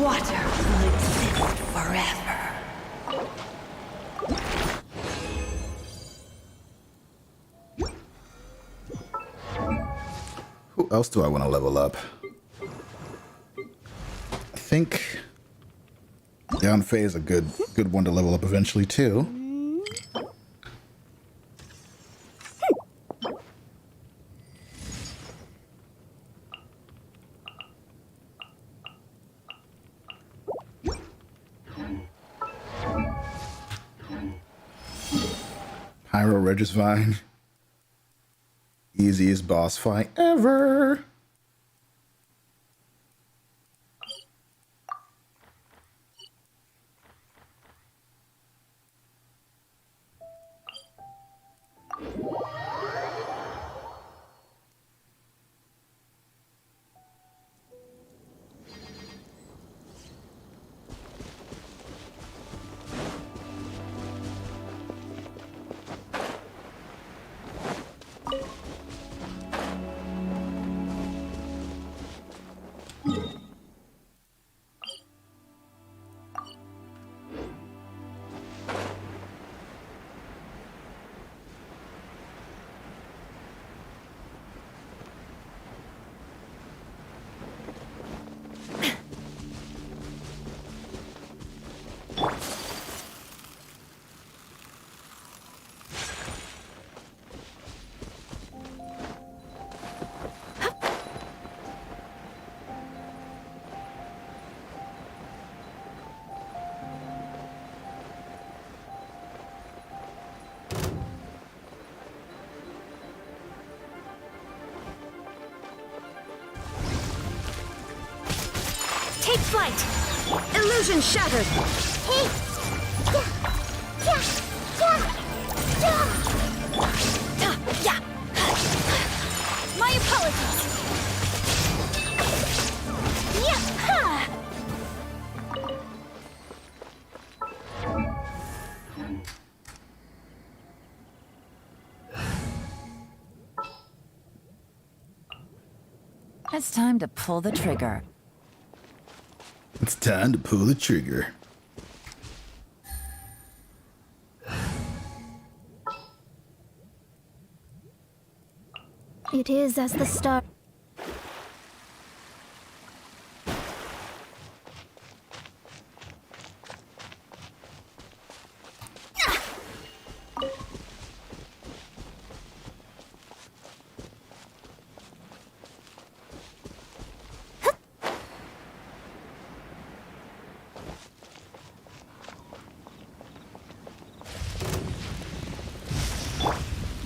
water will exist forever. Who else do I want to level up? I think Yanfei is a good one to level up eventually too. Pyro Regisvine. Easiest boss fight ever. Take flight! Illusion shattered! Hey! My apologies! It's time to pull the trigger. It's time to pull the trigger. It is as the star.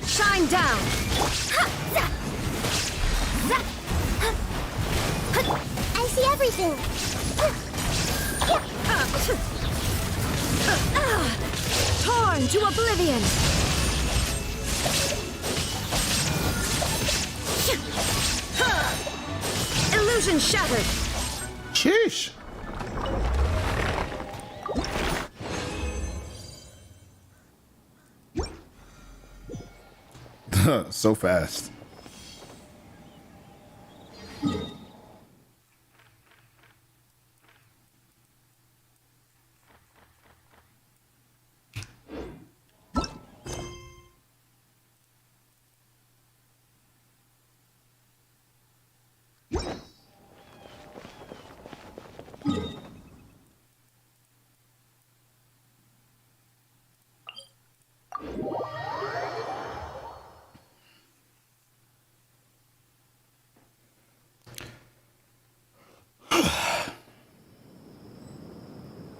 Shine down! I see everything. Torn to oblivion! Illusion shattered! Sheesh. So fast.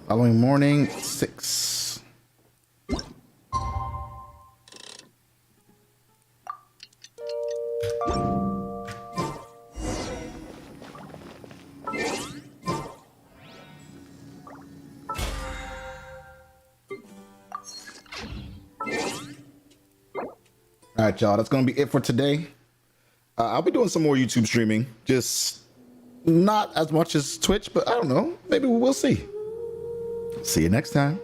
Following morning, 6. All right, y'all, that's going to be it for today. I'll be doing some more YouTube streaming, just not as much as Twitch, but I don't know. Maybe we'll see. See you next time.